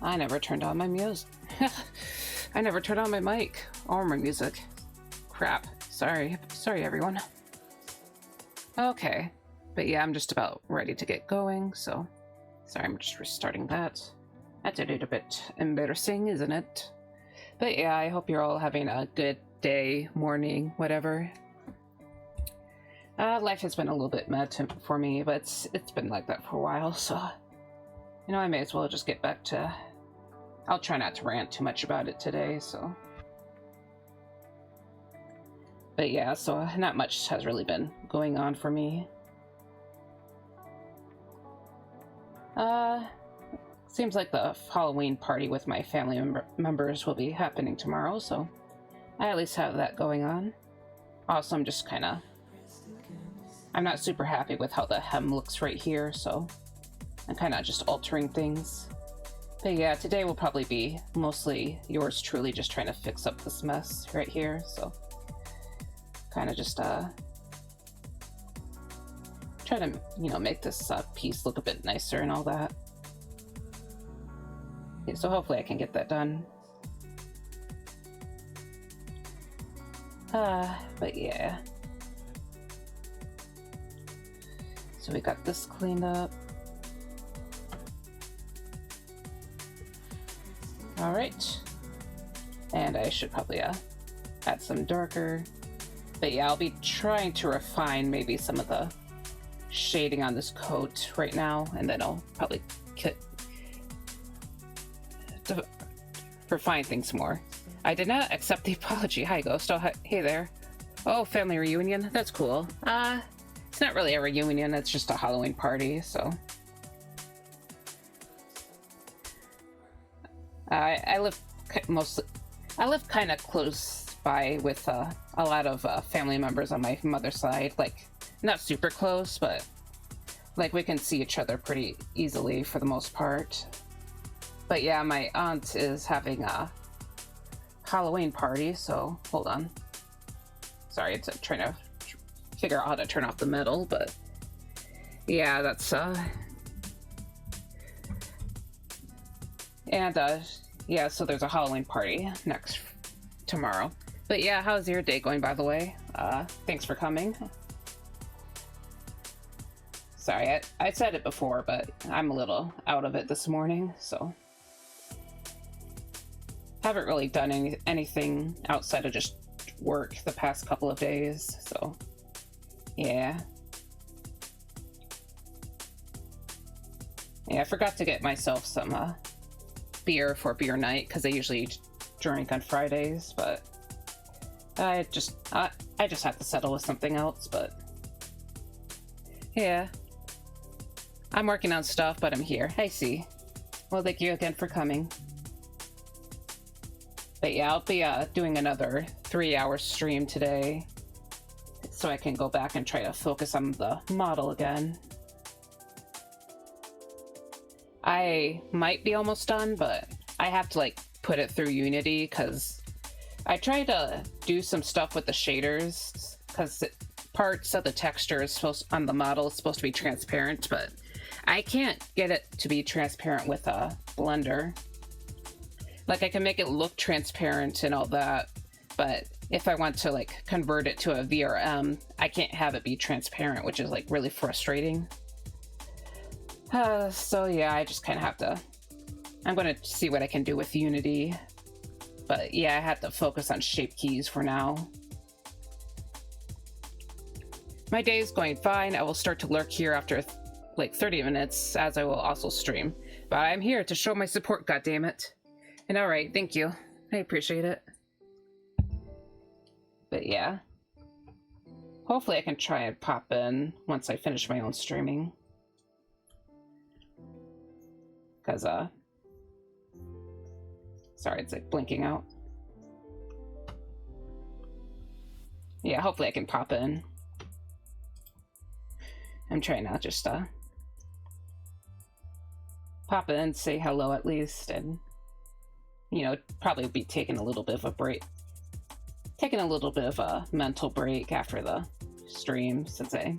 I never turned on my music. I never turned on my mic or my music. Crap. Sorry everyone. Okay. But yeah, I'm just about ready to get going, so... Sorry, I'm just restarting that. That's a little bit embarrassing, isn't it? But yeah, I hope you're all having a good day, morning, whatever. Life has been a little bit mad for me, but it's been like that for a while, so... You know, I may as well just get back to... I'll try not to rant too much about it today, so... But yeah, so not much has really been going on for me. Seems like the Halloween party with my family members will be happening tomorrow, so I at least have that going on. Also, I'm just kind of... I'm not super happy with how the hem looks right here, so I'm kind of just altering things. But yeah, today will probably be mostly yours truly just trying to fix up this mess right here, so kind of just try to, you know, make this piece look a bit nicer and all that. Yeah, so hopefully I can get that done. But yeah. So we got this cleaned up. Alright. And I should probably add some darker. But yeah, I'll be trying to refine maybe some of the shading on this coat right now, and then I'll probably refine things more. I did not accept the apology. Hi, Ghost. Oh, hey there. Oh, family reunion. That's cool. It's not really a reunion. It's just a Halloween party, so... I live kind of close by with a lot of family members on my mother's side. Like, not super close, but like we can see each other pretty easily for the most part. But yeah, my aunt is having a Halloween party, so hold on. Sorry, it's trying to figure out how to turn off the metal, but yeah, that's and yeah, so there's a Halloween party tomorrow. But yeah, how's your day going, by the way? Thanks for coming. Sorry, I said it before, but I'm a little out of it this morning, so haven't really done anything outside of just work the past couple of days, so yeah. Yeah, I forgot to get myself some beer for beer night, because I usually drink on Fridays, but I just have to settle with something else. But yeah, I'm working on stuff, but I'm here. I see. Well, thank you again for coming. But yeah, I'll be doing another 3-hour stream today, so I can go back and try to focus on the model again. I might be almost done, but I have to like put it through Unity, because I tried to do some stuff with the shaders, because parts of the texture is on the model is supposed to be transparent, but I can't get it to be transparent with a Blender. Like, I can make it look transparent and all that, but if I want to like convert it to a VRM, I can't have it be transparent, which is like really frustrating. So yeah, I just kind of have to... I'm going to see what I can do with Unity. But yeah, I have to focus on shape keys for now. My day is going fine. I will start to lurk here after like 30 minutes, as I will also stream. But I'm here to show my support, goddammit. And alright, thank you. I appreciate it. But yeah. Hopefully I can try and pop in once I finish my own streaming. Because, sorry, it's like blinking out. Yeah, hopefully I can pop in. I'm trying to just, pop in, say hello at least, and, you know, probably be taking a little bit of a break. Taking a little bit of a mental break after the stream, since I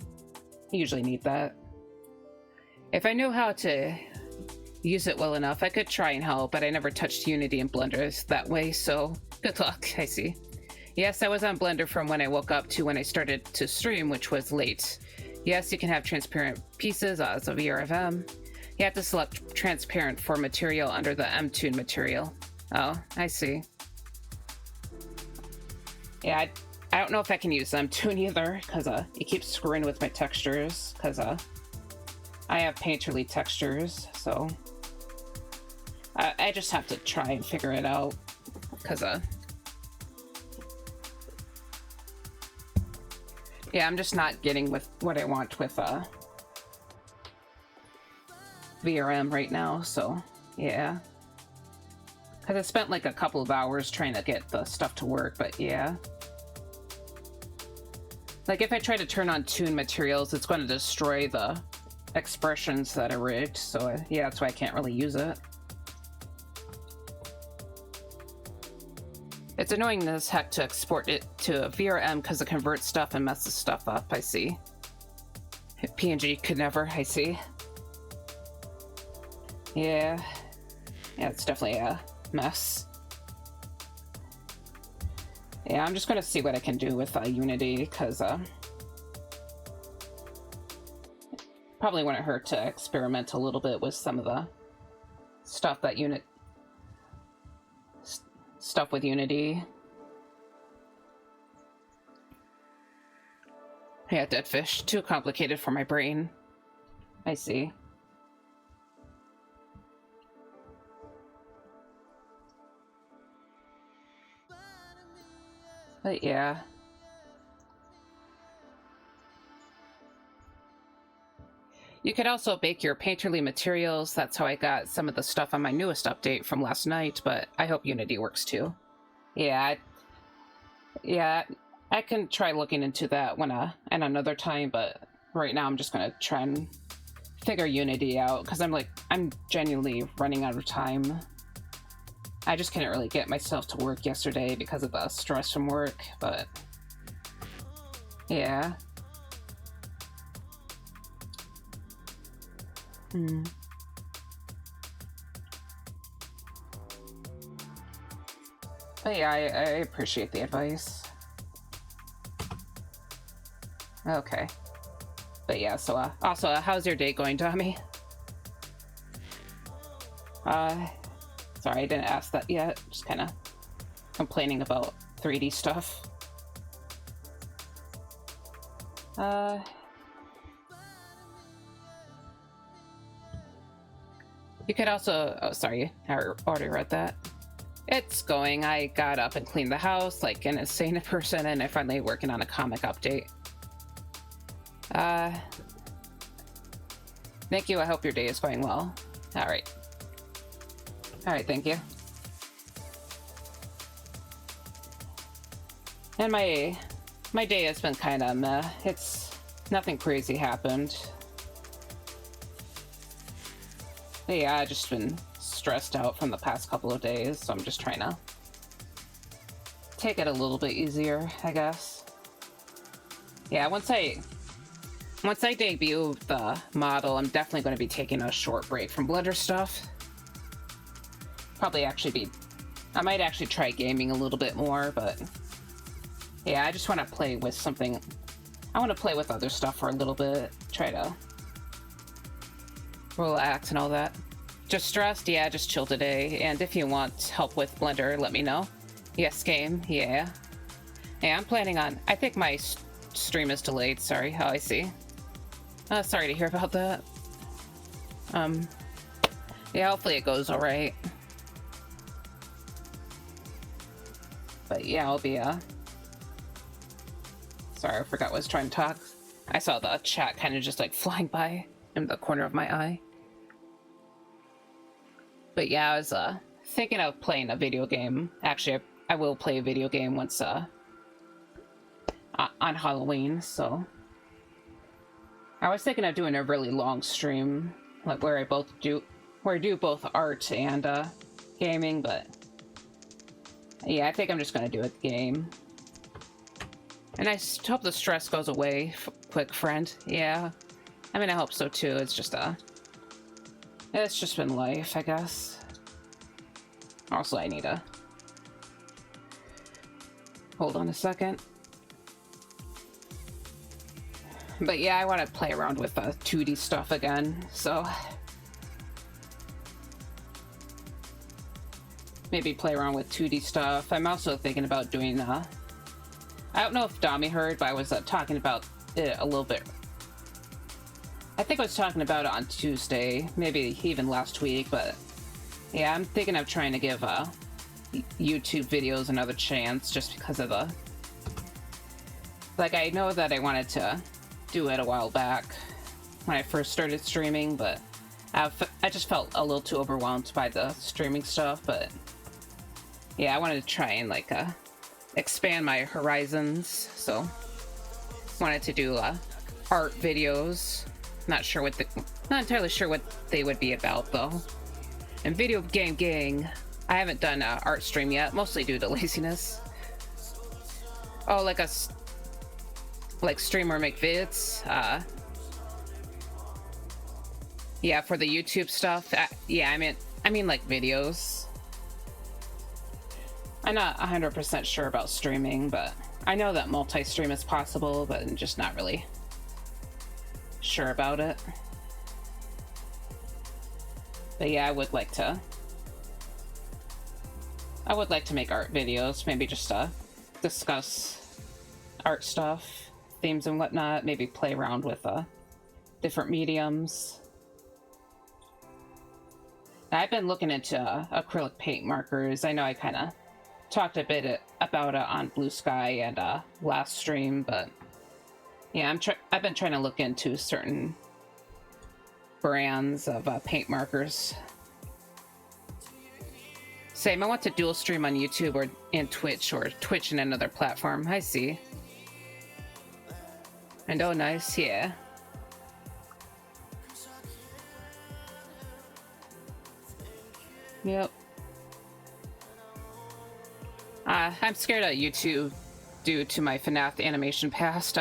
usually need that. If I knew how to use it well enough. I could try and help, but I never touched Unity and Blender that way, so good luck. I see. Yes, I was on Blender from when I woke up to when I started to stream, which was late. Yes, you can have transparent pieces as a VRFM. You have to select transparent for material under the MToon material. Oh, I see. Yeah, I don't know if I can use MToon either, because it keeps screwing with my textures, because I have painterly textures, so I just have to try and figure it out, because yeah, I'm just not getting with what I want with VRM right now, so yeah. Because I spent like a couple of hours trying to get the stuff to work, but yeah. Like if I try to turn on Toon materials, it's going to destroy the expressions that are rigged, so yeah, that's why I can't really use it. It's annoying as heck to export it to VRM because it converts stuff and messes stuff up, I see. PNG could never, I see. Yeah. Yeah, it's definitely a mess. Yeah, I'm just gonna see what I can do with Unity, because probably wouldn't hurt to experiment a little bit with some of the stuff that stuff with Unity. Yeah, dead fish. Too complicated for my brain. I see. But yeah. You could also bake your painterly materials. That's how I got some of the stuff on my newest update from last night, but I hope Unity works too. Yeah, I can try looking into that when at another time, but right now I'm just gonna try and figure Unity out, because I'm genuinely running out of time. I just couldn't really get myself to work yesterday because of the stress from work, but yeah. But yeah, I appreciate the advice. Okay. But yeah, so also, how's your day going, Tommy? Sorry, I didn't ask that yet. Just kind of complaining about 3D stuff. You could also... Oh, sorry. I already read that. It's going. I got up and cleaned the house like an insane person, and I'm finally working on a comic update. Thank you. I hope your day is going well. Alright. Alright, thank you. And my day has been kind of meh. It's... nothing crazy happened. But yeah, I've just been stressed out from the past couple of days, so I'm just trying to take it a little bit easier, I guess. Yeah, once I debut the model, I'm definitely going to be taking a short break from Blender stuff. I might actually try gaming a little bit more, but yeah, I just want to play with something. I want to play with other stuff for a little bit, try to relax and all that. Just stressed? Yeah, just chill today. And if you want help with Blender, let me know. Yes, game. Yeah. Yeah, I'm planning on... I think my stream is delayed. Sorry. Oh, I see. Sorry to hear about that. Yeah, hopefully it goes alright. But yeah, I'll be, Sorry, I forgot what I was trying to talk. I saw the chat kind of just, like, flying by in the corner of my eye. But yeah, I was, thinking of playing a video game. Actually, I will play a video game once, on Halloween, so... I was thinking of doing a really long stream, like, where I do both art and, gaming, but... Yeah, I think I'm just gonna do a game. And I hope the stress goes away, quick friend. Yeah. I mean, I hope so too. It's just, It's just been life, I guess. Also, I need to... Hold on a second. But yeah, I want to play around with 2D stuff again, so... Maybe play around with 2D stuff. I'm also thinking about doing, I don't know if Dami heard, but I was talking about it a little bit. I think I was talking about it on Tuesday, maybe even last week, but... Yeah, I'm thinking of trying to give, YouTube videos another chance, just because of the... Like, I know that I wanted to do it a while back, when I first started streaming, but... I just felt a little too overwhelmed by the streaming stuff, but... Yeah, I wanted to try and, like, expand my horizons, so... Wanted to do, art videos. Not entirely sure what they would be about, though. And Video Game Gang, I haven't done an art stream yet, mostly due to laziness. Oh, like streamer make vids? Yeah, for the YouTube stuff. Yeah, I mean like videos. I'm not 100% sure about streaming, but I know that multi-stream is possible, but I'm just not really sure about it. But yeah, I would like to make art videos, maybe just discuss art stuff, themes and whatnot, maybe play around with different mediums. I've been looking into acrylic paint markers. I know I kind of talked a bit about it on Blue Sky and last stream, but yeah, I've been trying to look into certain brands of paint markers. Same, I want to dual stream on YouTube or Twitch and another platform. I see. And oh, nice, yeah. Yep. I'm scared of YouTube due to my FNAF animation past.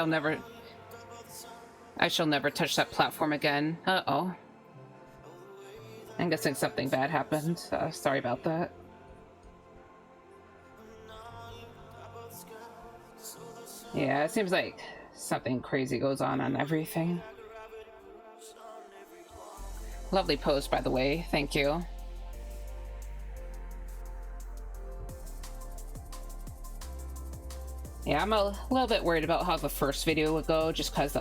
I shall never touch that platform again. Uh-oh. I'm guessing something bad happened. Sorry about that. Yeah, it seems like something crazy goes on everything. Lovely pose, by the way. Thank you. Yeah, I'm a little bit worried about how the first video would go, just because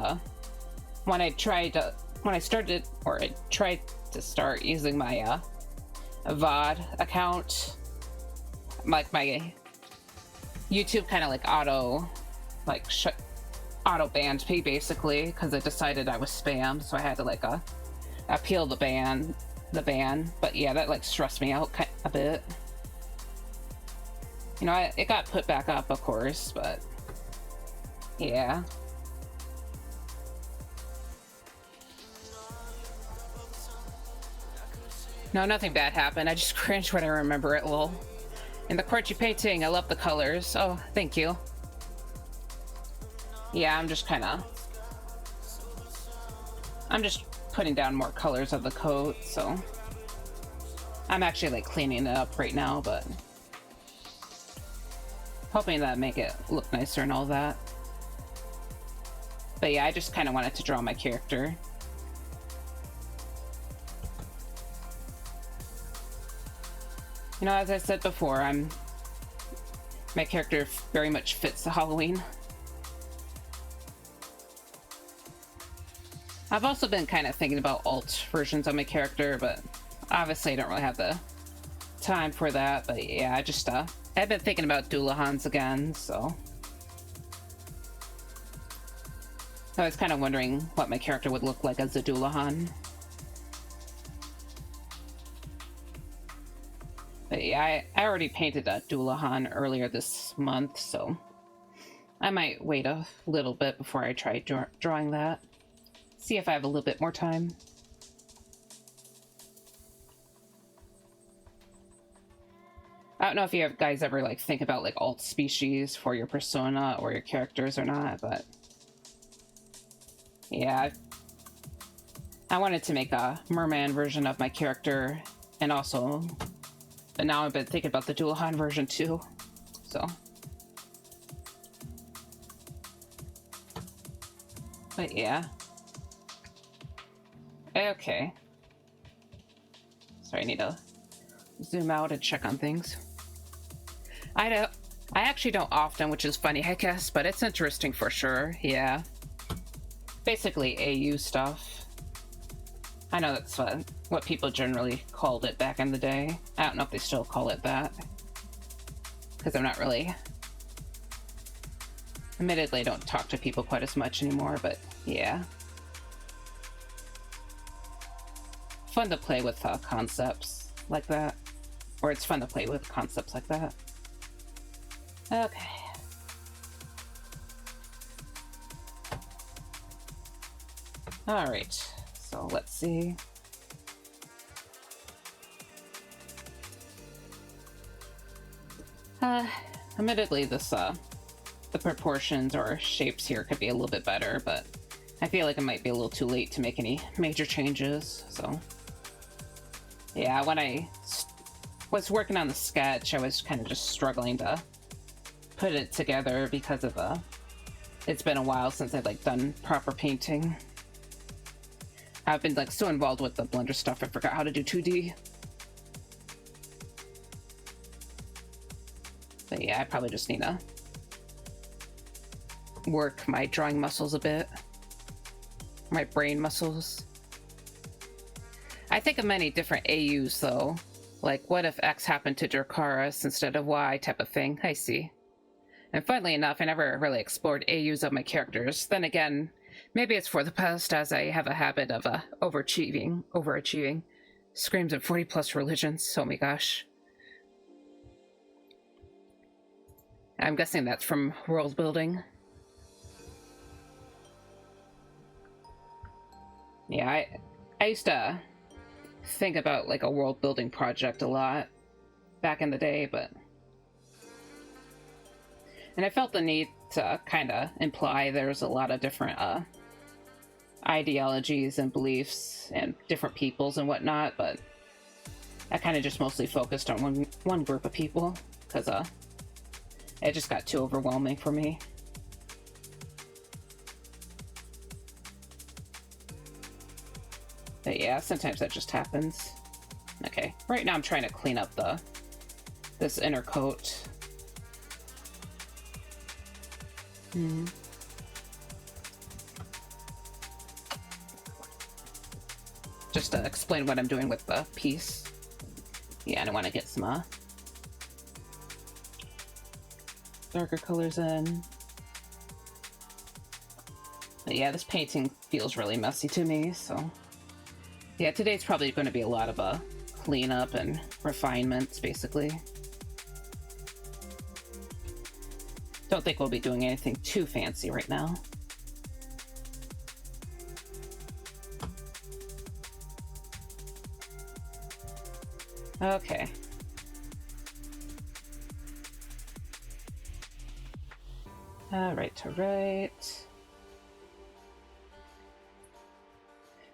when I tried to start using my VOD account, like my YouTube kind of like auto banned me basically, because it decided I was spam, so I had to like appeal the ban. But yeah, that like stressed me out a bit. You know, it got put back up, of course, but yeah. No, nothing bad happened. I just cringe when I remember it, lol. And the quirky painting, I love the colors. Oh, thank you. Yeah, I'm just putting down more colors of the coat, so I'm actually like cleaning it up right now, but hoping that make it look nicer and all that. But yeah, I just kind of wanted to draw my character. You know, as I said before, my character very much fits the Halloween. I've also been kind of thinking about alt versions of my character, but obviously I don't really have the time for that. But yeah, I've been thinking about Doolahans again, so I was kind of wondering what my character would look like as a Doolahan. But yeah, I already painted a Doolahan earlier this month, so I might wait a little bit before I try drawing that. See if I have a little bit more time. I don't know if you guys ever like think about like alt species for your persona or your characters or not, but yeah, I wanted to make a merman version of my character, and also, but now I've been thinking about the Dualhan version too, so. But yeah. Okay. Sorry, I need to zoom out and check on things. I actually don't often, which is funny, I guess, but it's interesting for sure, yeah. Basically AU stuff. I know that's what people generally called it back in the day. I don't know if they still call it that. Because I'm not really... Admittedly, I don't talk to people quite as much anymore, but yeah. Fun to play with concepts like that. Or it's fun to play with concepts like that. Okay. Alright, so let's see. Admittedly, this, the proportions or shapes here could be a little bit better, but I feel like it might be a little too late to make any major changes, so. Yeah, when I was working on the sketch, I was kind of just struggling to put it together because of, it's been a while since I've, like, done proper painting. I've been, like, so involved with the Blender stuff, I forgot how to do 2D. But yeah, I probably just need to work my drawing muscles a bit. My brain muscles. I think of many different AUs, though. Like, what if X happened to Dracaris instead of Y type of thing? I see. And funnily enough, I never really explored AUs of my characters. Then again, maybe it's for the best, as I have a habit of overachieving. Screams of 40 plus religions, oh my gosh. I'm guessing that's from world building. Yeah, I used to think about like a world building project a lot back in the day, and I felt the need to kind of imply there's a lot of different ideologies and beliefs and different peoples and whatnot, but I kind of just mostly focused on one group of people because it just got too overwhelming for me. But yeah, sometimes that just happens. Okay, right now I'm trying to clean up this inner coat. Just to explain what I'm doing with the piece. Yeah, and I want to get some darker colors in. But yeah, this painting feels really messy to me, so yeah, today's probably going to be a lot of cleanup and refinements, basically. Don't think we'll be doing anything too fancy right now. Okay. Alright.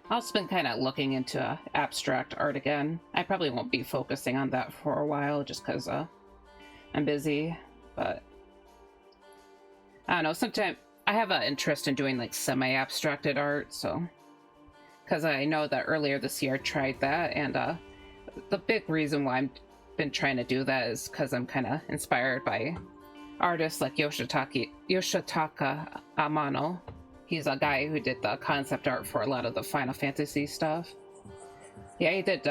I've also been kind of looking into abstract art again. I probably won't be focusing on that for a while just because I'm busy, but I don't know, sometimes I have an interest in doing like semi-abstracted art, so because I know that earlier this year I tried that, and the big reason why I've been trying to do that is because I'm kind of inspired by artists like Yoshitaka Amano. He's a guy who did the concept art for a lot of the Final Fantasy stuff. Yeah, he did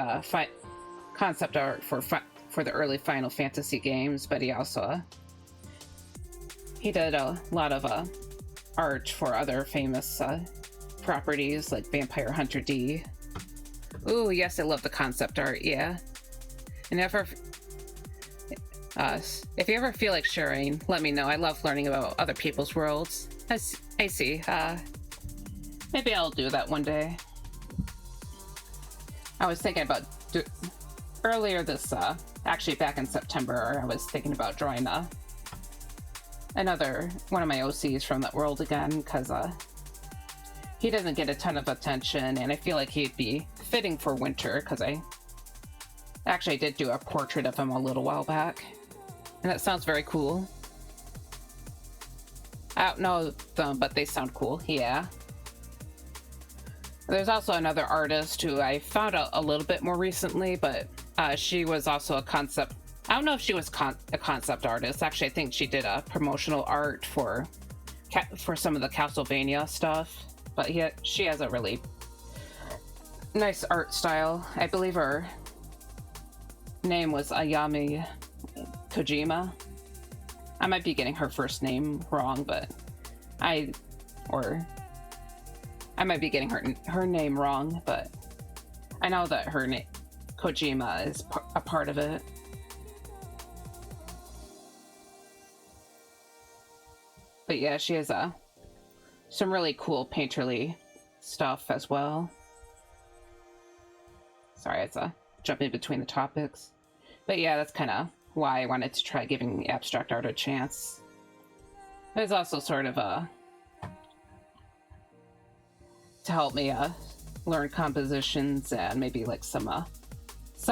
concept art for the early Final Fantasy games, but he also he did a lot of art for other famous properties like Vampire Hunter D. Ooh, yes, I love the concept art, yeah. And if you ever feel like sharing, let me know. I love learning about other people's worlds. I see. Maybe I'll do that one day. I was thinking about earlier this, actually back in September, I was thinking about drawing another one of my OCs from that world again, because he doesn't get a ton of attention, and I feel like he'd be fitting for winter, because I did do a portrait of him a little while back, and that sounds very cool. I don't know them, but they sound cool, yeah. There's also another artist who I found out a little bit more recently, but she was also a concept. I don't know if she was a concept artist. Actually, I think she did a promotional art for some of the Castlevania stuff. But she has a really nice art style. I believe her name was Ayami Kojima. I might be getting her first name wrong, but I might be getting her name wrong, but I know that her name Kojima is a part of it. But yeah, she has some really cool painterly stuff as well. Sorry, it's jumping between the topics. But yeah, that's kind of why I wanted to try giving abstract art a chance. There's also sort of to help me learn compositions and maybe like some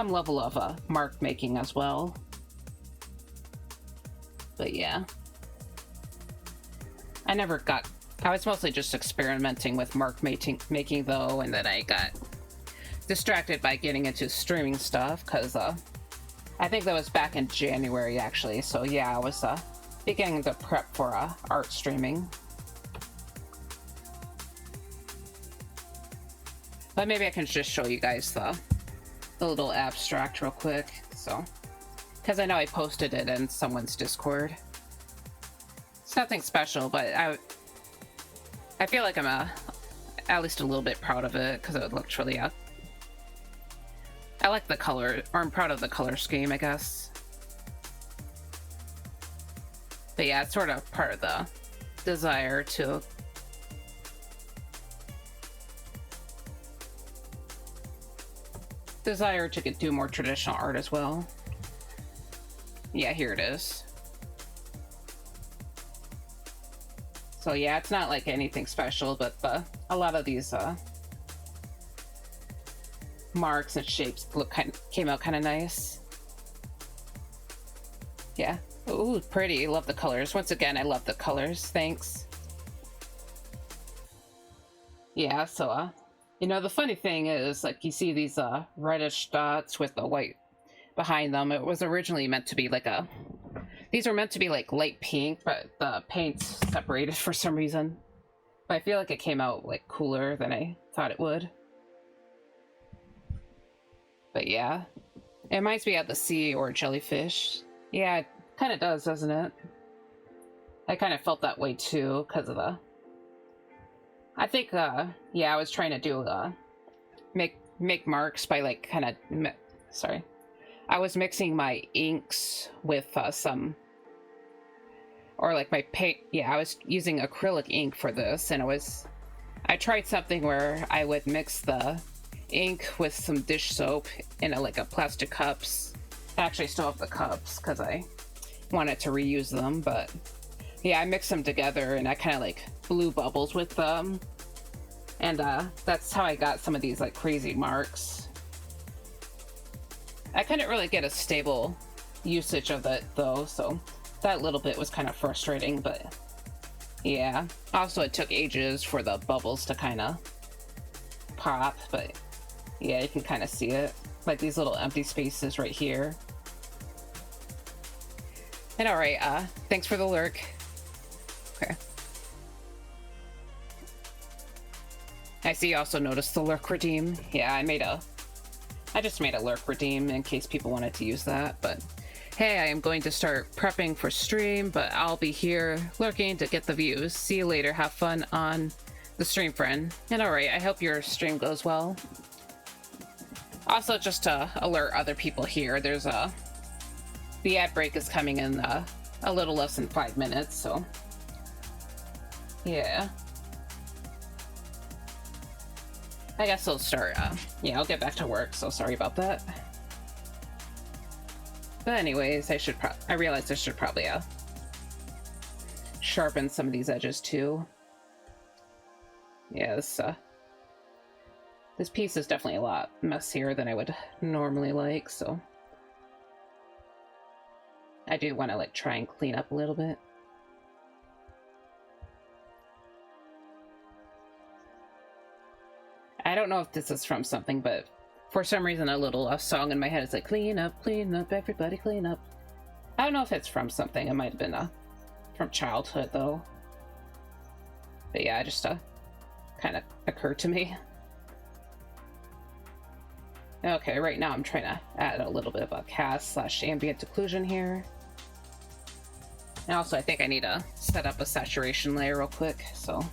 level of mark making as well. But yeah, I was mostly just experimenting with mark making though, and then I got distracted by getting into streaming stuff, because I think that was back in January actually. So yeah, I was beginning to prep for art streaming. But maybe I can just show you guys the little abstract real quick. So, because I know I posted it in someone's Discord. It's nothing special, but I feel like I'm at least a little bit proud of it, because it looks really I like the color, or I'm proud of the color scheme, I guess. But yeah, it's sort of part of the desire to do more traditional art as well. Yeah, here it is. So yeah, it's not like anything special, but a lot of these marks and shapes came out kind of nice. Yeah. Ooh, pretty. Love the colors. Once again, I love the colors. Thanks. Yeah, so the funny thing is, like, you see these reddish dots with the white behind them. It was originally meant to be like these were meant to be like light pink, but the paint's separated for some reason. But I feel like it came out like cooler than I thought it would. But yeah, it reminds me of the sea or jellyfish. Yeah, it kind of does, doesn't it? I kind of felt that way too, because of I think, yeah, I was trying to do, make marks by, like, kind of, sorry. I was mixing my inks with, or like my paint, yeah, I was using acrylic ink for this, and I tried something where I would mix the ink with some dish soap in a plastic cups. I actually still have the cups, because I wanted to reuse them, but yeah, I mixed them together, and I kind of, like, blew bubbles with them, and that's how I got some of these like crazy marks. I couldn't really get a stable usage of it though, so that little bit was kind of frustrating, but yeah. Also, it took ages for the bubbles to kind of pop, but yeah, you can kind of see it, like these little empty spaces right here. And all right, thanks for the lurk. Okay. I see you also noticed the lurk redeem. Yeah, I just made a lurk redeem in case people wanted to use that, but hey, I am going to start prepping for stream, but I'll be here lurking to get the views. See you later. Have fun on the stream, friend. And all right, I hope your stream goes well. Also, just to alert other people here, there's the ad break is coming in a little less than 5 minutes, so yeah. I guess I'll start, yeah, I'll get back to work, so sorry about that. But anyways, I realized I should probably, sharpen some of these edges too. Yeah, this piece is definitely a lot messier than I would normally like, so I do want to like try and clean up a little bit. I don't know if this is from something, but for some reason a little song in my head is like, clean up, everybody clean up. I don't know if it's from something. It might have been from childhood though. But yeah, it just kind of occurred to me. Okay, right now I'm trying to add a little bit of a cast/ambient occlusion here. And also I think I need to set up a saturation layer real quick, so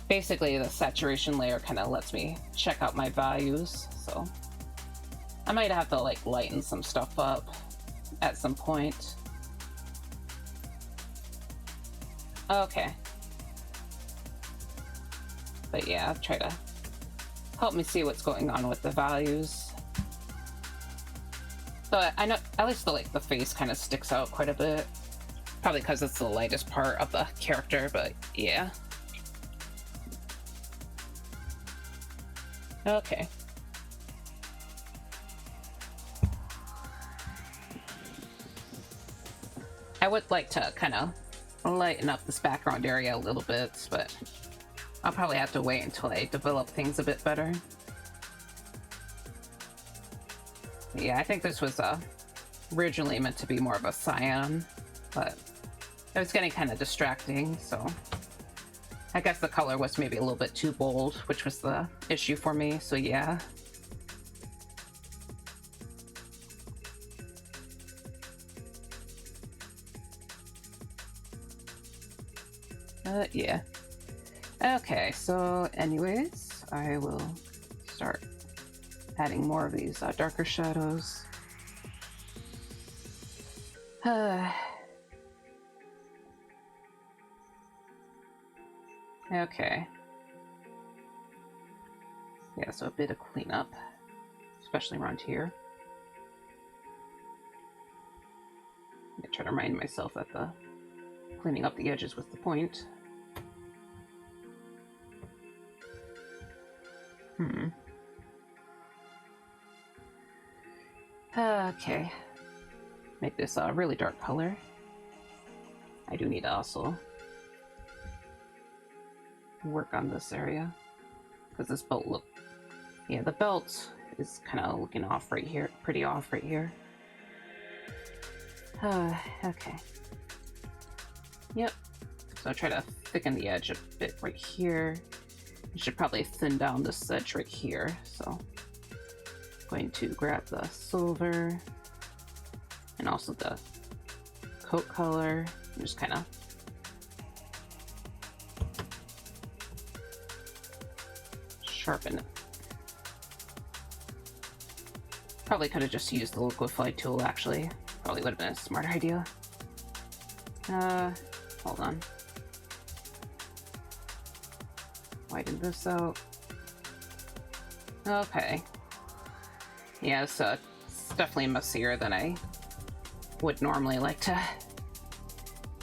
basically the saturation layer kind of lets me check out my values, so I might have to like lighten some stuff up at some point. Okay. But yeah, I'll try to help me see what's going on with the values. So I know at least the face kind of sticks out quite a bit. Probably because it's the lightest part of the character, but yeah. Okay. I would like to kind of lighten up this background area a little bit, but I'll probably have to wait until I develop things a bit better. Yeah, I think this was originally meant to be more of a cyan, but it was getting kind of distracting, so I guess the color was maybe a little bit too bold, which was the issue for me, so yeah. Yeah. Okay, so anyways, I will start adding more of these darker shadows. Okay. Yeah, so a bit of cleanup, especially around here. I try to remind myself that the cleaning up the edges was the point. Okay. Make this a really dark color. I do need to also work on this area because this belt yeah, the belt is kind of looking off right here, pretty off right here. Okay. Yep. So I try to thicken the edge a bit right here. I should probably thin down this edge right here. So I'm going to grab the silver and also the coat color and just kind of sharpen it. Probably could have just used the liquify tool actually. Probably would have been a smarter idea. Hold on. Widen this out. Okay. Yeah, it's definitely messier than I would normally like to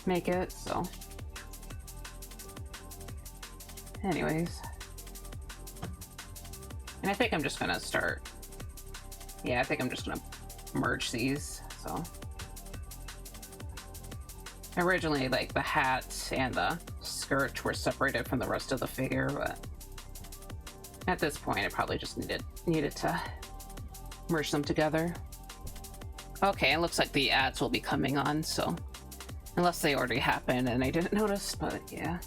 make it, so. Anyways. And I think I'm just gonna start. Yeah, I think I'm just gonna merge these, so. Originally, like, the hat and the skirt were separated from the rest of the figure, but at this point, I probably just needed to merge them together. Okay, it looks like the ads will be coming on, so unless they already happened and I didn't notice, but yeah.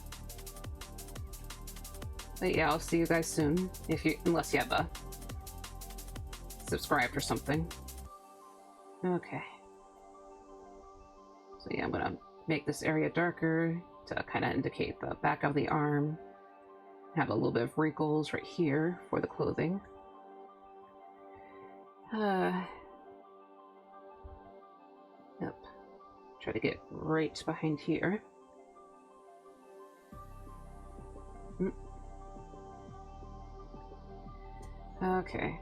But yeah, I'll see you guys soon, unless you have subscribed or something. Okay. So yeah, I'm gonna make this area darker to kind of indicate the back of the arm. Have a little bit of wrinkles right here for the clothing. Yep. Try to get right behind here. Okay.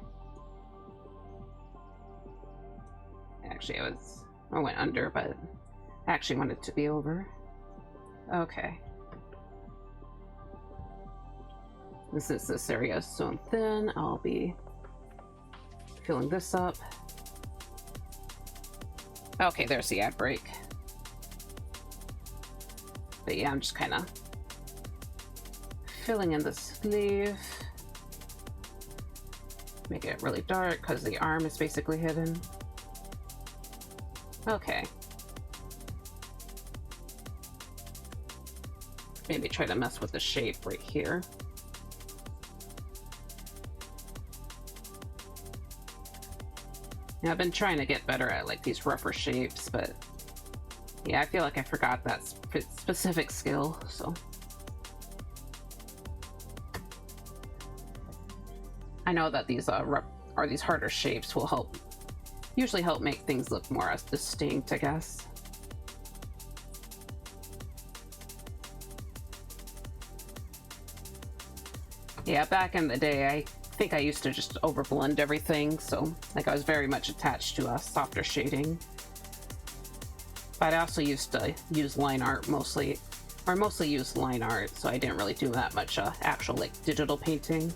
Actually, I went under, but I actually wanted it to be over. Okay. And since this area is so thin, I'll be filling this up. Okay, there's the ad break. But yeah, I'm just kind of filling in the sleeve. Make it really dark because the arm is basically hidden. Okay. Maybe try to mess with the shape right here. Yeah, I've been trying to get better at like these rougher shapes, but yeah, I feel like I forgot that specific skill, so. I know that these these harder shapes will usually help make things look more distinct, I guess. Yeah, back in the day, I think I used to just overblend everything, so like I was very much attached to a softer shading. But I also used to use line art mostly use line art, so I didn't really do that much actual like digital painting.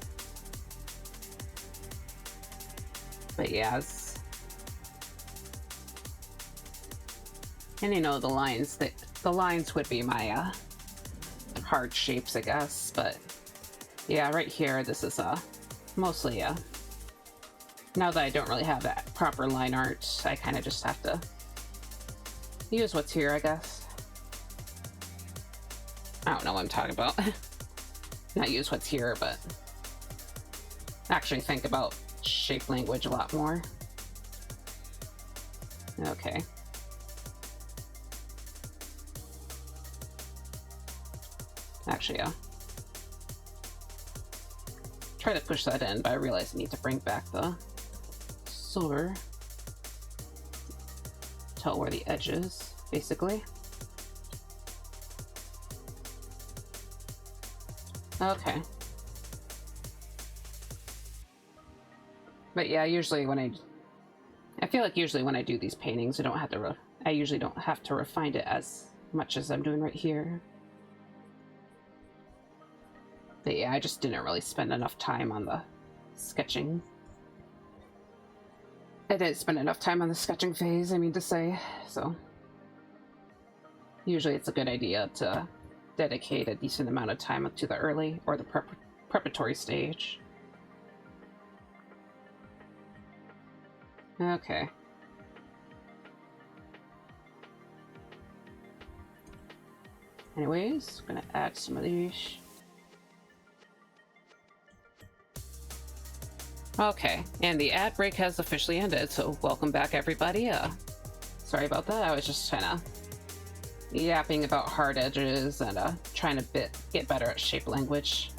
But yeah, and you know, the lines would be my hard shapes, I guess, but yeah, right here, this is mostly now that I don't really have that proper line art, I kind of just have to use what's here, I guess. I don't know what I'm talking about. Not use what's here, but actually think about shape language a lot more. Okay. Actually, yeah. Try to push that in, but I realize I need to bring back the silver. Tell where the edge is, basically. Okay. But yeah, usually I feel like usually when I do these paintings, I usually don't have to refine it as much as I'm doing right here. But yeah, I just didn't really spend enough time on the sketching. I didn't spend enough time on the sketching phase, I mean to say, so. Usually it's a good idea to dedicate a decent amount of time to the early or the preparatory stage. Okay. Anyways, I'm gonna add some of these. Okay, and the ad break has officially ended, so welcome back everybody. Sorry about that, I was just kind of yapping about hard edges and trying to get better at shape language.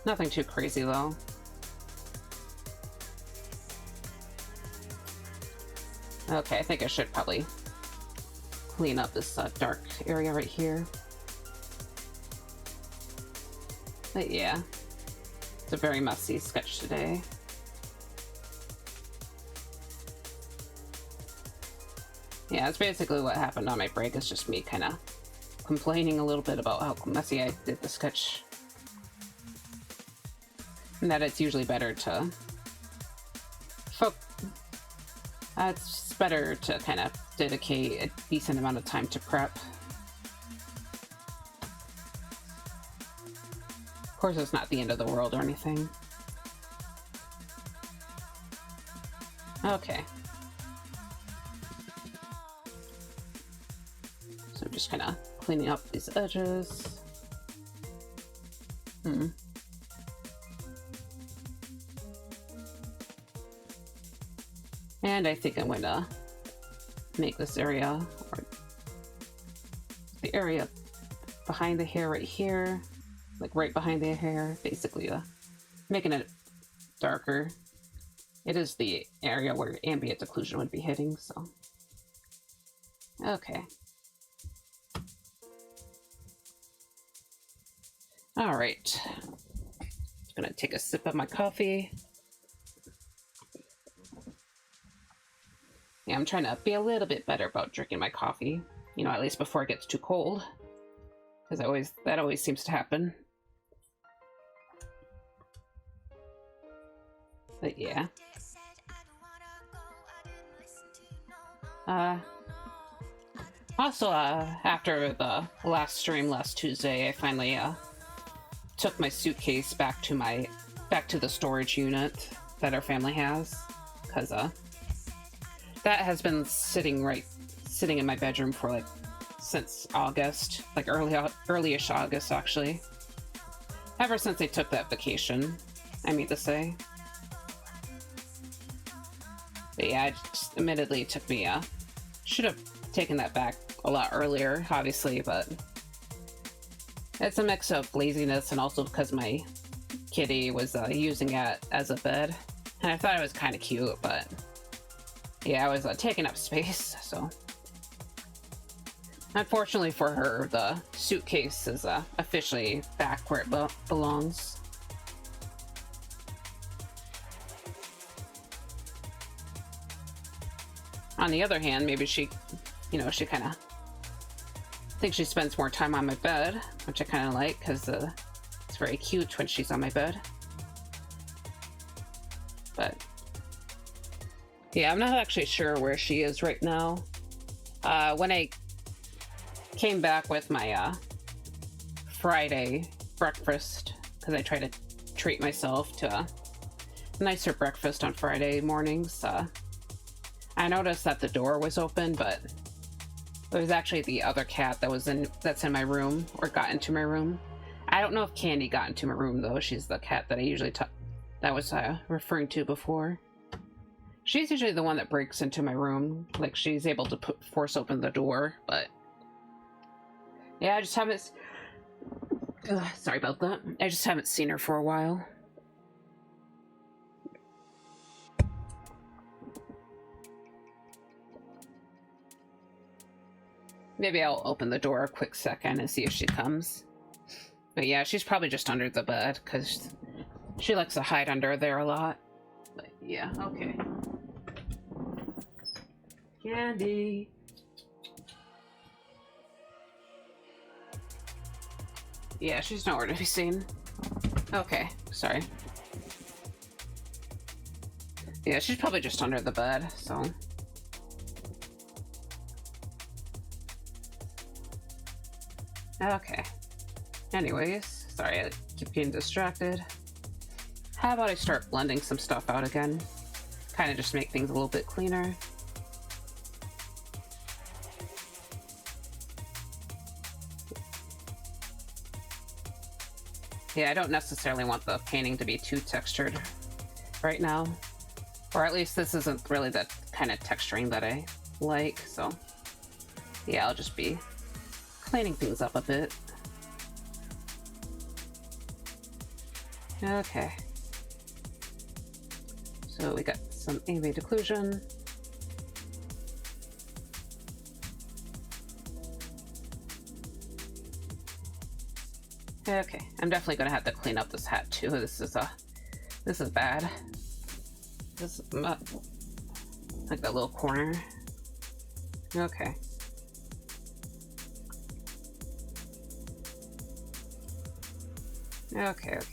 Nothing too crazy though. Okay, I think I should probably clean up this dark area right here. But yeah, it's a very messy sketch today. Yeah, it's basically what happened on my break. It's just me kind of complaining a little bit about how messy I did the sketch. And that it's usually better to it's better to kind of dedicate a decent amount of time to prep. Of course, it's not the end of the world or anything. Okay. So I'm just kind of cleaning up these edges. And I think I'm going to make this area, or the area behind the hair right here, like right behind the hair, basically making it darker. It is the area where ambient occlusion would be hitting, so. Okay. All right. Just gonna take a sip of my coffee. Yeah, I'm trying to be a little bit better about drinking my coffee, you know, at least before it gets too cold, because that always seems to happen. But yeah. Uh, Also, after the last stream last Tuesday, I finally took my suitcase back to the storage unit that our family has, because that has been sitting in my bedroom for like since August, like early-ish August actually. Ever since I took that vacation, I mean to say. But yeah, it just admittedly took me should have taken that back a lot earlier, obviously, but it's a mix of laziness and also because my kitty was using it as a bed, and I thought it was kind of cute, but yeah, I was taking up space, so unfortunately for her, the suitcase is officially back where it belongs. On the other hand, maybe she kind of thinks she spends more time on my bed, which I kind of like, because it's very cute when she's on my bed. But yeah, I'm not actually sure where she is right now. When I came back with my Friday breakfast, because I try to treat myself to a nicer breakfast on Friday mornings, I noticed that the door was open, but it was actually the other cat that's in my room, or got into my room. I don't know if Candy got into my room though. She's the cat that I usually that was referring to before. She's usually the one that breaks into my room. Like, she's able to force open the door, but yeah, I just haven't. Sorry about that. I just haven't seen her for a while. Maybe I'll open the door a quick second and see if she comes. But yeah, she's probably just under the bed, because she likes to hide under there a lot. But yeah, okay. Candy. Yeah, she's nowhere to be seen. Okay, sorry. Yeah, she's probably just under the bed, so... Okay. Anyways, sorry, I keep getting distracted. How about I start blending some stuff out again? Kind of just make things a little bit cleaner. Yeah, I don't necessarily want the painting to be too textured right now. Or at least this isn't really the kind of texturing that I like, so... yeah, I'll just be cleaning things up a bit. Okay. So we got some ambient occlusion. Okay, I'm definitely gonna have to clean up this hat too. This is bad. This is like that little corner. Okay. Okay.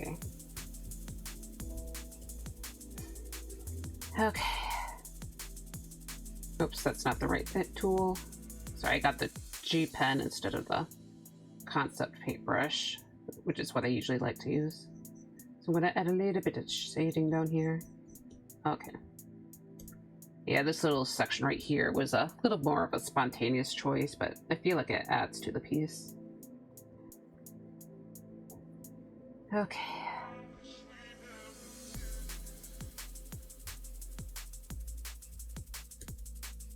Oops, that's not the right tool. Sorry, I got the G pen instead of the concept paintbrush, which is what I usually like to use. So I'm gonna add a little bit of shading down here. Okay. Yeah, this little section right here was a little more of a spontaneous choice, but I feel like it adds to the piece. Okay.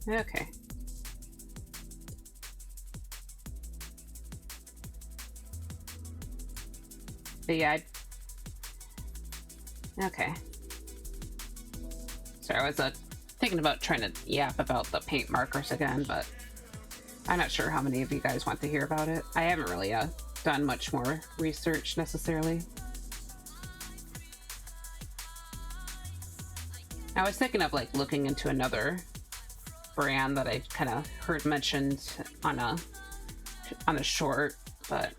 Okay. But yeah, okay. Sorry, I was thinking about trying to yap about the paint markers again, but I'm not sure how many of you guys want to hear about it. I haven't really done much more research necessarily. I was thinking of like looking into another brand that I kind of heard mentioned on a short, but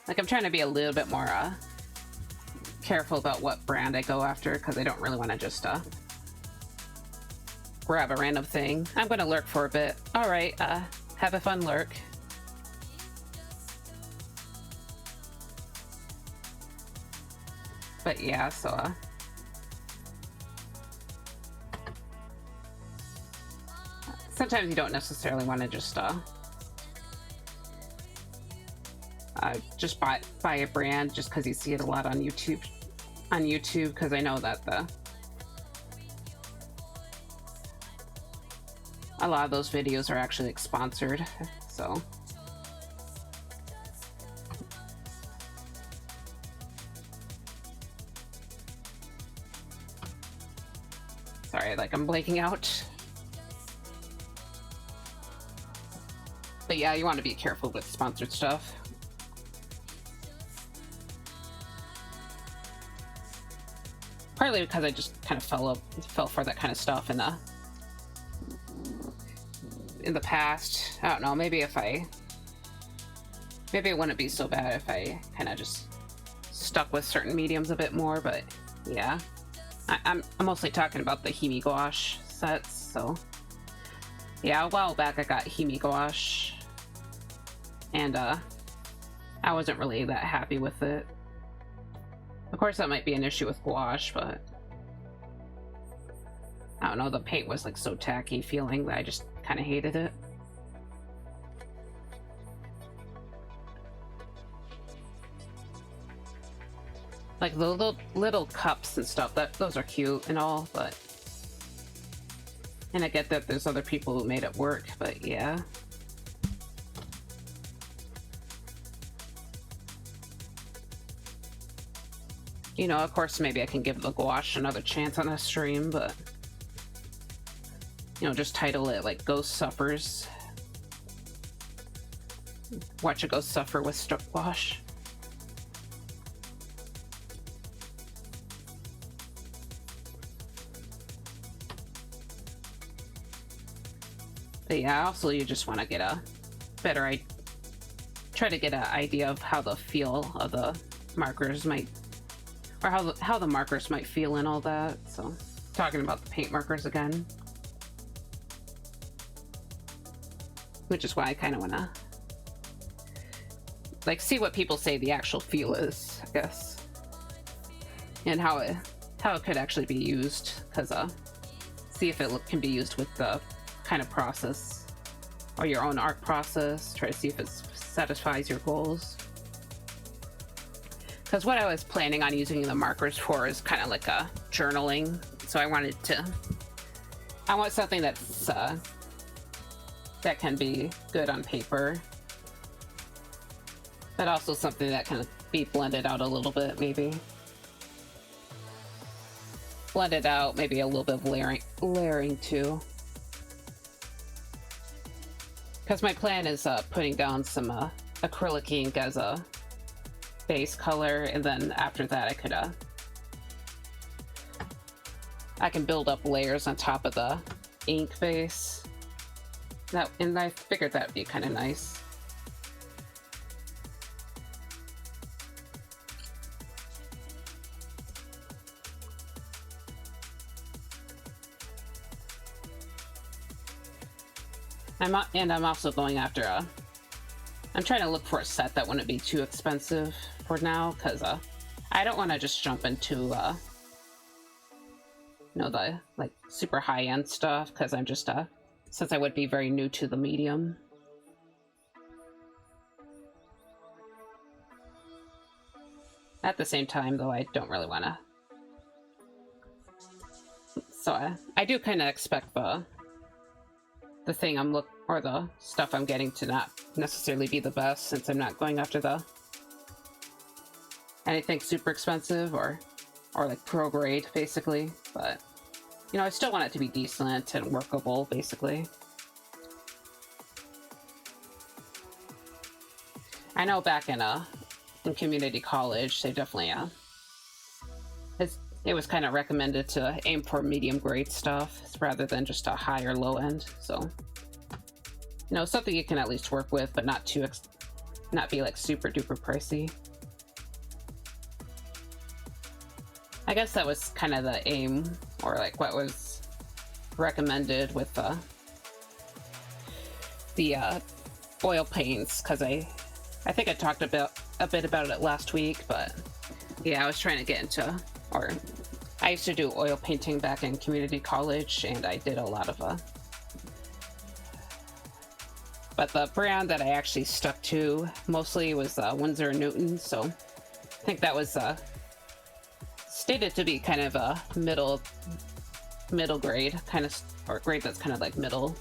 like I'm trying to be a little bit more careful about what brand I go after because I don't really want to just grab a random thing. I'm gonna lurk for a bit. All right, have a fun lurk. But yeah, so sometimes you don't necessarily want to just buy a brand just because you see it a lot on YouTube. Because I know that a lot of those videos are actually like, sponsored, so. Sorry, like I'm blanking out. But yeah, you want to be careful with sponsored stuff. Partly because I just kind of fell for that kind of stuff in the past. I don't know, maybe it wouldn't be so bad if I kind of just stuck with certain mediums a bit more, but yeah. I'm mostly talking about the Himi gouache sets, so yeah, a while back I got Himi gouache, and I wasn't really that happy with it. Of course, that might be an issue with gouache, but I don't know, the paint was like so tacky feeling that I just kind of hated it. Like the little cups and stuff, those are cute and all, but... And I get that there's other people who made it work, but yeah. You know, of course, maybe I can give the gouache another chance on a stream, but... You know, just title it like Ghost Suffers. Watch a ghost suffer with gouache. But yeah, also you just want to get a better try to get an idea of how the feel of the markers might, or how the markers might feel and all that. So talking about the paint markers again, which is why I kind of want to like see what people say the actual feel is, I guess, and how it could actually be used, because see if it can be used with the kind of process or your own art process. Try to see if it satisfies your goals, because what I was planning on using the markers for is kind of like a journaling. So I want something that's that can be good on paper, but also something that can be blended out a little bit, maybe blended out, maybe a little bit of layering too. Because my plan is putting down some acrylic ink as a base color, and then after that I can build up layers on top of the ink base. And I figured that'd be kind of nice. I'm also going after I'm trying to look for a set that wouldn't be too expensive for now, because I don't want to just jump into you know, the like super high-end stuff, because I'm just since I would be very new to the medium. At the same time, though, I don't really want to. So I do kind of expect the thing or the stuff I'm getting to not necessarily be the best, since I'm not going after anything super expensive or like pro grade, basically. But you know, I still want it to be decent and workable, basically. I know back in community college, they definitely it was kind of recommended to aim for medium grade stuff rather than just a high or low end. So, you know, something you can at least work with, but not not be like super duper pricey. I guess that was kind of the aim, or like what was recommended with the oil paints, because I think I talked about a bit about it last week, but yeah, I was trying to get into, or I used to do oil painting back in community college, and I did a lot of but the brand that I actually stuck to mostly was Winsor & Newton, so I think that was stated to be kind of a middle grade kind of, or grade that's kind of like middle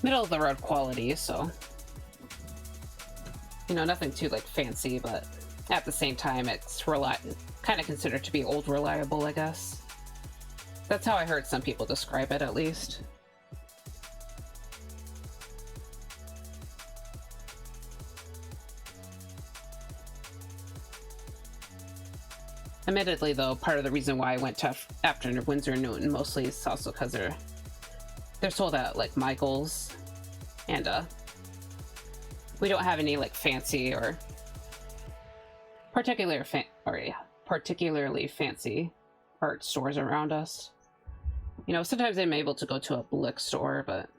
of the road quality, so you know, nothing too like fancy, but at the same time it's kind of considered to be old reliable, I guess. That's how I heard some people describe it, at least. Admittedly, though, part of the reason why I went after Winsor & Newton mostly is also because they're sold at like Michael's, and we don't have any like fancy or particularly fancy art stores around us. You know, sometimes I'm able to go to a Blick store, but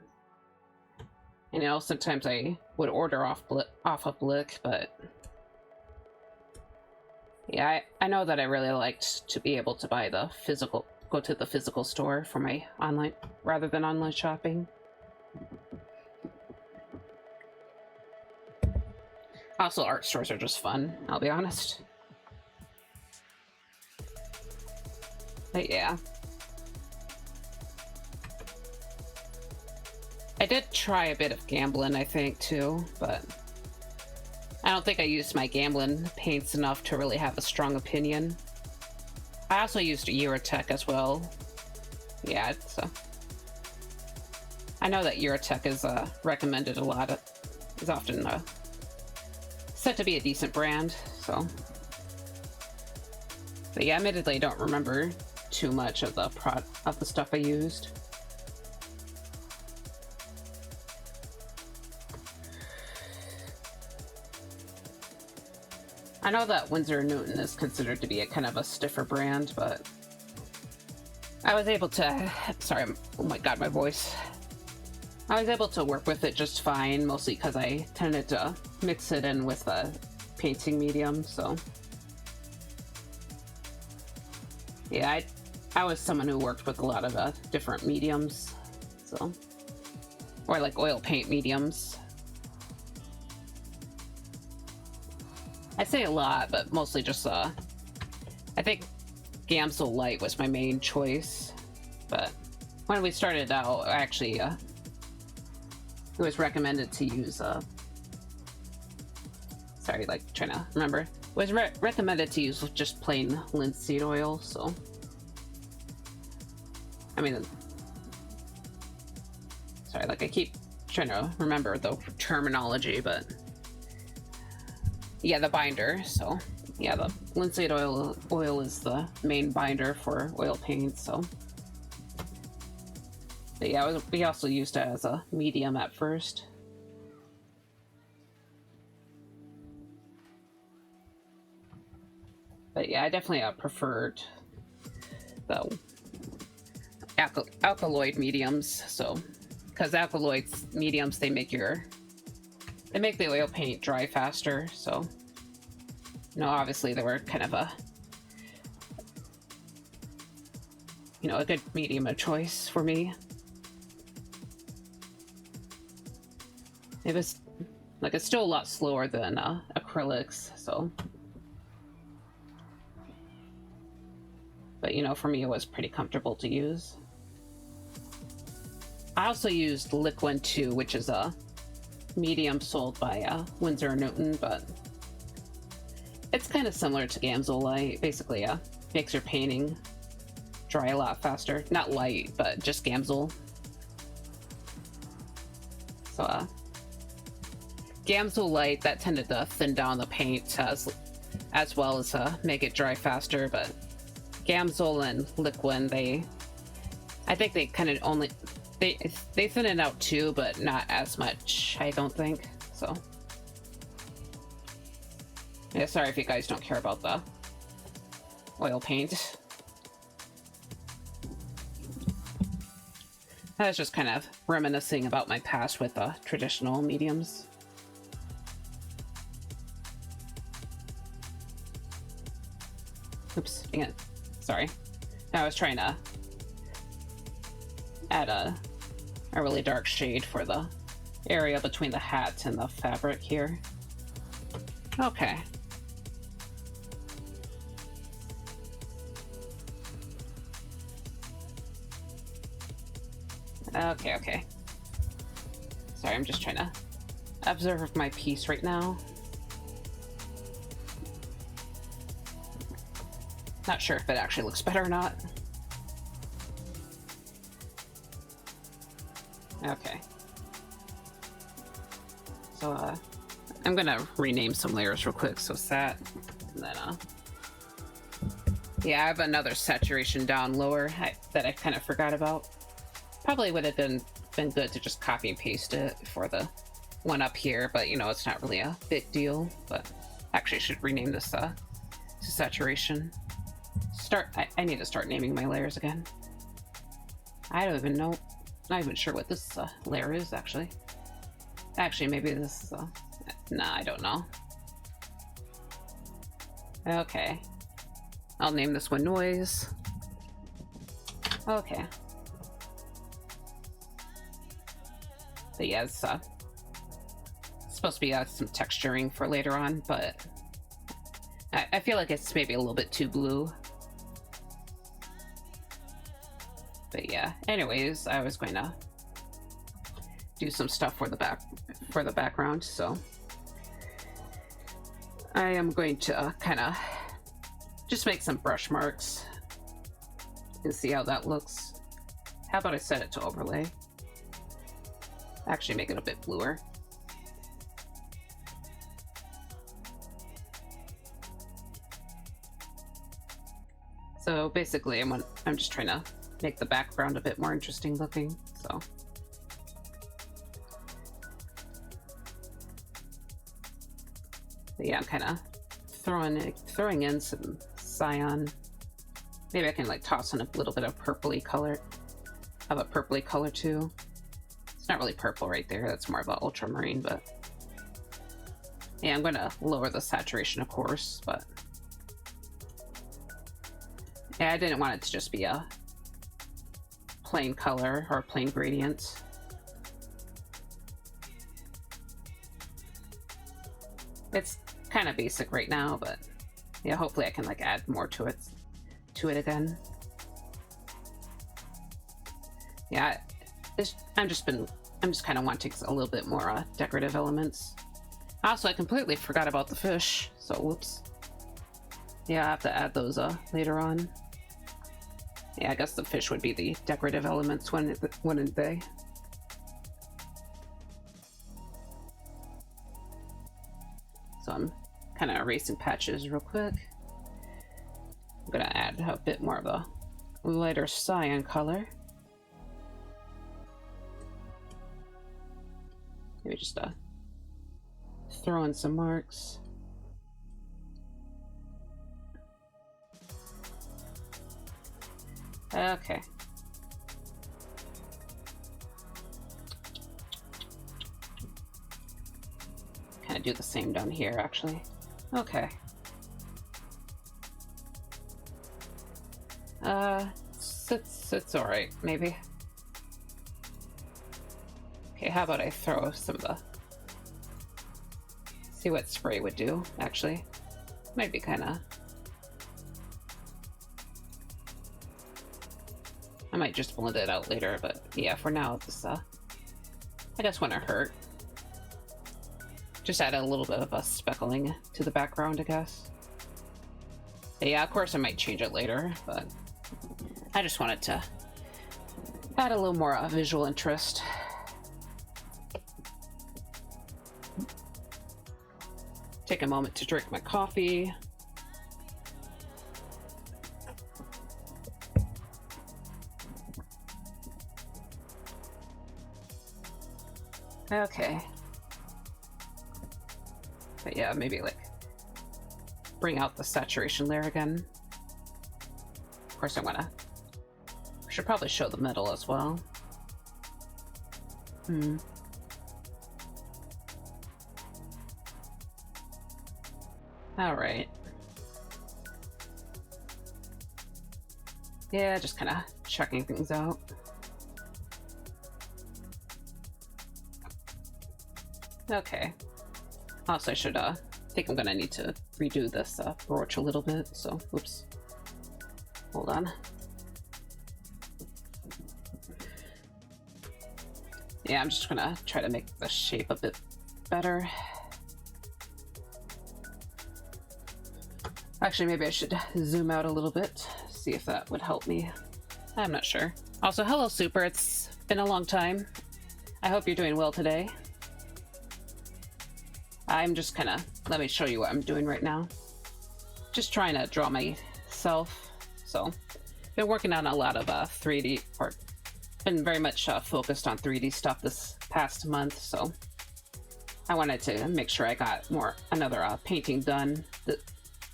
you know, sometimes I would order off of Blick, but yeah, I know that I really liked to be able to buy go to the physical store for my online, rather than online shopping. Also, art stores are just fun, I'll be honest. But yeah. I did try a bit of gambling, I think, too, but I don't think I used my gambling paints enough to really have a strong opinion. I also used Eurotech as well. Yeah, so I know that Eurotech is recommended a lot. It's often said to be a decent brand, so. But yeah, admittedly, I don't remember too much of the stuff I used. I know that Winsor & Newton is considered to be a kind of a stiffer brand, but I was able to, sorry, oh my god, my voice. I was able to work with it just fine, mostly because I tended to mix it in with a painting medium, so. Yeah, I was someone who worked with a lot of different mediums, so. Or like oil paint mediums. I say a lot, but mostly just, I think Gamsol Light was my main choice, but when we started out, actually, it was recommended to use, sorry, like, trying to remember. It was recommended to use just plain linseed oil, so. I mean, sorry, like, I keep trying to remember the terminology, but. Yeah, the binder, so. Yeah, the linseed oil is the main binder for oil paint, so. But yeah, we also used it as a medium at first. But yeah, I definitely preferred the alkaloid mediums, so. Because alkaloid mediums, they make the oil paint dry faster, so. You know, obviously they were kind of a good medium of choice for me. It was, like, it's still a lot slower than acrylics, so. But, you know, for me it was pretty comfortable to use. I also used Liquin too, which is a medium sold by Winsor & Newton, but it's kind of similar to Gamsol Light. Basically, makes your painting dry a lot faster. Not light, but just Gamsol. So, Gamsol Light, that tended to thin down the paint as well as make it dry faster, but Gamsol and Liquin, I think they kind of only, they thin it out too, but not as much, I don't think, so. Yeah, sorry if you guys don't care about the oil paint. I was just kind of reminiscing about my past with traditional mediums. Oops, dang it. Sorry. I was trying to add a really dark shade for the area between the hat and the fabric here. Okay. Okay. Sorry, I'm just trying to observe my piece right now. Not sure if it actually looks better or not. Okay. So, I'm gonna rename some layers real quick. So sat, and then, yeah, I have another saturation down lower that I kind of forgot about. Probably would have been good to just copy and paste it for the one up here, but you know, it's not really a big deal. But actually, I should rename this to saturation. I need to start naming my layers again. I don't even know. Not even sure what this layer is actually. Actually, maybe this is nah, I don't know. Okay. I'll name this one noise. Okay. But yeah, it's supposed to be some texturing for later on, but I feel like it's maybe a little bit too blue. But yeah, anyways, I was going to do some stuff for the background, so I am going to kind of just make some brush marks and see how that looks. How about I set it to overlay? Actually make it a bit bluer. So basically I'm just trying to make the background a bit more interesting looking, so. But yeah, I'm kind of throwing in some cyan. Maybe I can like toss in a little bit of purpley color, too. It's not really purple right there, that's more of an ultramarine, but yeah, I'm going to lower the saturation, of course, but yeah, I didn't want it to just be a plain color or plain gradient. It's kind of basic right now, but yeah, hopefully I can like add more to it again. Yeah, I'm just kind of wanting a little bit more decorative elements. Also, I completely forgot about the fish, so whoops. Yeah, I have to add those later on. Yeah, I guess the fish would be the decorative elements, wouldn't they? So I'm kind of erasing patches real quick. I'm gonna add a bit more of a lighter cyan color. Maybe just throw in some marks. Okay. Kind of do the same down here, actually. Okay. It's all right, maybe. Okay, how about I throw some of the... See what spray would do, actually. Might be kind of... I might just blend it out later, but yeah, for now, this, I guess wouldn't hurt. Just add a little bit of a speckling to the background, I guess. But yeah, of course I might change it later, but I just wanted to add a little more visual interest. Take a moment to drink my coffee. Okay. But yeah, maybe like bring out the saturation layer again. course, should probably show the middle as well. All right. Yeah, just kind of checking things out. Okay. Also, I should, think I'm gonna need to redo this, brooch a little bit, so, oops. Hold on. Yeah, I'm just gonna try to make the shape a bit better. Actually, maybe I should zoom out a little bit, see if that would help me. I'm not sure. Also, hello, Super. It's been a long time. I hope you're doing well today. I'm just kind of... Let me show you what I'm doing right now. Just trying to draw myself. So, been working on a lot of 3D, or been very much focused on 3D stuff this past month, so I wanted to make sure I got another painting done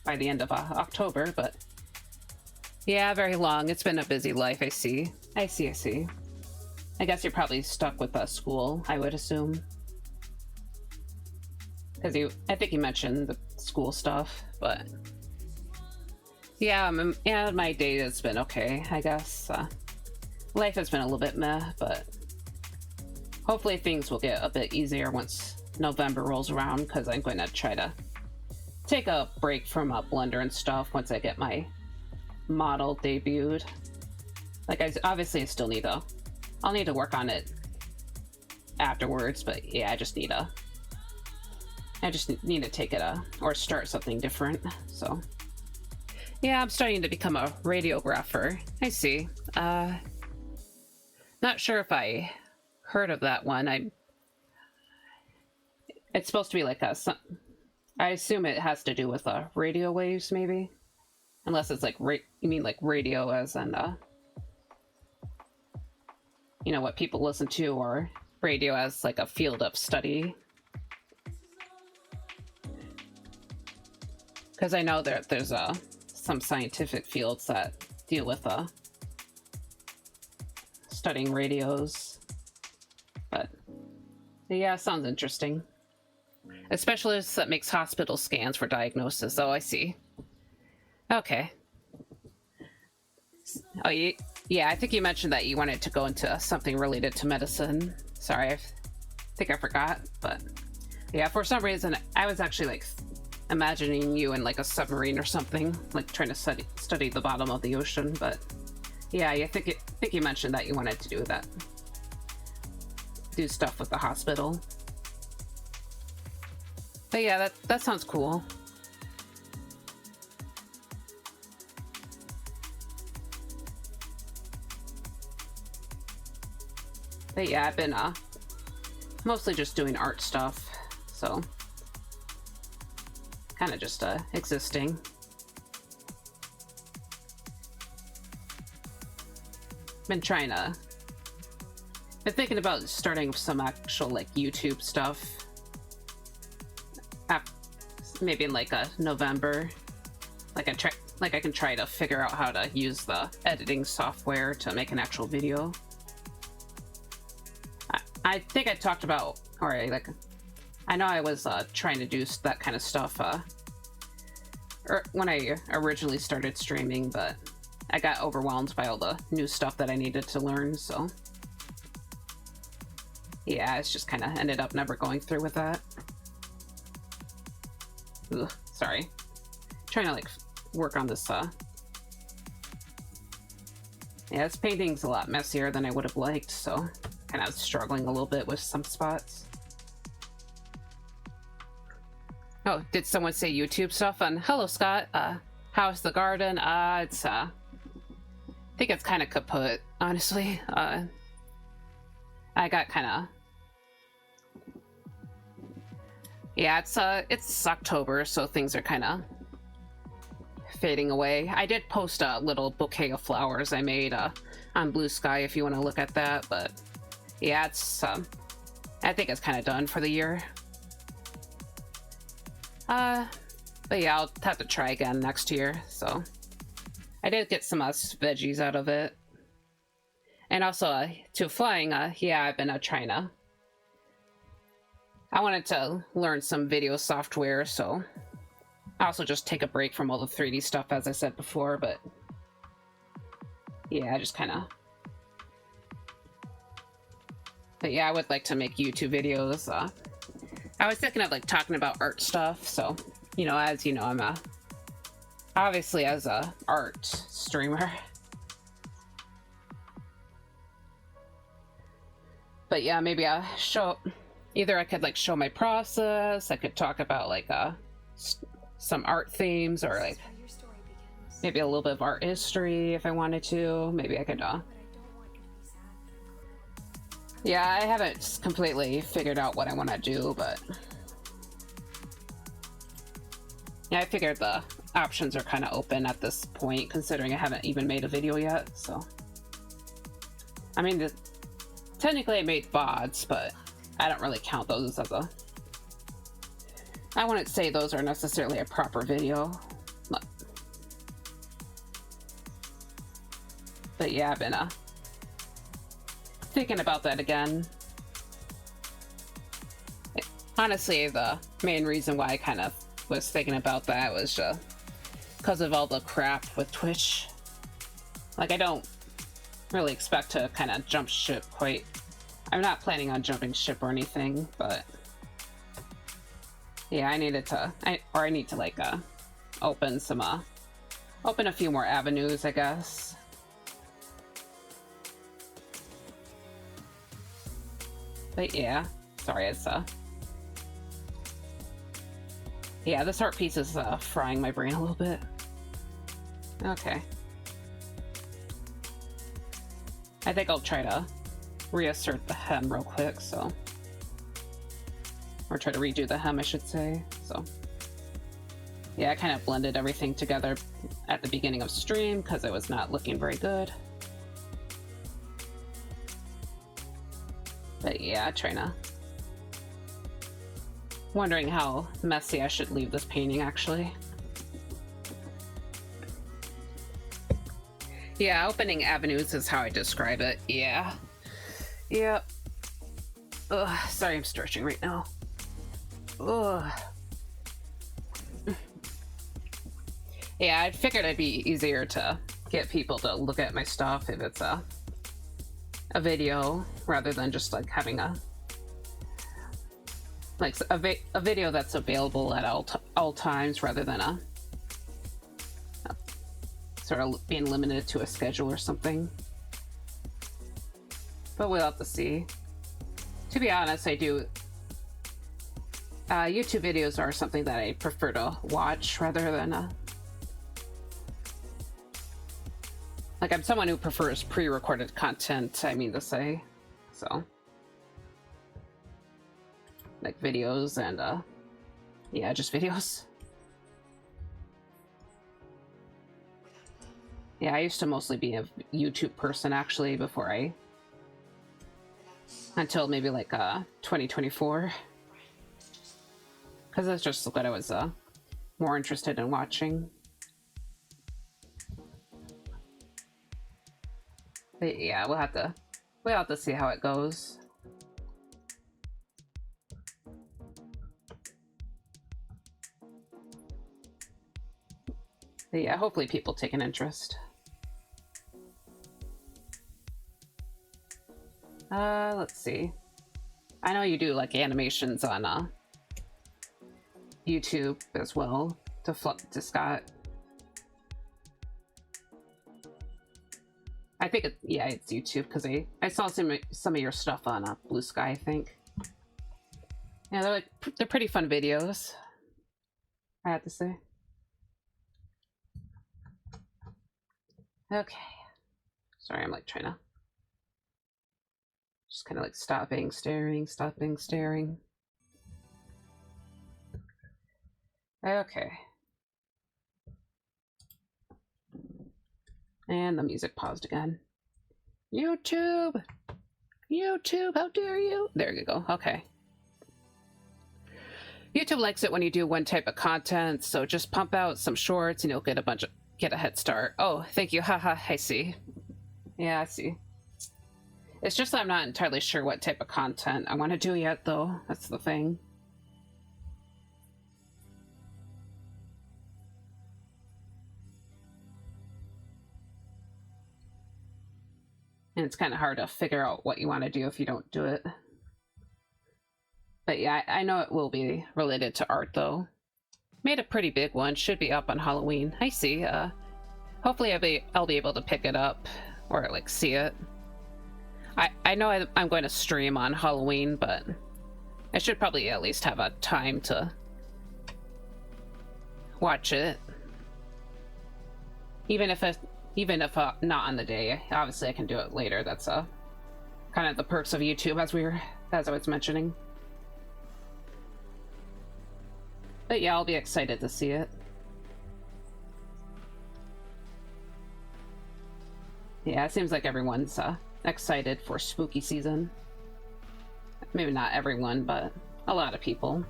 by the end of October, but yeah, very long. It's been a busy life, I see. I guess you're probably stuck with school, I would assume. Because I think you mentioned the school stuff, but yeah, my day has been okay, I guess. Life has been a little bit meh, but hopefully things will get a bit easier once November rolls around, because I'm going to try to take a break from Blender and stuff once I get my model debuted. Like, obviously I still need I'll need to work on it afterwards, but yeah, I just need to take it or start something different. So yeah, I'm starting to become a radiographer. I see. Not sure if I heard of that one. It's supposed to be like I assume it has to do with radio waves, maybe, unless it's like you mean like radio as in you know, what people listen to, or radio as like a field of study. Because I know there's some scientific fields that deal with studying radios, but yeah, sounds interesting. A specialist that makes hospital scans for diagnosis. Oh, I see. Okay. Oh, yeah, I think you mentioned that you wanted to go into something related to medicine. Sorry, I think I forgot, but yeah, for some reason, I was actually like imagining you in like a submarine or something, like trying to study the bottom of the ocean, but yeah, I think you mentioned that you wanted to do stuff with the hospital. But yeah, that sounds cool. But yeah, I've been mostly just doing art stuff, so kind of just existing. Been thinking about starting some actual like YouTube stuff. Maybe in like November. I can try to figure out how to use the editing software to make an actual video. I think I talked about, or like, I know I was trying to do that kind of stuff when I originally started streaming, but I got overwhelmed by all the new stuff that I needed to learn, so yeah, it's just kind of ended up never going through with that. Ugh, sorry. Trying to like work on this yeah, this painting's a lot messier than I would have liked, so kind of struggling a little bit with some spots. Oh, did someone say YouTube stuff? And hello, Scott. How's the garden? It's I think it's kind of kaput, honestly. I got kind of... Yeah, it's October, so things are kind of fading away. I did post a little bouquet of flowers I made on Blue Sky if you want to look at that, but yeah, it's I think it's kind of done for the year. But yeah, I'll have to try again next year, so I did get some veggies out of it. And also, to flying, yeah, I've been trying to... I wanted to learn some video software, so... I also just take a break from all the 3D stuff, as I said before, but... Yeah, I just kind of... But yeah, I would like to make YouTube videos. I was thinking of, like, talking about art stuff, so... You know, as you know, I'm obviously as a art streamer. But yeah, maybe I either I could like show my process, I could talk about like some art themes, or like maybe a little bit of art history if I wanted to. Maybe I could yeah, I haven't completely figured out what I want to do, but yeah, I figured the options are kind of open at this point, considering I haven't even made a video yet. So I mean, technically I made VODs, but I don't really count those as I wouldn't say those are necessarily a proper video. But yeah, I've been thinking about that again. Honestly, the main reason why I kind of was thinking about that was because of all the crap with Twitch. Like, I don't really expect to kind of jump ship quite. I'm not planning on jumping ship or anything, but yeah, I need to like open a few more avenues, I guess. But yeah, sorry, it's yeah, this art piece is frying my brain a little bit. Okay. I think I'll try to reassert the hem real quick, so... Or try to redo the hem, I should say, so... Yeah, I kind of blended everything together at the beginning of stream, because it was not looking very good. But yeah, wondering how messy I should leave this painting, actually. Yeah, opening avenues is how I describe it. Yeah. Yep. Ugh, sorry, I'm stretching right now. Ugh. Yeah, I figured it'd be easier to get people to look at my stuff if it's a video, rather than just like having a video that's available at all times, rather than a sort of being limited to a schedule or something. But we'll have to see. To be honest, I do YouTube videos are something that I prefer to watch rather than like, I'm someone who prefers pre-recorded content, I mean to say. So like videos and yeah, just videos. Yeah, I used to mostly be a YouTube person, actually, until maybe like 2024, because that's just what I was more interested in watching. But yeah, we'll have to see how it goes. But yeah, hopefully people take an interest. Let's see. I know you do like animations on YouTube as well to Scott. I think yeah, it's YouTube, because I saw some of your stuff on Blue Sky, I think. Yeah, they're pretty fun videos, I have to say. Okay. Sorry, I'm like trying to just kind of like stopping, staring. Okay. And the music paused again. YouTube, how dare you? There you go. Okay. YouTube likes it when you do one type of content, so just pump out some shorts and you'll get a bunch of get a head start. Oh, thank you. Haha, I see. Yeah, I see. It's just that I'm not entirely sure what type of content I want to do yet, though. That's the thing. And it's kind of hard to figure out what you want to do if you don't do it. But yeah, I know it will be related to art, though. Made a pretty big one. Should be up on Halloween. I see. Hopefully I'll be able to pick it up or like see it. I know I'm going to stream on Halloween, but I should probably at least have a time to watch it. Even if not on the day. Obviously I can do it later. That's kind of the perks of YouTube, as I was mentioning. But yeah, I'll be excited to see it. Yeah, it seems like everyone's excited for spooky season. Maybe not everyone, but a lot of people.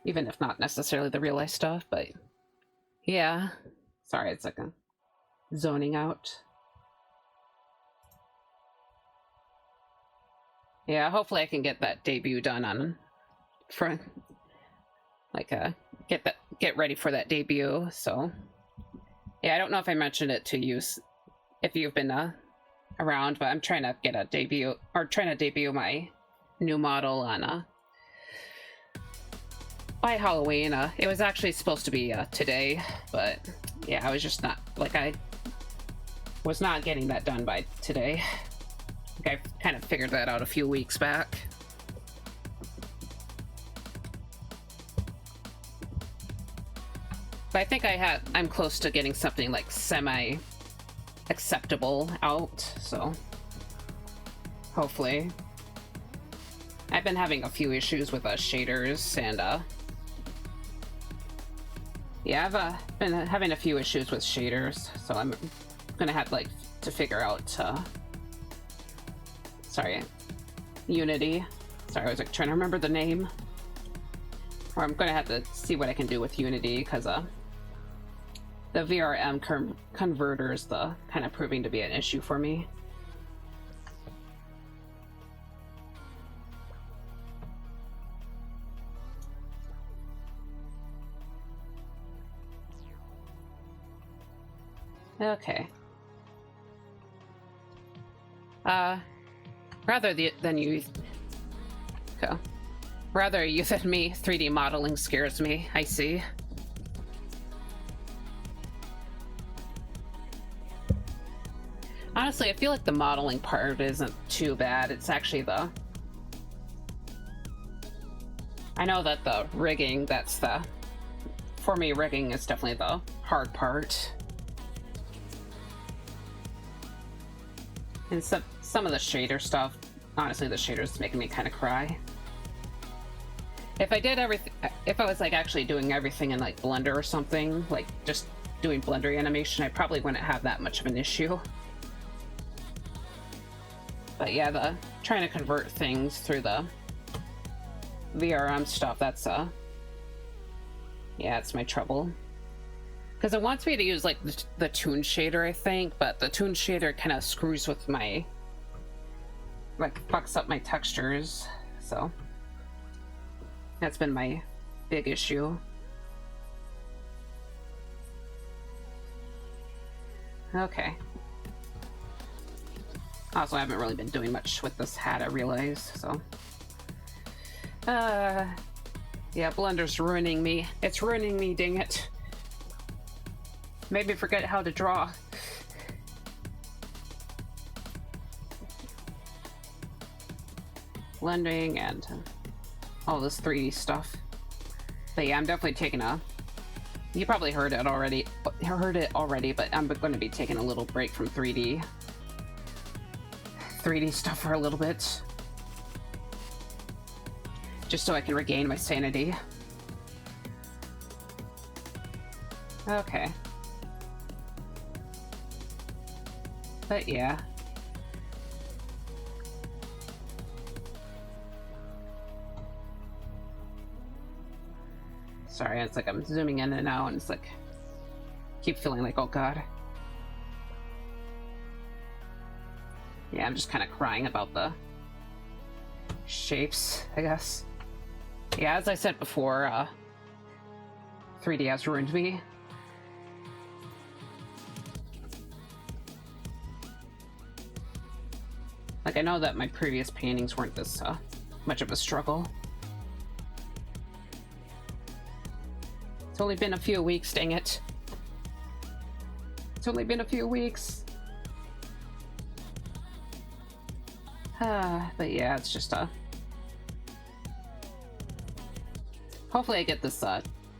Even if not necessarily the real life stuff, but yeah. Sorry, it's like a zoning out. Yeah, hopefully I can get that debut done on front. Like get ready for that debut. So yeah, I don't know if I mentioned it to you if you've been around, but I'm trying to get a debut or trying to debut my new model on by Halloween. It was actually supposed to be today, but yeah, I was just not like I was not getting that done by today. I kind of figured that out a few weeks back. But I think I'm close to getting something like semi-acceptable out, so hopefully. I've been having a few issues with shaders and yeah, I've been having a few issues with shaders, so I'm gonna have like to figure out Unity. Sorry, I was like trying to remember the name. Or I'm gonna have to see what I can do with Unity, because the VRM converter is kind of proving to be an issue for me. Okay. Rather than you than me, 3D modeling scares me, I see. Honestly, I feel like the modeling part isn't too bad. It's actually I know that the rigging, for me, rigging is definitely the hard part. And some of the shader stuff, honestly, the shaders making me kind of cry. If I was like actually doing everything in like Blender or something, like just doing Blender animation, I probably wouldn't have that much of an issue. But yeah, trying to convert things through the VRM stuff, that's yeah, it's my trouble. Because it wants me to use like the toon shader, I think, but the toon shader kind of screws with my, like, fucks up my textures, so that's been my big issue. Okay. Also, I haven't really been doing much with this hat, I realize, so. Yeah, Blender's ruining me. It's ruining me, dang it. Made me forget how to draw. Blending and all this 3D stuff. But yeah, I'm definitely taking you probably heard it already, but I'm going to be taking a little break from 3D stuff for a little bit. Just so I can regain my sanity. Okay. But yeah. Sorry, it's like I'm zooming in and out, and it's like keep feeling like, oh god. Yeah, I'm just kind of crying about the shapes, I guess. Yeah, as I said before, 3D has ruined me. Like, I know that my previous paintings weren't this much of a struggle. It's only been a few weeks, dang it. It's only been a few weeks. But yeah, it's just hopefully I get this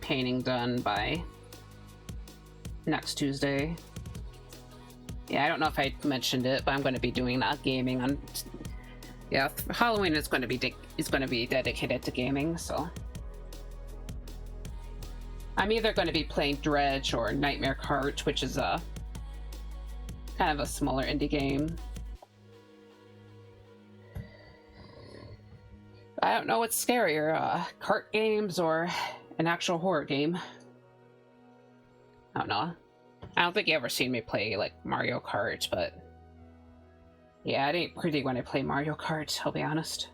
painting done by next Tuesday. Yeah, I don't know if I mentioned it, but I'm going to be doing gaming on. Yeah, Halloween is going to be dedicated to gaming, so I'm either going to be playing Dredge or Nightmare Cart, which is a kind of a smaller indie game. I don't know what's scarier, cart games or an actual horror game. I don't know. I don't think you ever seen me play like Mario Kart, but yeah, it ain't pretty when I play Mario Kart, I'll be honest.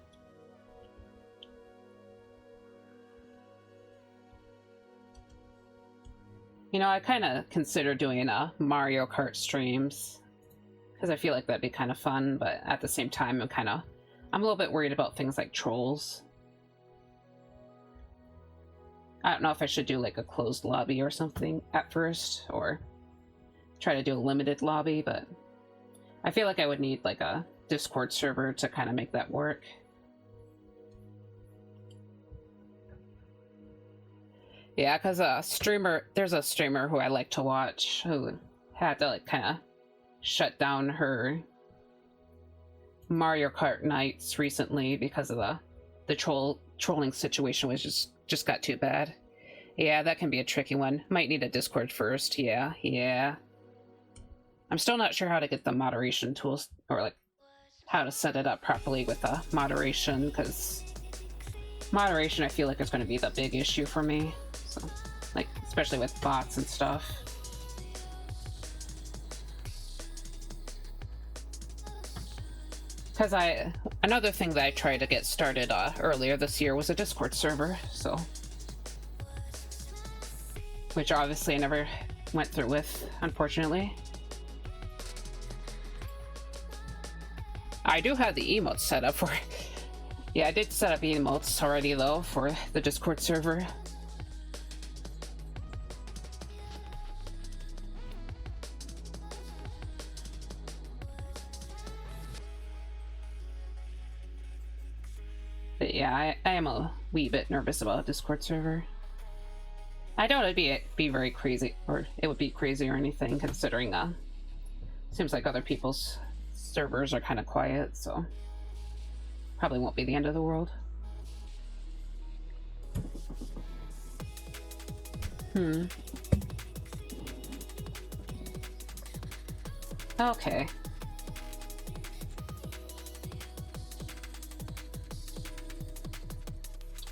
You know, I kind of consider doing Mario Kart streams because I feel like that'd be kind of fun, but at the same time, I'm a little bit worried about things like trolls. I don't know if I should do like a closed lobby or something at first, or try to do a limited lobby, but I feel like I would need like a Discord server to kind of make that work. Yeah, because there's a streamer who I like to watch who had to like kind of shut down her Mario Kart nights recently because of the trolling situation was just got too bad. Yeah, that can be a tricky one. Might need a Discord first. Yeah. I'm still not sure how to get the moderation tools, or like how to set it up properly with moderation, because moderation I feel like is going to be the big issue for me. So, like, especially with bots and stuff. Because another thing that I tried to get started earlier this year was a Discord server, so. Which obviously I never went through with, unfortunately. I do have the emotes set up for. Yeah, I did set up emotes already though for the Discord server. But yeah, I am a wee bit nervous about a Discord server. I doubt it'd be very crazy, or it would be crazy or anything, considering seems like other people's servers are kind of quiet, so probably won't be the end of the world. Okay.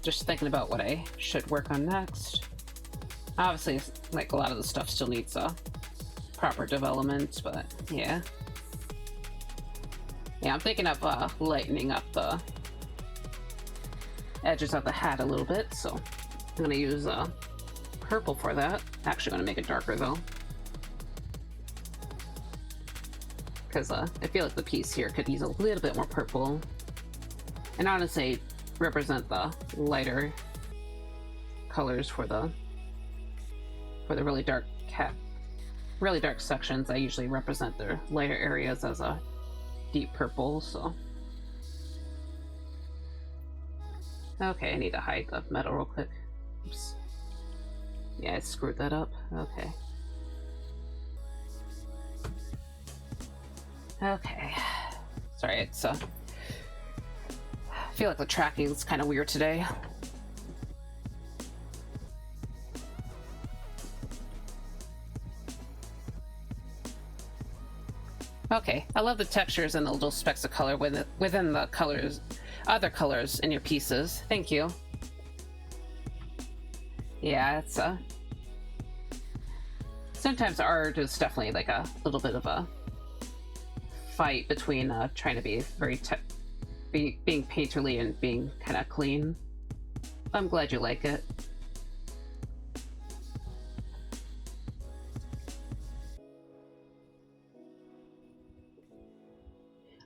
Just thinking about what I should work on next. Obviously, like, a lot of the stuff still needs proper development, but yeah. Yeah, I'm thinking of lightening up the edges of the hat a little bit, so I'm gonna use purple for that. Actually, I'm gonna make it darker though, because I feel like the piece here could use a little bit more purple, and honestly, represent the lighter colors for the really dark sections. I usually represent their lighter areas as a deep purple, so. Okay, I need to hide the metal real quick. Oops. Yeah, I screwed that up. Okay. Okay. Sorry, it's I feel like the tracking is kind of weird today. Okay, I love the textures and the little specks of color within the other colors in your pieces. Thank you. Yeah, it's sometimes art is definitely like a little bit of a fight between trying to be very being painterly and being kind of clean. I'm glad you like it.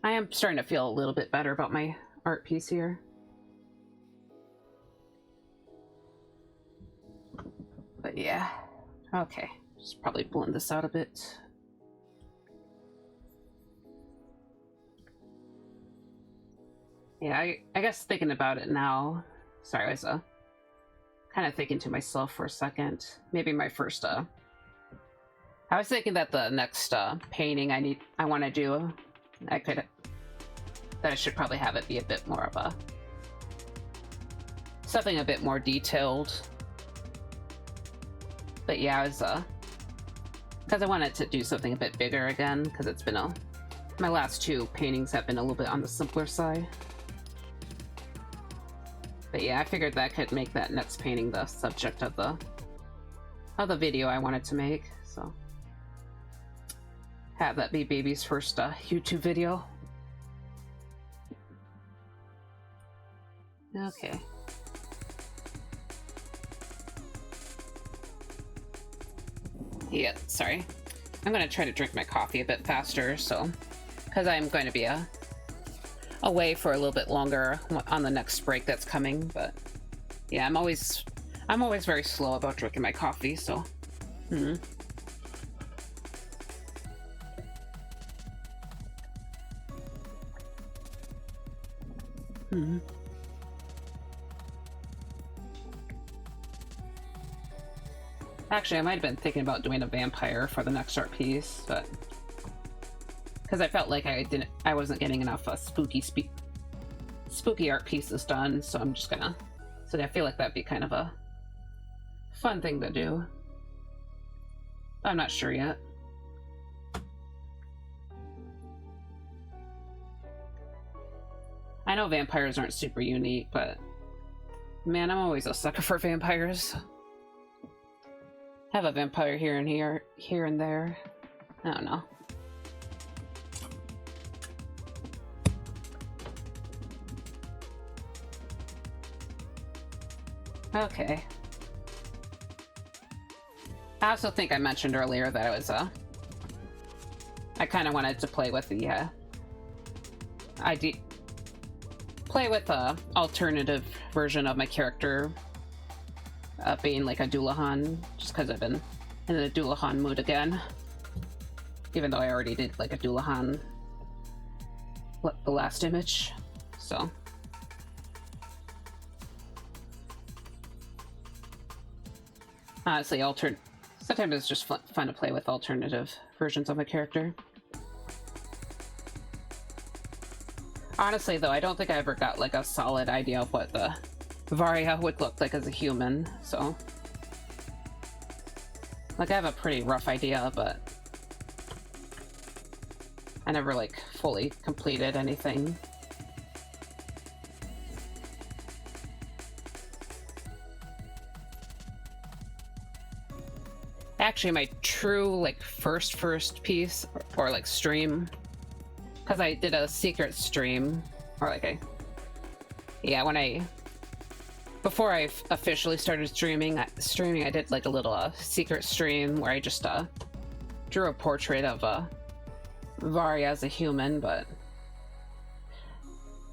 I am starting to feel a little bit better about my art piece here. But yeah, okay, just probably blend this out a bit. Yeah, I guess thinking about it now, sorry, I was kind of thinking to myself for a second. Maybe my first, I was thinking that the next painting I want to do, that I should probably have it be a bit more of a, something a bit more detailed. But yeah, I was, because I wanted to do something a bit bigger again, because it's been my last two paintings have been a little bit on the simpler side. But yeah, I figured that could make that next painting the subject of the video I wanted to make, so have that be baby's first YouTube video. Okay. Yeah, sorry. I'm gonna try to drink my coffee a bit faster, so because I'm going to be away for a little bit longer on the next break that's coming. But yeah, I'm always very slow about drinking my coffee, so Actually, I might have been thinking about doing a vampire for the next art piece, but because I felt like I wasn't getting enough spooky art pieces done, so I'm just gonna. So I feel like that'd be kind of a fun thing to do. I'm not sure yet. I know vampires aren't super unique, but man, I'm always a sucker for vampires. Have a vampire here and there. I don't know. Okay. I also think I mentioned earlier that I was I kind of wanted to play with the play with a alternative version of my character being like a Dullahan, just because I've been in the Dullahan mood again. Even though I already did like a Dullahan the last image, so. Honestly, sometimes it's just fun to play with alternative versions of a character. Honestly, though, I don't think I ever got like a solid idea of what the Varia would look like as a human, so like I have a pretty rough idea, but I never like fully completed anything. Actually, my true like first piece or like stream, because I did a secret stream, or like before I officially started streaming, I did like a little secret stream where I just drew a portrait of Varia as a human. But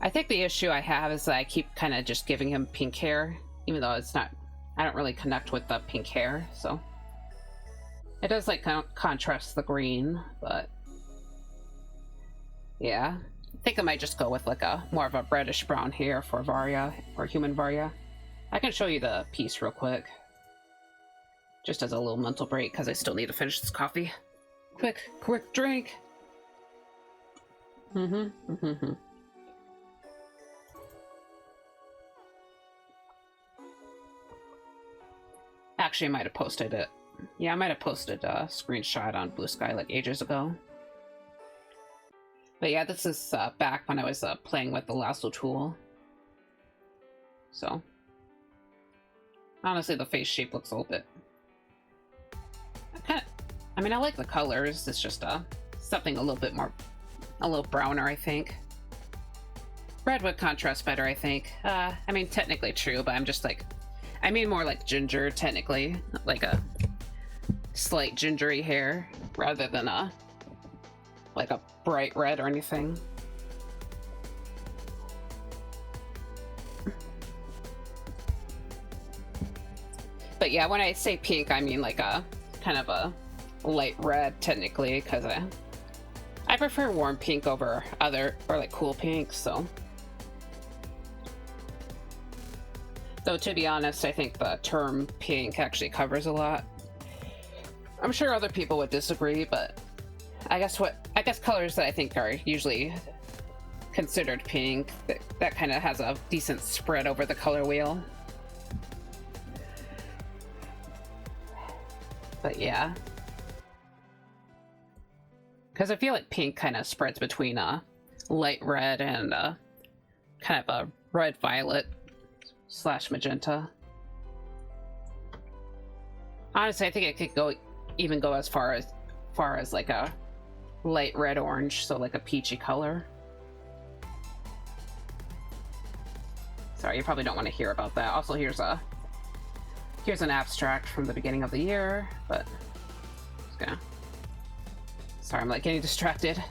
I think the issue I have is that I keep kind of just giving him pink hair, even though I don't really connect with the pink hair, so it does like contrast the green. But yeah, I think I might just go with like a more of a reddish brown hair for Varia, or human Varia. I can show you the piece real quick, just as a little mental break, because I still need to finish this coffee. Quick drink. Actually, I might have posted it. Yeah, I might have posted a screenshot on Blue Sky like ages ago. But yeah, this is back when I was playing with the lasso tool. So Honestly, the face shape looks a little bit... I mean, I like the colors. It's just something a little bit more... a little browner, I think. Red would contrast better, I think. I mean, technically true, but I'm just like... I mean more like ginger, technically. Like a slight gingery hair, rather than like a bright red or anything. But yeah, when I say pink, I mean like a kind of a light red, technically, because I prefer warm pink over other, or like cool pink, so. Though to be honest, I think the term pink actually covers a lot. I'm sure other people would disagree, but I guess colors that I think are usually considered pink, that kind of has a decent spread over the color wheel. But yeah. Because I feel like pink kind of spreads between a light red and kind of a red violet / magenta. Honestly, I think it could even go as far as like a light red orange, so like a peachy color. Sorry, you probably don't want to hear about that. Also, here's an abstract from the beginning of the year, but just gonna... Sorry, I'm like getting distracted.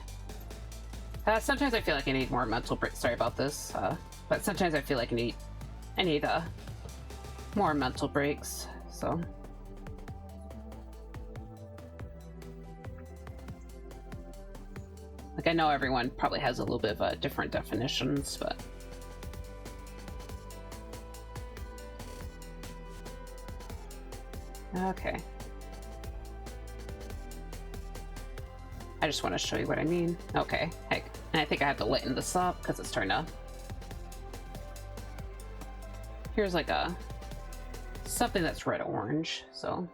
Sometimes I feel like I need more mental break. Sorry about this, but sometimes I feel like I need more mental breaks. So. Like, I know everyone probably has a little bit of different definitions, but... Okay. I just want to show you what I mean. Okay, heck. And I think I have to lighten this up because it's starting to... Here's like something that's red-orange, so...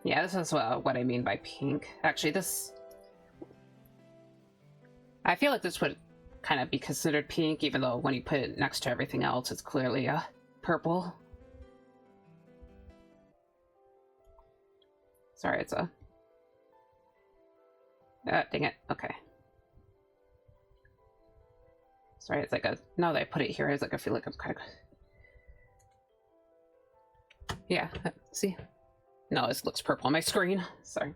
Yeah, this is what I mean by pink. Actually, this... I feel like this would kind of be considered pink, even though when you put it next to everything else, it's clearly purple. Sorry, it's a... dang it. Okay. Sorry, it's like a... Now that I put it here, it's like I feel like I'm kind of... Yeah, see? No, this looks purple on my screen. Sorry.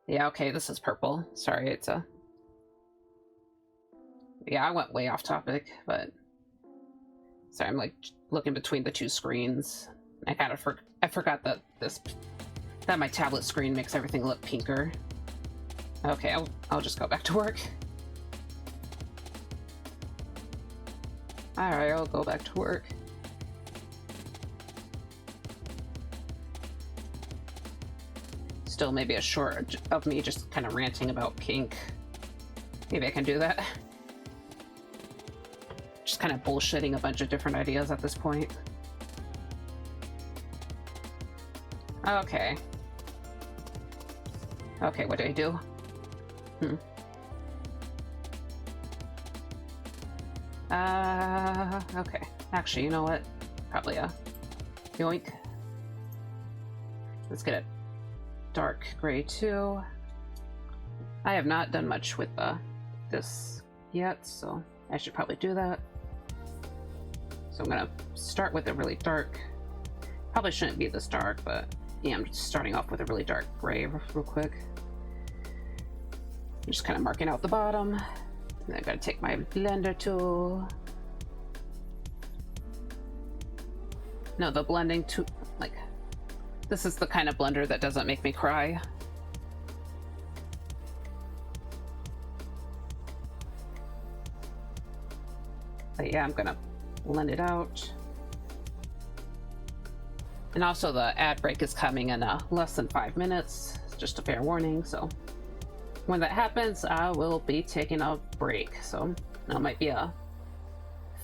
Yeah, okay, this is purple. Sorry, it's a... Yeah, I went way off topic, but... Sorry, I'm like looking between the two screens. I kind of I forgot that that my tablet screen makes everything look pinker. Okay, I'll just go back to work. Alright, I'll go back to work. Still maybe a short of me just kind of ranting about pink. Maybe I can do that. Just kind of bullshitting a bunch of different ideas at this point. Okay. Okay, what do I do? Okay. Actually, you know what? Probably yoink. Let's get it dark gray too. I have not done much with this yet, so I should probably do that. So I'm gonna start with a really dark. Probably shouldn't be this dark, but yeah, I'm just starting off with a really dark gray real quick. I'm just kind of marking out the bottom. And I gotta take my blender tool. No, the blending tool, like, this is the kind of blender that doesn't make me cry. But yeah, I'm gonna blend it out. And also the ad break is coming in less than 5 minutes, just a fair warning, so when that happens, I will be taking a break, so it might be a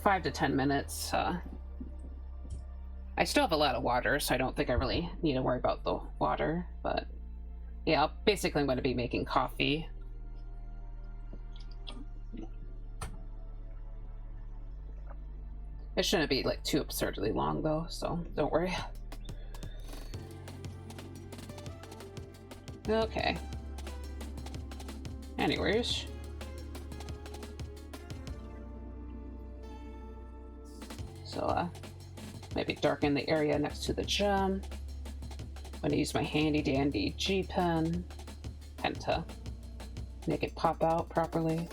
5 to 10 minutes. I still have a lot of water, so I don't think I really need to worry about the water, but yeah, basically I'm going to be making coffee. It shouldn't be like too absurdly long though, so don't worry. Okay. Anyways. So, maybe darken the area next to the gem. I'm gonna use my handy dandy G pen and to make it pop out properly.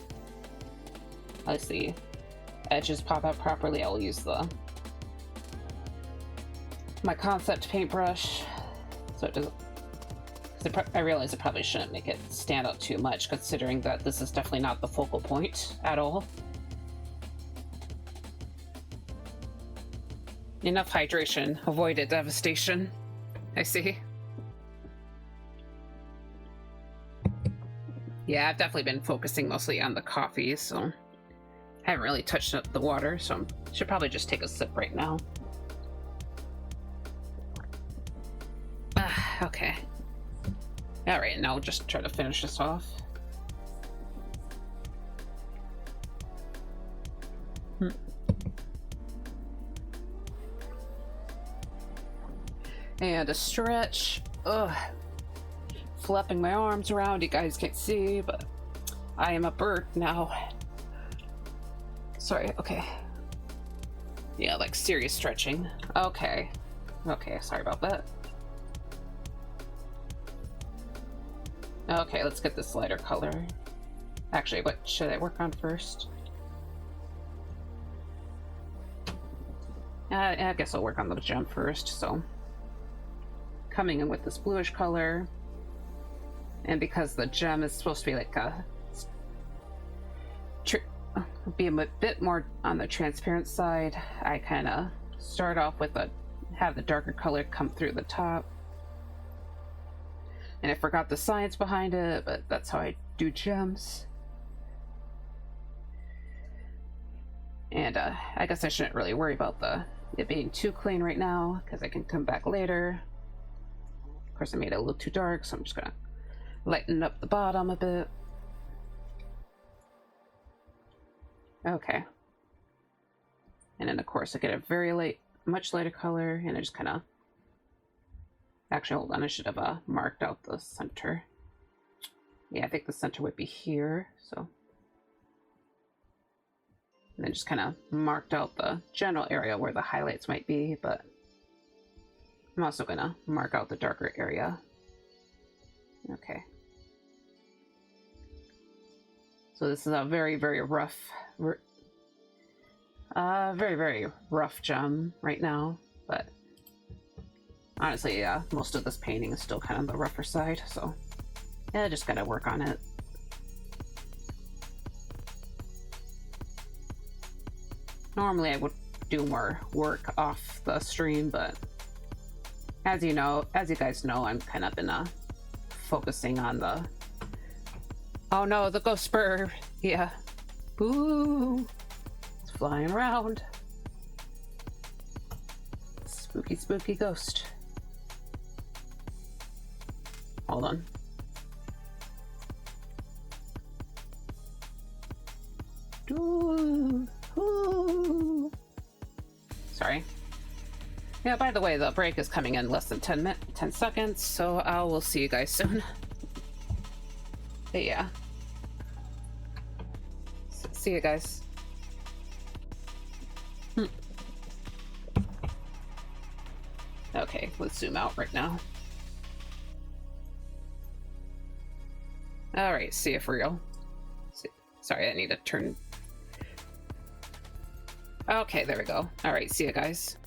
Let's see. Edges pop out properly. I'll use my concept paintbrush, so it doesn't. I realize I probably shouldn't make it stand out too much, considering that this is definitely not the focal point at all. Enough hydration. Avoided devastation. I see. Yeah, I've definitely been focusing mostly on the coffee, so I haven't really touched up the water, so I should probably just take a sip right now. Okay. Alright, now we'll just try to finish this off. And a stretch. Ugh. Flapping my arms around, you guys can't see, but I am a bird now. Sorry, okay. Yeah, like serious stretching. Okay. Okay, sorry about that. Okay, let's get this lighter color. Actually, what should I work on first? I guess I'll work on the gem first, so. Coming in with this bluish color. And because the gem is supposed to be like be a bit more on the transparent side, I kind of start off with have the darker color come through the top. And I forgot the science behind it, but that's how I do gems. And I guess I shouldn't really worry about it being too clean right now, because I can come back later. Of course, I made it a little too dark, so I'm just gonna lighten up the bottom a bit. Okay. And then, of course, I get a very light, much lighter color, and I just kind of... Actually, hold on, I should have marked out the center. Yeah, I think the center would be here, so... And then just kind of marked out the general area where the highlights might be, but I'm also going to mark out the darker area. Okay. So this is a very, very rough, very, very rough gem right now, but honestly, yeah, most of this painting is still kind of the rougher side, so yeah, just gotta work on it. Normally I would do more work off the stream, but as you guys know, I'm kind of been focusing on the... Oh no, the ghost bird! Yeah. Boo! It's flying around. Spooky, spooky ghost. Hold on. Ooh. Ooh. Sorry. Yeah, by the way, the break is coming in less than 10 seconds, so I will see you guys soon. But yeah. See you guys. Okay, let's zoom out right now. Alright, see you for real. Sorry, I need to turn... Okay, there we go. Alright, see you guys.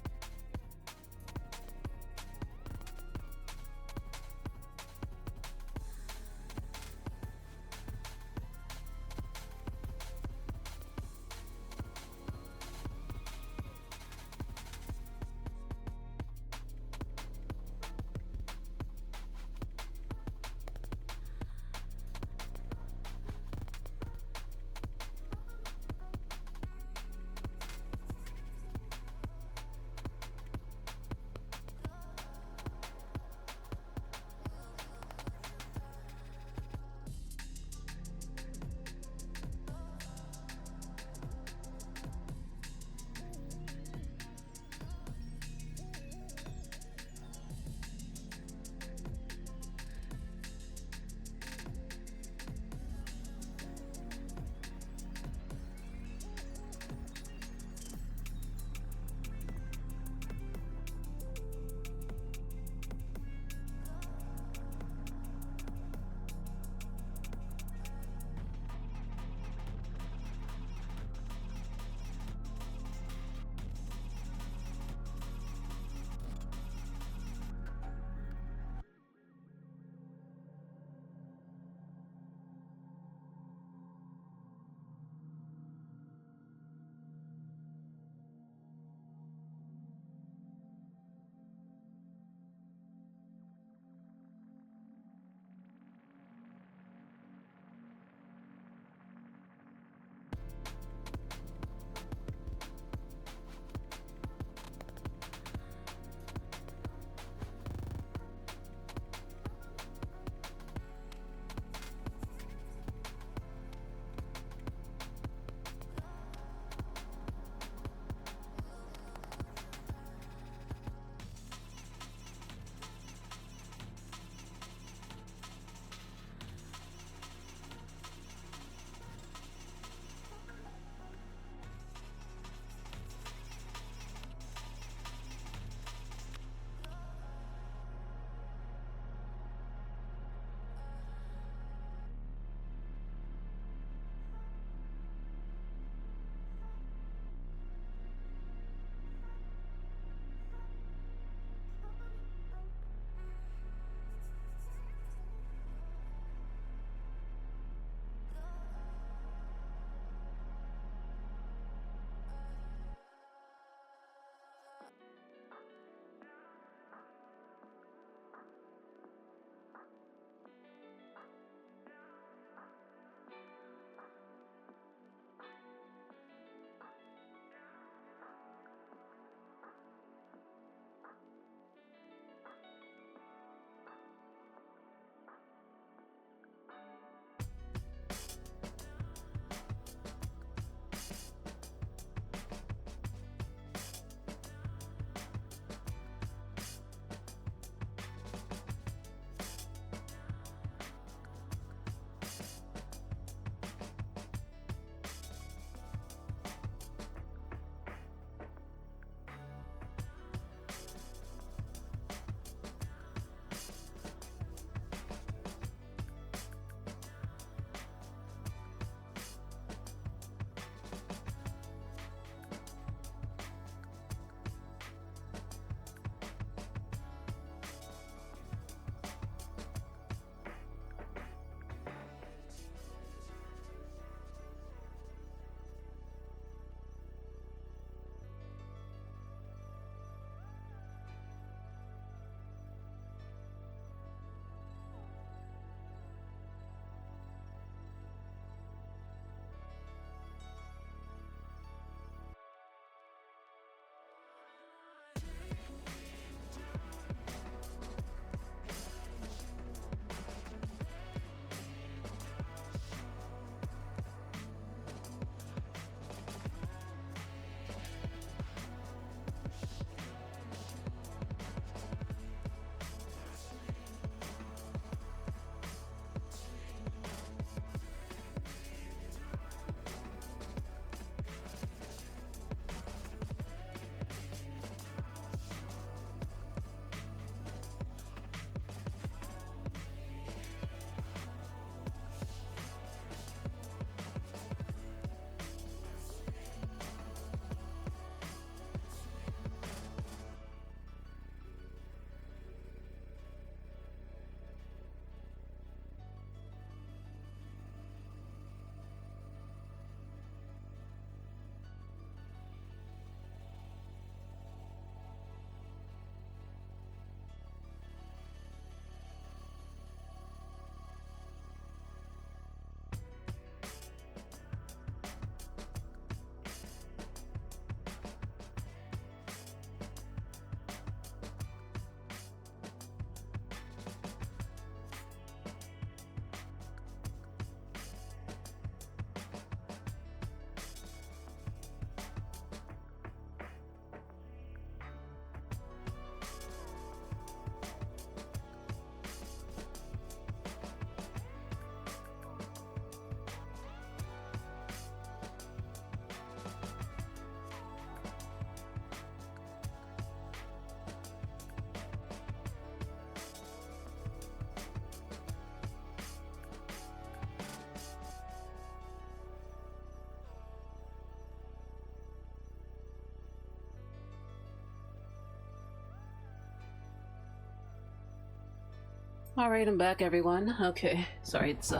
All right, I'm back, everyone. Okay, sorry, it's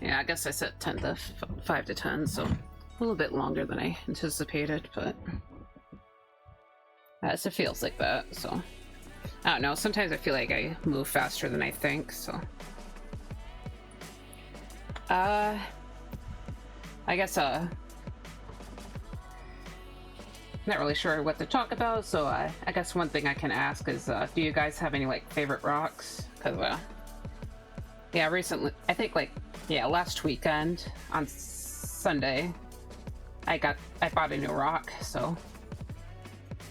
yeah, I guess I set 10 to 5 to 10, so a little bit longer than I anticipated, but as it feels like that. So I don't know. Sometimes I feel like I move faster than I think. So I guess not really sure what to talk about. So I guess one thing I can ask is, do you guys have any like favorite rocks? Because yeah, recently, I think like, yeah, last weekend on Sunday, I bought a new rock. So,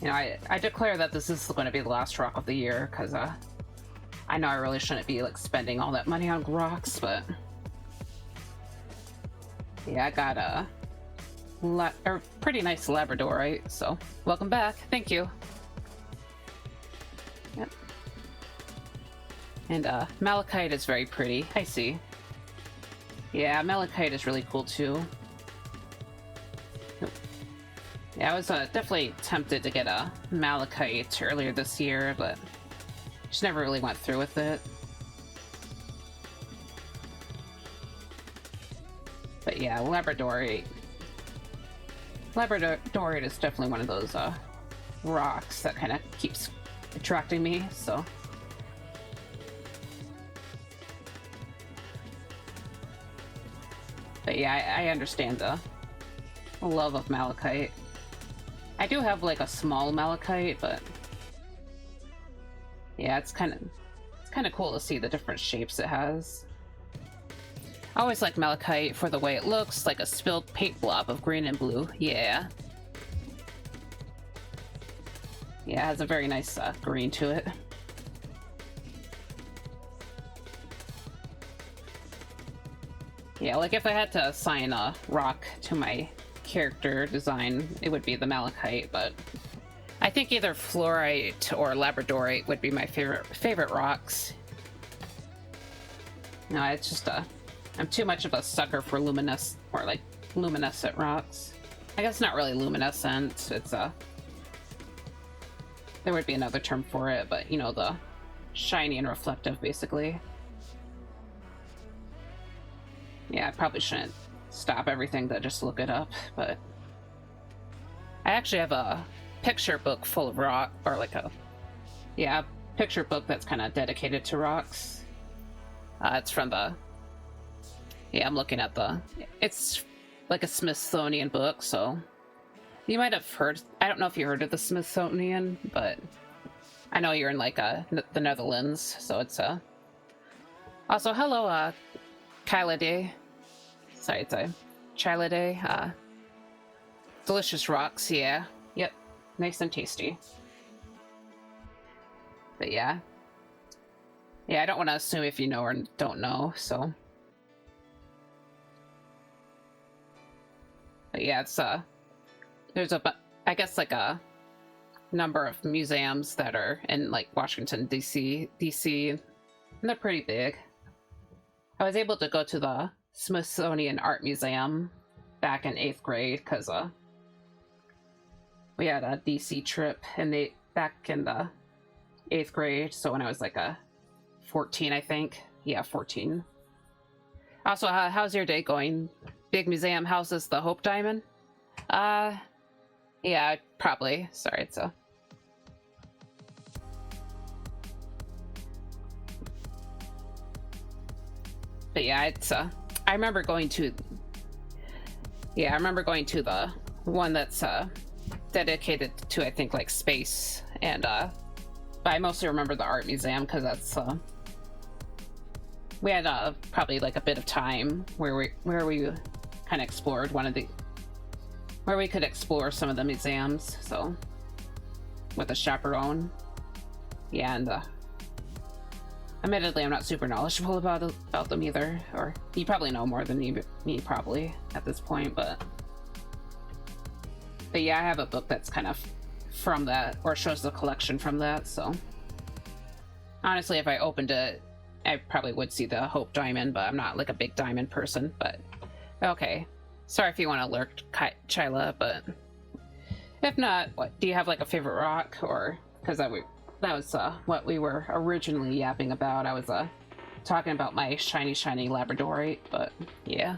you know, I declare that this is going to be the last rock of the year, because I know I really shouldn't be like spending all that money on rocks, but yeah, I got a pretty nice Labradorite. So welcome back. Thank you. Yep. And malachite is very pretty. I see. Yeah, malachite is really cool too. Yeah, I was definitely tempted to get a malachite earlier this year, but just never really went through with it. But yeah, Labradorite is definitely one of those rocks that kind of keeps attracting me, so. But yeah, I understand the love of malachite. I do have like a small malachite, but yeah, it's kind of cool to see the different shapes it has. I always like malachite for the way it looks, like a spilled paint blob of green and blue. Yeah. Yeah, it has a very nice green to it. Yeah, like if I had to assign a rock to my character design, it would be the malachite, but I think either fluorite or labradorite would be my favorite rocks. No, it's just I'm too much of a sucker for luminescent rocks. I guess not really luminescent. It's there would be another term for it, but you know, the shiny and reflective, basically. Yeah, I probably shouldn't stop everything to just look it up, but I actually have a picture book full of rock, or like a picture book that's kind of dedicated to rocks. It's from the I'm looking at it's like a Smithsonian book, so you might have heard. I don't know if you heard of the Smithsonian, but I know you're in like the Netherlands, so it's also hello Kyla. Sorry, it's Chilade. Delicious rocks, yeah. Yep. Nice and tasty. But yeah. Yeah, I don't want to assume if you know or don't know, so. But yeah, it's there's I guess like a number of museums that are in like Washington DC, and they're pretty big. I was able to go to the Smithsonian Art Museum back in 8th grade because we had a DC trip back in the 8th grade, so when I was like 14, I think. Yeah, 14. Also, how's your day going? Big museum houses the Hope Diamond? Yeah, probably. Sorry, it's But yeah, it's I remember going to the one that's dedicated to, I think, like space, and but I mostly remember the art museum because that's we had probably like a bit of time where we kind of explored where we could explore some of the museums, so with a chaperone. Yeah, and admittedly, I'm not super knowledgeable about them either, or you probably know more than me probably at this point, but yeah, I have a book that's kind of from that, or shows the collection from that, so honestly, if I opened it, I probably would see the Hope Diamond, but I'm not like a big diamond person, but okay. Sorry if you want to lurk, Chila, but if not, what do you have, like a favorite rock? Or because that was what we were originally yapping about. I was talking about my shiny labradorite, but yeah.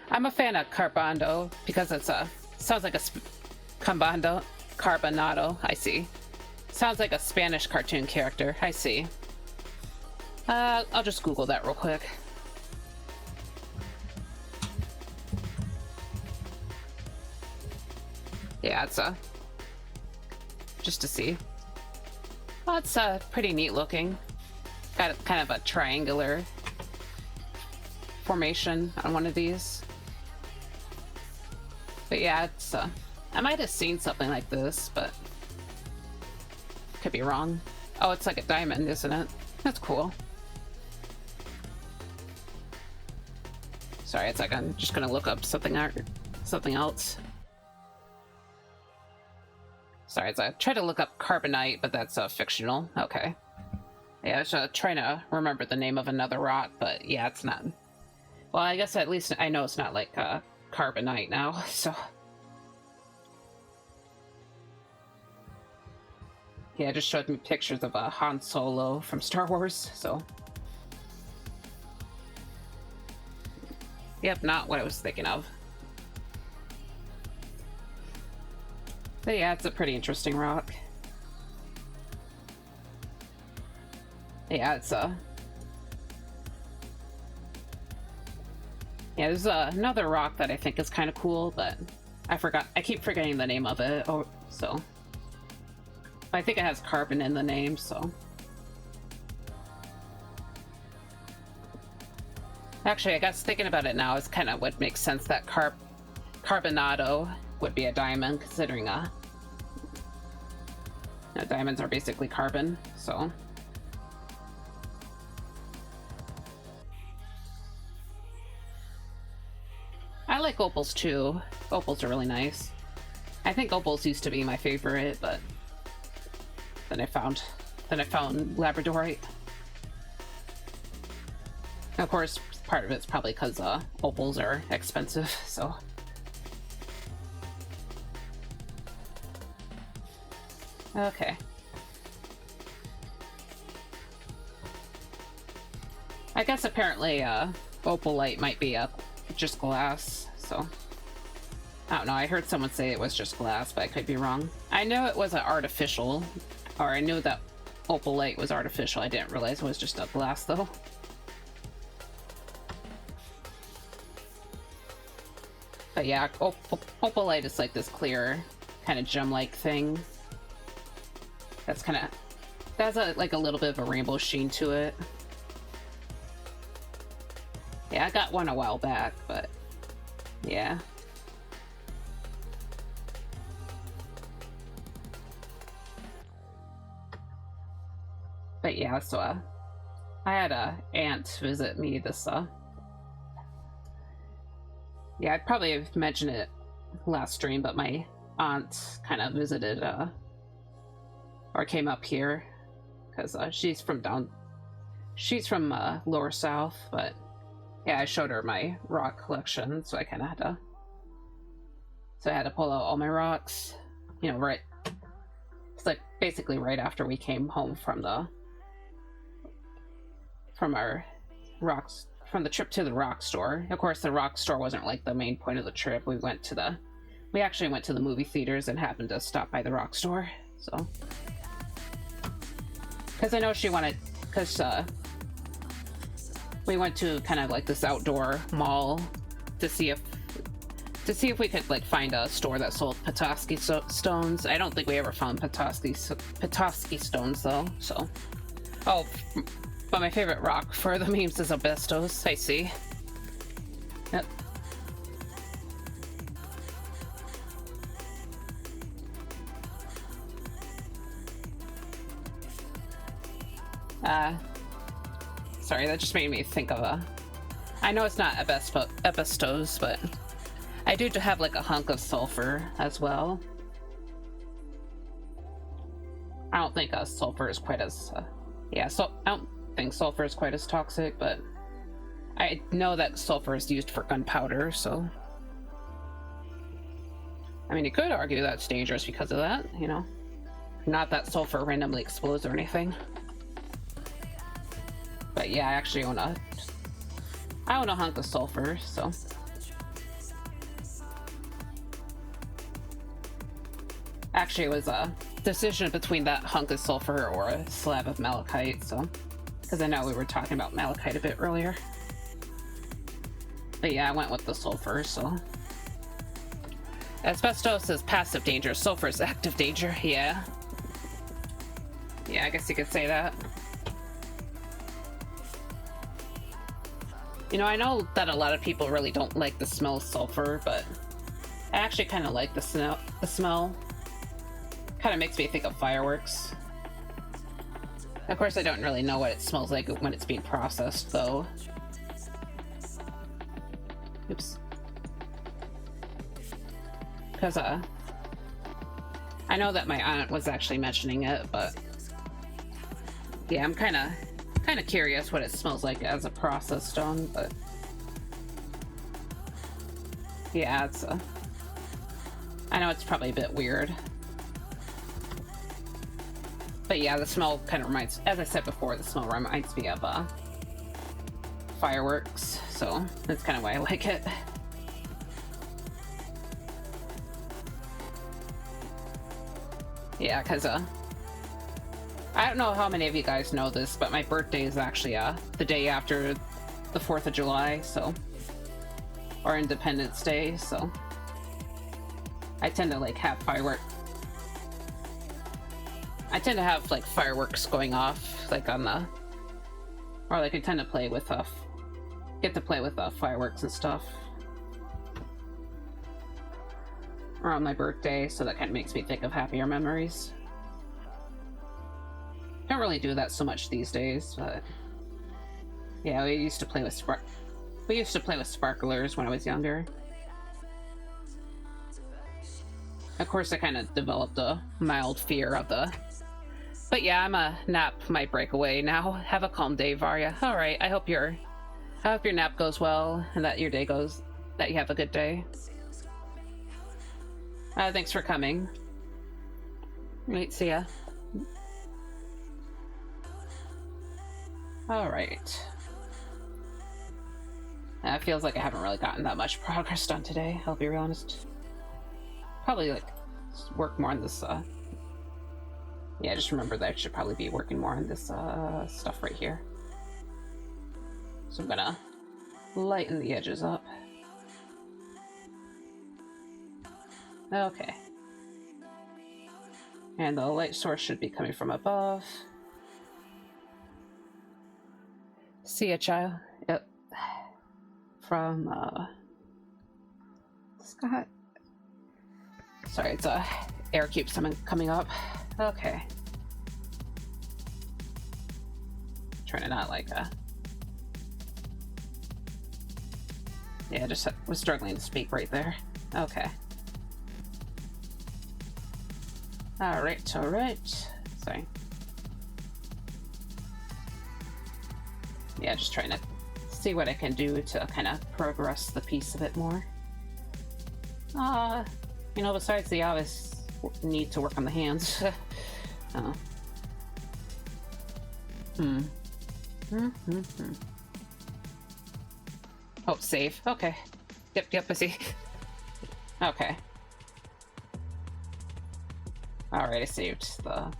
I'm a fan of Carbando because it's sounds like a Carbonado, I see. Sounds like a Spanish cartoon character, I see. I'll just Google that real quick. Yeah, it's just to see. Well, it's pretty neat looking. Got kind of a triangular formation on one of these. But yeah, it's I might have seen something like this, but could be wrong. Oh, it's like a diamond, isn't it? That's cool. Sorry, it's like I'm just gonna look up something else. Sorry, I tried to look up carbonite, but that's fictional. Okay. Yeah, I was trying to remember the name of another rock, but yeah, it's not. Well, I guess at least I know it's not like carbonite now, so. Yeah, it just showed me pictures of Han Solo from Star Wars, so. Yep, not what I was thinking of. But yeah, it's a pretty interesting rock. Yeah, it's yeah, there's another rock that I think is kind of cool, but I keep forgetting the name of it, so. I think it has carbon in the name, so. Actually, I guess thinking about it now is kind of what makes sense that Carbonado would be a diamond, considering diamonds are basically carbon, so. I like opals too. Opals are really nice. I think opals used to be my favorite, but then I found labradorite. And of course, part of it's probably because opals are expensive, so. Okay. I guess apparently opalite might be just glass, so. I don't know, I heard someone say it was just glass, but I could be wrong. I know it was an artificial, or I knew that opalite was artificial. I didn't realize it was just a glass though. But yeah, opalite is like this clear, kind of gem-like thing. That's kind of, that's like a little bit of a rainbow sheen to it. Yeah, I got one a while back, but yeah. But yeah, so I had a aunt visit me this yeah, I'd probably have mentioned it last stream, but my aunt kind of visited or came up here because she's from lower south, but yeah, I showed her my rock collection, so I kind of had to pull out all my rocks, you know, right. It's like basically right after we came home from our rocks. From the trip to the rock store. Of course, the rock store wasn't like the main point of the trip. We actually went to the movie theaters and happened to stop by the rock store. So, because I know she wanted, because we went to kind of like this outdoor mall to see if we could like find a store that sold Petoskey stones. I don't think we ever found Petoskey stones though. So, oh. But my favorite rock for the memes is asbestos, I see. Yep. Sorry, that just made me think of I know it's not asbestos, but I do have like a hunk of sulfur as well. I don't think sulfur is quite as yeah, so I don't think sulfur is quite as toxic, but I know that sulfur is used for gunpowder, so I mean, you could argue that's dangerous because of that, you know. not that sulfur randomly explodes or anything. But yeah, I actually own a hunk of sulfur, so. Actually, it was a decision between that hunk of sulfur or a slab of malachite, so. Because I know we were talking about malachite a bit earlier. But yeah, I went with the sulfur, so. Asbestos is passive danger, sulfur is active danger, yeah. Yeah, I guess you could say that. You know, I know that a lot of people really don't like the smell of sulfur, but I actually kind of like the smell. Kind of makes me think of fireworks. Of course, I don't really know what it smells like when it's being processed, though. Oops. Because, I know that my aunt was actually mentioning it, but yeah, I'm kind of curious what it smells like as a processed stone, but yeah, it's I know it's probably a bit weird. But yeah, the smell kind of reminds, as I said before, the smell reminds me of fireworks, so that's kind of why I like it. Yeah, because I don't know how many of you guys know this, but my birthday is actually the day after the 4th of July, so, or Independence Day, so I tend to like have fireworks going off, like on the, or like I tend to play with get to play with fireworks and stuff around my birthday, so that kind of makes me think of happier memories. Don't really do that so much these days, but yeah, we used to play with sparklers when I was younger. Of course, I kind of developed a mild fear of the. But yeah, I'm a nap my breakaway now. Have a calm day, Varia. All right, I hope your nap goes well and that that you have a good day. Thanks for coming. Right, see ya. All right. It feels like I haven't really gotten that much progress done today, I'll be real honest. Probably like work more on this, yeah, just remember that I should probably be working more on this stuff right here. So I'm gonna lighten the edges up. Okay. And the light source should be coming from above. See ya, child. Yep. From, Scott. Sorry, it's air cube coming up. Okay. Trying to not like, yeah, just was struggling to speak right there. Okay. Alright. Sorry. Yeah, just trying to see what I can do to kind of progress the piece a bit more. You know, besides the obvious need to work on the hands. Oh, save. Okay. Yep, I see. Okay. Alright, I saved the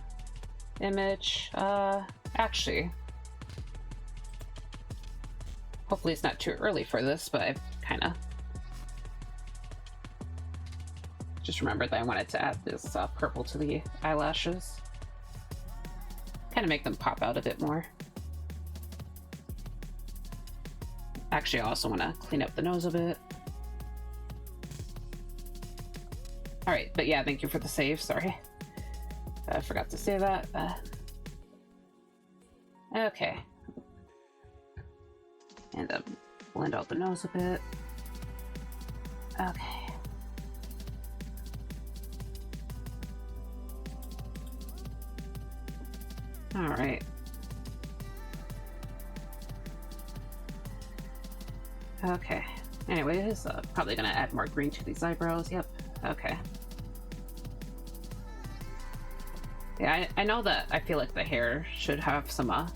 image. Actually, hopefully it's not too early for this, but I've kind of just remembered that I wanted to add this purple to the eyelashes. Kind of make them pop out a bit more. Actually, I also want to clean up the nose a bit. Alright, but yeah, thank you for the save, sorry. I forgot to say that. Okay. And blend out the nose a bit. Okay. Alright. Okay. Anyways, probably gonna add more green to these eyebrows. Yep. Okay. Yeah, I know that I feel like the hair should have some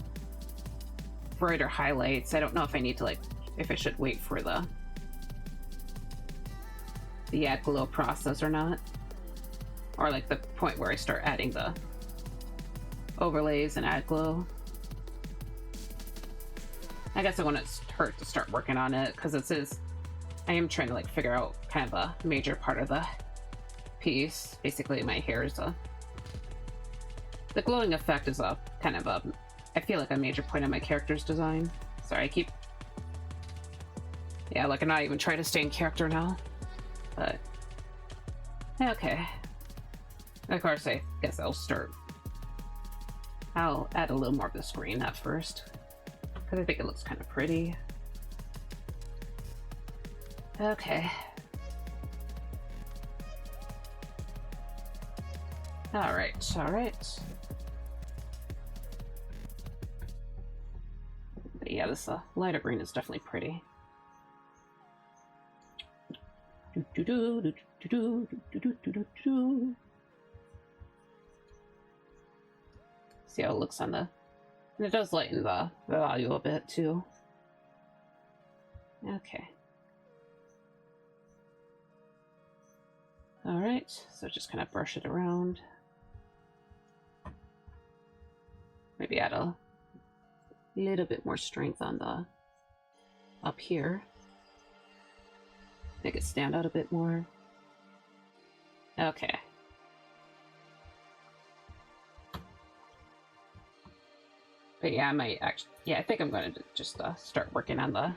brighter highlights. I don't know if I need to if I should wait for the add glow process or not. Or like the point where I start adding the overlays and add glow. I guess it wouldn't hurt to start working on it because I am trying to figure out kind of a major part of the piece. Basically my hair is the glowing effect is I feel like a major point of my character's design. Sorry, I keep... Yeah, I'm not even trying to stay in character now. But... Okay. Of course, I guess I'll add a little more of the screen at first. Because I think it looks kind of pretty. Okay. Alright, alright. But yeah, this lighter green is definitely pretty. See how it looks on the... And it does lighten the value a bit too. Okay. Alright, so just kind of brush it around. Maybe add a little bit more strength on the up here. Make it stand out a bit more. Okay. But yeah, I might actually... Yeah, I think I'm going to just start working on the...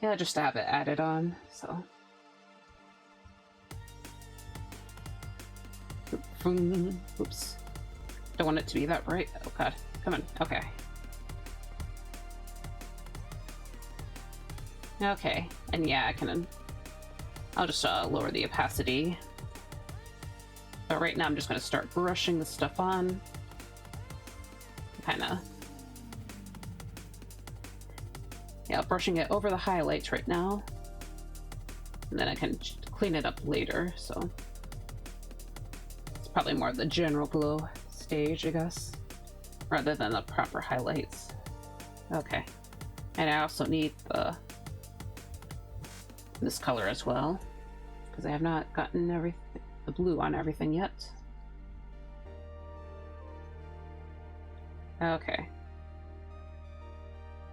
Yeah, just to have it added on, so... Oops. Don't want it to be that bright. Oh god. Come on. Okay. Okay. And yeah, I'll just lower the opacity. But right now I'm just going to start brushing the stuff on. Kinda. Yeah, brushing it over the highlights right now. And then I can clean it up later, so... Probably more of the general glow stage, I guess, rather than the proper highlights. Okay, and I also need this color as well because I have not gotten the blue on everything yet. Okay,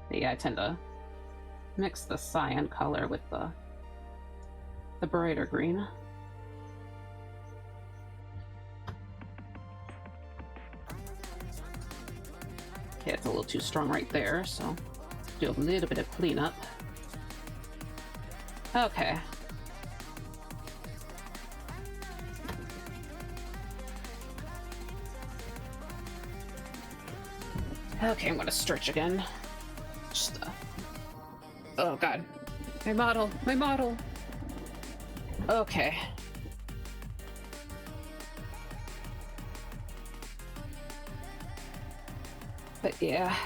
but yeah, I tend to mix the cyan color with the brighter green. Okay, it's a little too strong right there, so do a little bit of cleanup. Okay. Okay, I'm gonna stretch again. Just, oh god. My model! My model! Okay. But yeah.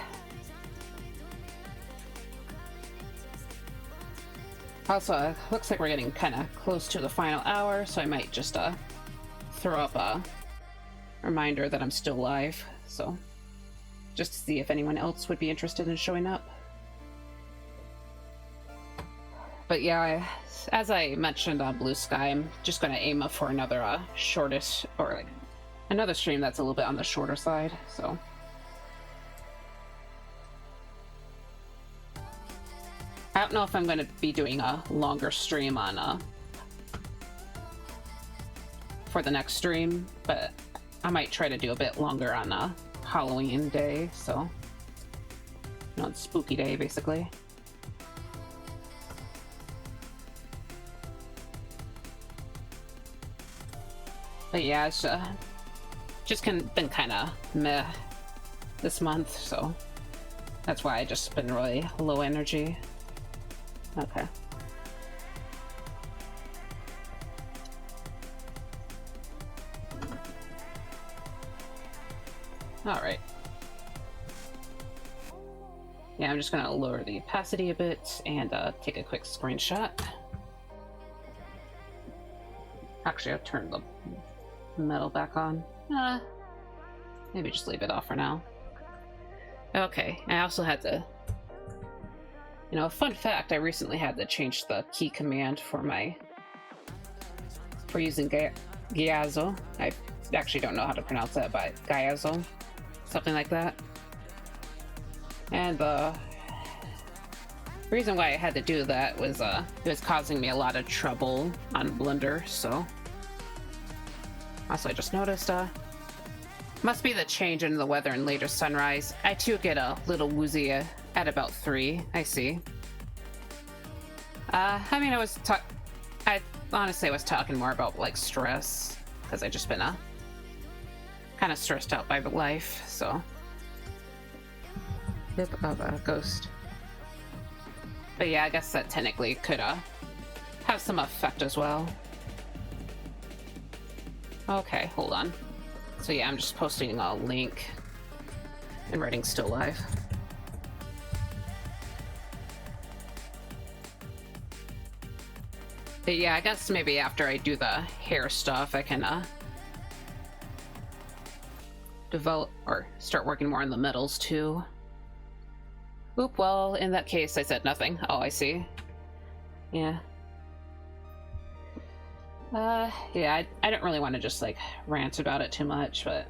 Also, looks like we're getting kind of close to the final hour, so I might just throw up a reminder that I'm still live, so just to see if anyone else would be interested in showing up. But yeah, as I mentioned on Blue Sky, I'm just going to aim up for another shortest, or another stream that's a little bit on the shorter side, so... I don't know if I'm going to be doing a longer stream on for the next stream, but I might try to do a bit longer on Halloween day, so on spooky day basically. But yeah, it's just been kind of meh this month, so that's why I just been really low energy. Okay. Alright. Yeah, I'm just gonna lower the opacity a bit and take a quick screenshot. Actually, I'll turn the metal back on. Maybe just leave it off for now. Okay, I also had to... You know, fun fact, I recently had to change the key command for using Gyazo. I actually don't know how to pronounce that, but Gyazo. Something like that. And the reason why I had to do that was it was causing me a lot of trouble on Blender, so... Also, I just noticed, must be the change in the weather and later sunrise. I too get a little woozy at about 3, I see. I mean, I honestly was talking more about, like, stress, because I just been, kind of stressed out by life, so... Bit of a ghost. But yeah, I guess that technically could, have some effect as well. Okay, hold on. So yeah, I'm just posting a link and writing still live. But yeah, I guess maybe after I do the hair stuff, I can develop or start working more on the metals too. Oop, well, in that case, I said nothing. Oh, I see. Yeah. Yeah, I don't really want to just, like, rant about it too much, but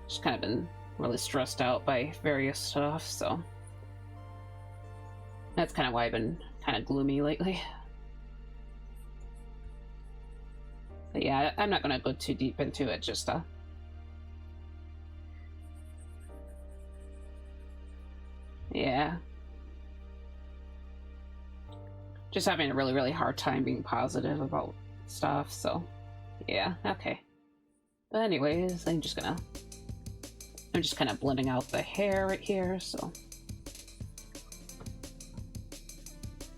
just kind of been really stressed out by various stuff, so that's kind of why I've been kind of gloomy lately. But yeah, I'm not gonna go too deep into it, just, yeah. Just having a really, really hard time being positive about stuff, so yeah, okay. But anyways, I'm just kind of blending out the hair right here, so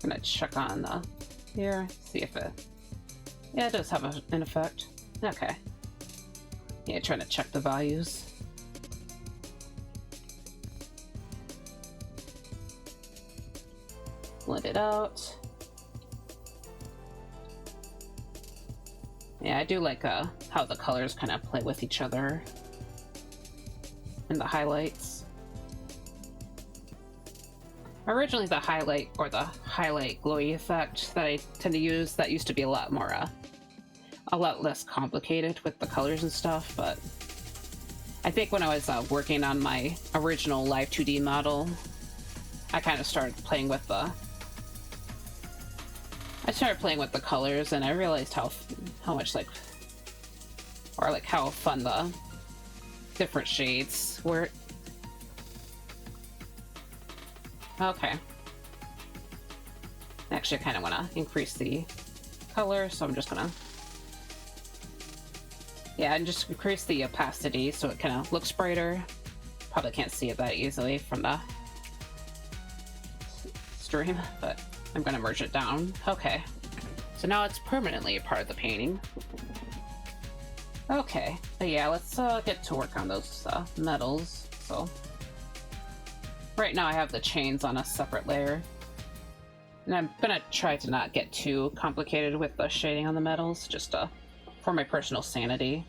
I'm gonna check on the here, see if yeah, it does have an effect. Okay. Yeah, trying to check the values. Blend it out. Yeah, I do like how the colors kind of play with each other and the highlights. Originally, the highlight or the highlight glowy effect that I tend to use, that used to be a lot less complicated with the colors and stuff, but I think when I was working on my original Live 2D model, I kind of started playing with the colors, and I realized how much how fun the different shades were. Okay. Actually, I kind of want to increase the color, so I'm just gonna... Yeah, and just increase the opacity so it kind of looks brighter. Probably can't see it that easily from the stream, but I'm gonna merge it down. Okay. So now it's permanently a part of the painting. Okay, but yeah, let's get to work on those metals. So right now I have the chains on a separate layer, and I'm gonna try to not get too complicated with the shading on the metals, just for my personal sanity,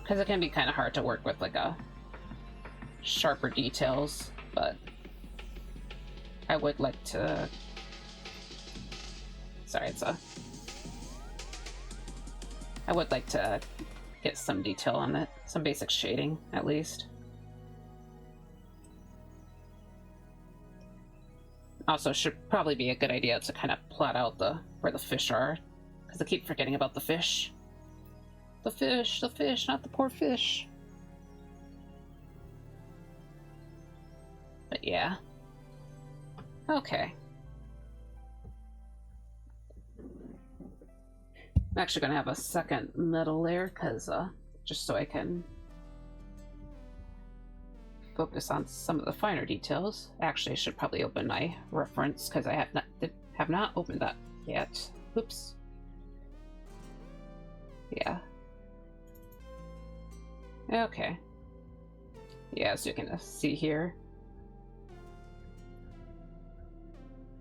because it can be kind of hard to work with like sharper details, but I would like to... Sorry, I would like to get some detail on it, some basic shading, at least. Also, should probably be a good idea to kind of plot out where the fish are, because I keep forgetting about the fish. The fish, not the poor fish. But yeah. Okay. I'm actually gonna have a second metal layer, because just so I can focus on some of the finer details. Actually, I should probably open my reference, because I have not opened that yet. Oops. Yeah. Okay. Yeah, so you can see here.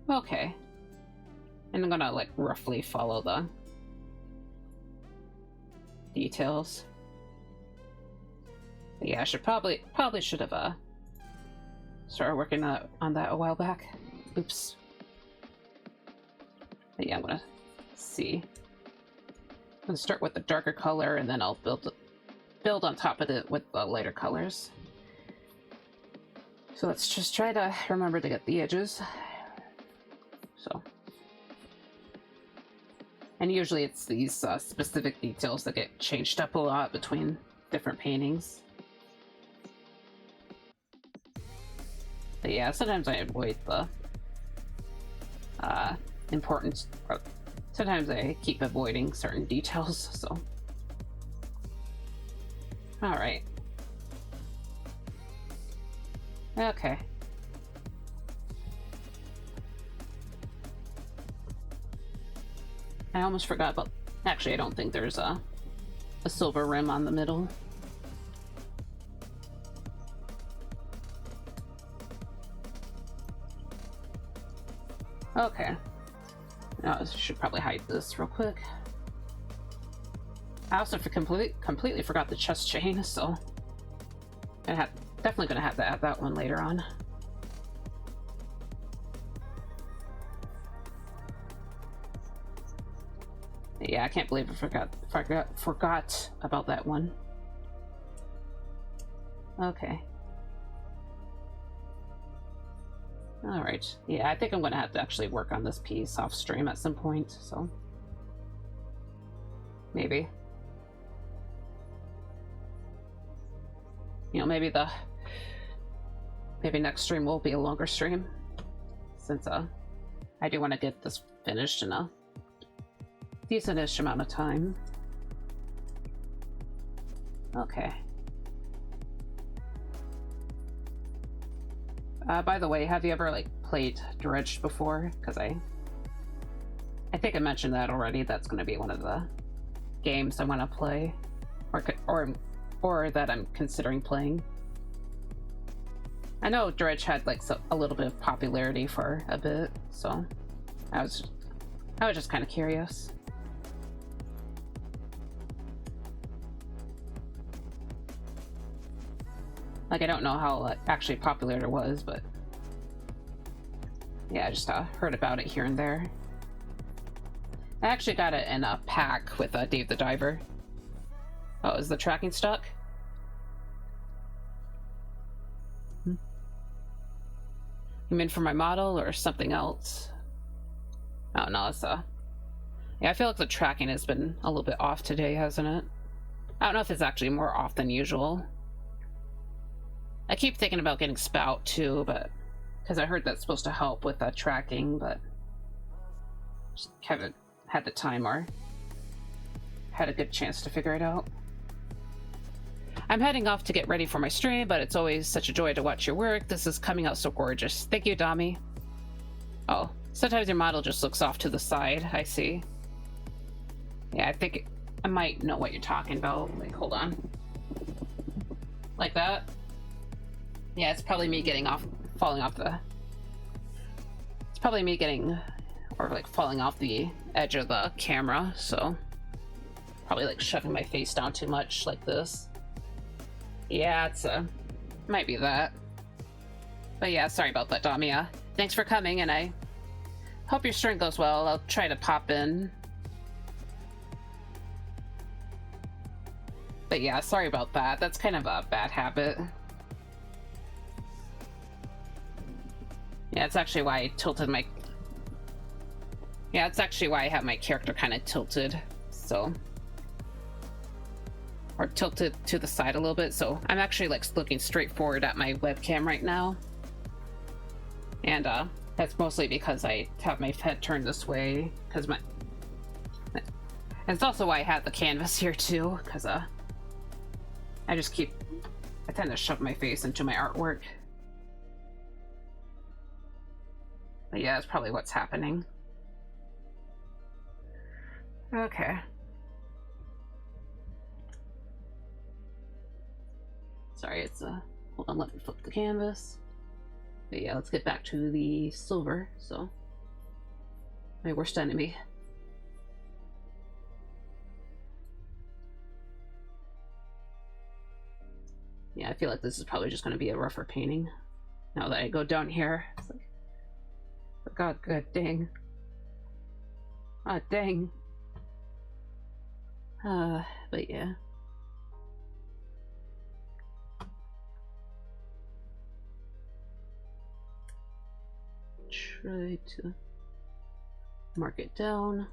Okay. And I'm gonna like roughly follow details. But yeah, I should probably should have started working on that a while back. Oops. But yeah, I'm gonna see. I'm gonna start with the darker color, and then I'll build on top of it with the lighter colors. So let's just try to remember to get the edges. So, and usually it's these specific details that get changed up a lot between different paintings. But yeah, sometimes I avoid the important, or sometimes I keep avoiding certain details, so. Alright. Okay. I almost forgot about... Actually, I don't think there's a silver rim on the middle. Okay. Now I should probably hide this real quick. I also completely forgot the chest chain, so definitely gonna have to add that one later on. Yeah, I can't believe I forgot about that one. Okay. Alright. Yeah, I think I'm gonna have to actually work on this piece off stream at some point, so. Maybe. You know, maybe next stream will be a longer stream, since I do want to get this finished in a decentish amount of time. Okay. By the way, have you ever played Dredged before? Because I think I mentioned that already. That's going to be one of the games I want to play, or that I'm considering playing. I know Dredge had a little bit of popularity for a bit, so I was just kind of curious. I don't know how actually popular it was, but yeah, I just heard about it here and there. I actually got it in a pack with Dave the Diver. Oh, is the tracking stuck? You mean for my model or something else? Oh no, it's yeah, I feel like the tracking has been a little bit off today, hasn't it? I don't know if it's actually more off than usual. I keep thinking about getting Spout too, but because I heard that's supposed to help with tracking, but just haven't had the time or had a good chance to figure it out. I'm heading off to get ready for my stream, but it's always such a joy to watch your work. This is coming out so gorgeous. Thank you, Dami. Oh, sometimes your model just looks off to the side. I see. Yeah, I think I might know what you're talking about. Hold on. Like that? Yeah, it's probably me falling off the... It's probably me falling off the edge of the camera, so... Probably shoving my face down too much like this. Yeah, it's might be that. But yeah, sorry about that, Damia. Thanks for coming, and I hope your stream goes well. I'll try to pop in. But yeah, sorry about that. That's kind of a bad habit. Yeah, it's actually why I tilted my... Yeah, it's actually why I have my character kind of tilted, so... Or tilted to the side a little bit, so I'm actually looking straight forward at my webcam right now. And that's mostly because I have my head turned this way, because my... And it's also why I have the canvas here too, because I tend to shove my face into my artwork. But yeah, that's probably what's happening. Okay. Sorry, it's hold on, let me flip the canvas. But yeah, let's get back to the silver, so. My worst enemy. Yeah, I feel like this is probably just going to be a rougher painting. Now that I go down here. It's like, God, dang. Ah, dang. But yeah. Try to mark it down.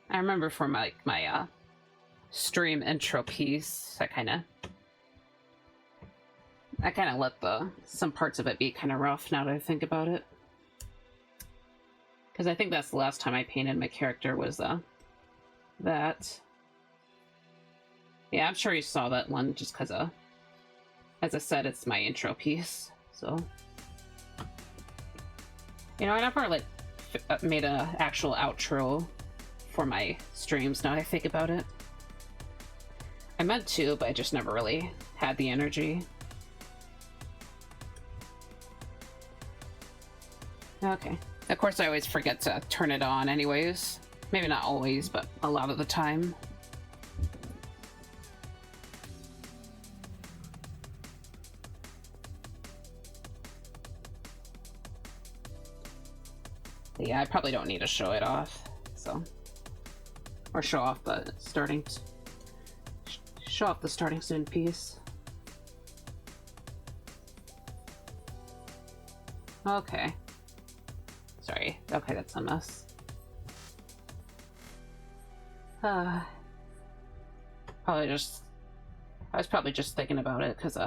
I remember for my stream intro piece, I kind of let some parts of it be kind of rough now that I think about it. Because I think that's the last time I painted my character was that. Yeah, I'm sure you saw that one just because as I said, it's my intro piece. So, you know, I never like made an actual outro for my streams now that I think about it. I meant to, but I just never really had the energy. Okay. Of course, I always forget to turn it on anyways. Maybe not always, but a lot of the time. But yeah, I probably don't need to show it off, so. Or show off the starting soon piece. Okay. Sorry. Okay, that's a mess. I was probably just thinking about it because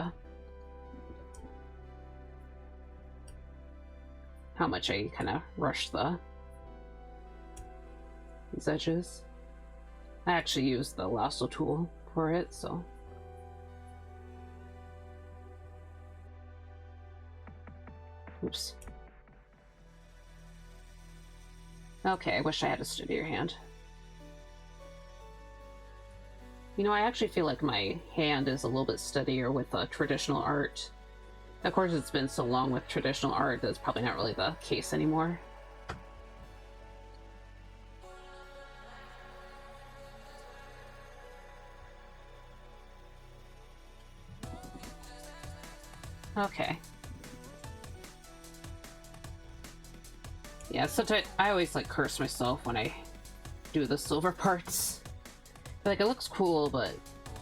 how much I kind of rushed these edges. I actually used the lasso tool for it, so. Oops. Okay, I wish I had a steadier hand. You know, I actually feel like my hand is a little bit steadier with traditional art. Of course, it's been so long with traditional art that it's probably not really the case anymore. Okay. Yeah, sometimes I always like curse myself when I do the silver parts. Like, it looks cool, but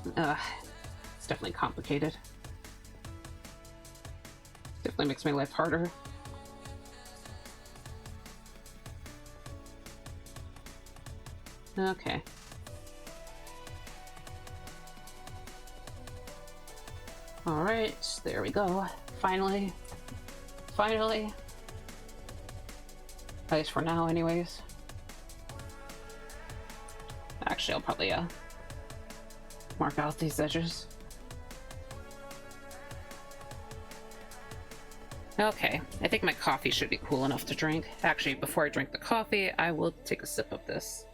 it's definitely complicated. Definitely makes my life harder. Okay. Alright, there we go. Finally. Finally. At least for now, anyways. Actually, I'll probably mark out these edges. Okay, I think my coffee should be cool enough to drink. Actually, before I drink the coffee, I will take a sip of this.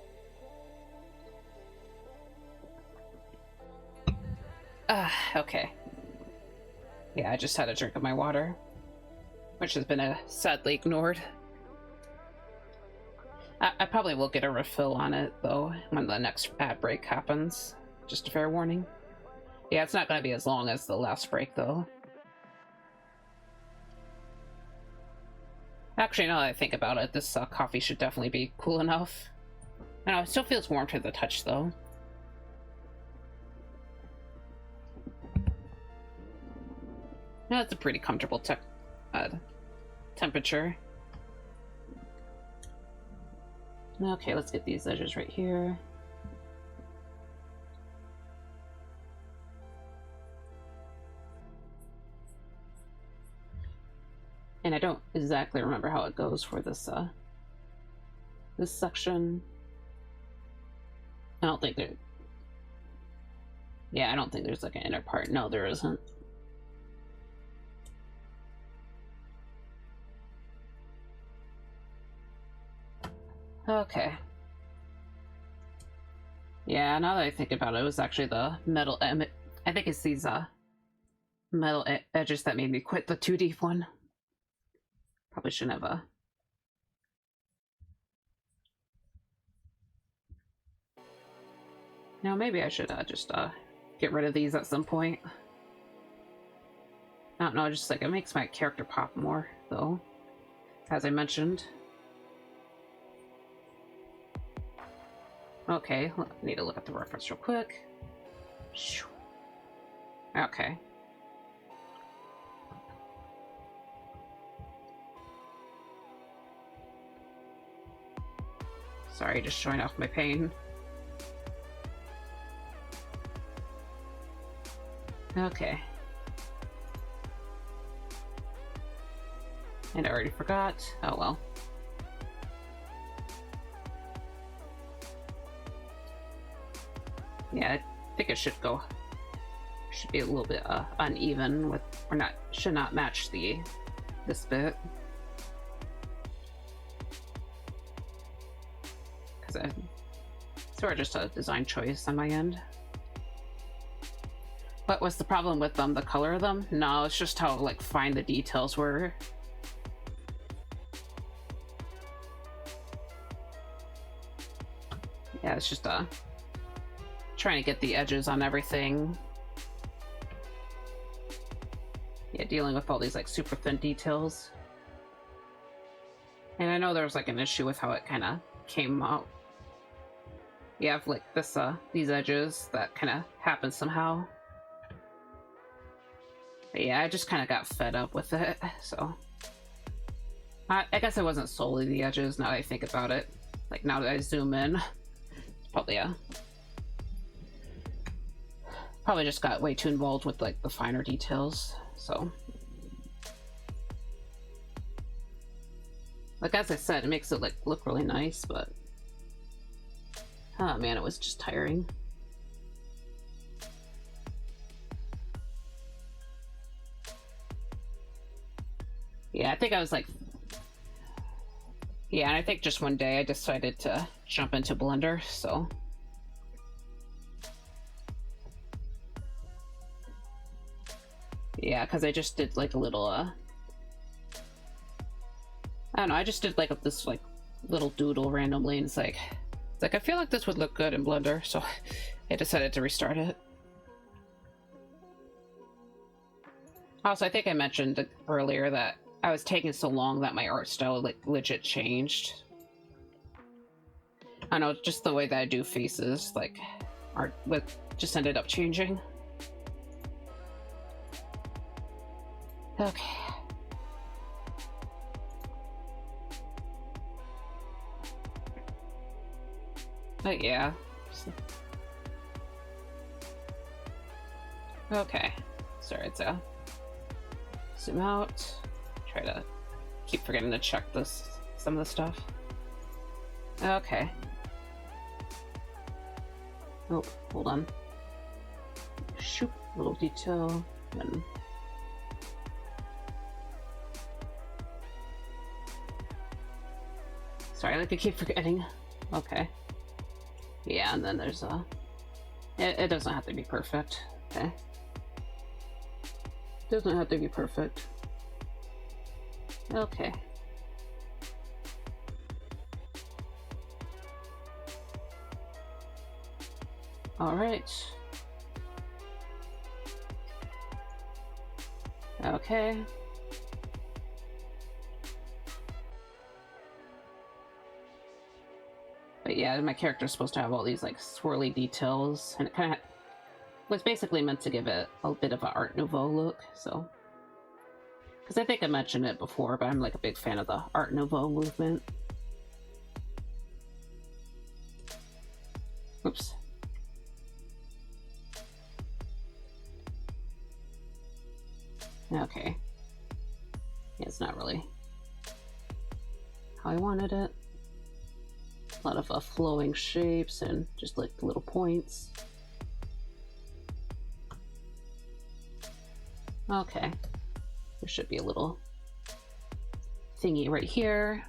Okay. Yeah, I just had a drink of my water, which has been sadly ignored. I probably will get a refill on it, though, when the next ad break happens. Just a fair warning. Yeah, it's not going to be as long as the last break, though. Actually, now that I think about it, this coffee should definitely be cool enough. I know, it still feels warm to the touch, though. No, it's a pretty comfortable temperature. Okay, let's get these edges right here. And I don't exactly remember how it goes for this this section. I don't think there. Yeah, I don't think there's like an inner part. No, there isn't. Okay. Yeah, now that I think about it, it was actually the metal. I think it's these metal edges that made me quit the 2D one. Probably shouldn't have Now maybe I should just get rid of these at some point. I don't know, just like it makes my character pop more, though, as I mentioned. Okay, need to look at the reference real quick. Okay. Sorry, just showing off my pain. Okay. And I already forgot. Oh well. Yeah, I think it should go. Should be a little bit uneven with, or not. Should not match this bit. Because it's sort of just a design choice on my end. What was the problem with them? The color of them? No, it's just how like fine the details were. Yeah, it's just trying to get the edges on everything. Yeah, dealing with all these like super thin details. And I know there was like an issue with how it kind of came out. You have like this these edges that kind of happen somehow. But yeah, I just kind of got fed up with it, so I guess it wasn't solely the edges. Now that I think about it, like now that I zoom in, probably probably just got way too involved with like the finer details. So like as I said, it makes it like look really nice, but oh man, it was just tiring. Yeah, I think I was like, yeah, and I think just one day I decided to jump into Blender, so. Yeah, because I just did like a little, I don't know, I just did like this like little doodle randomly, and it's like I feel like this would look good in Blender, so I decided to restart it. Also, I think I mentioned earlier that I was taking so long that my art style like legit changed. I know, just the way that I do faces, like art with just ended up changing. Okay. But yeah. Okay. Sorry, it's zoom out. Try to keep forgetting to check some of the stuff. Okay. Oh, hold on. Shoot, little detail. And sorry, like I keep forgetting. Okay. Yeah, and then there's it doesn't have to be perfect. Okay. Doesn't have to be perfect. Okay. All right. Okay. But yeah, my character's supposed to have all these like swirly details, and it kind of was basically meant to give it a bit of an Art Nouveau look, so. Because I think I mentioned it before, but I'm like a big fan of the Art Nouveau movement. Oops. Okay. Yeah, it's not really how I wanted it. A lot of flowing shapes and just like little points. Okay. There should be a little thingy right here.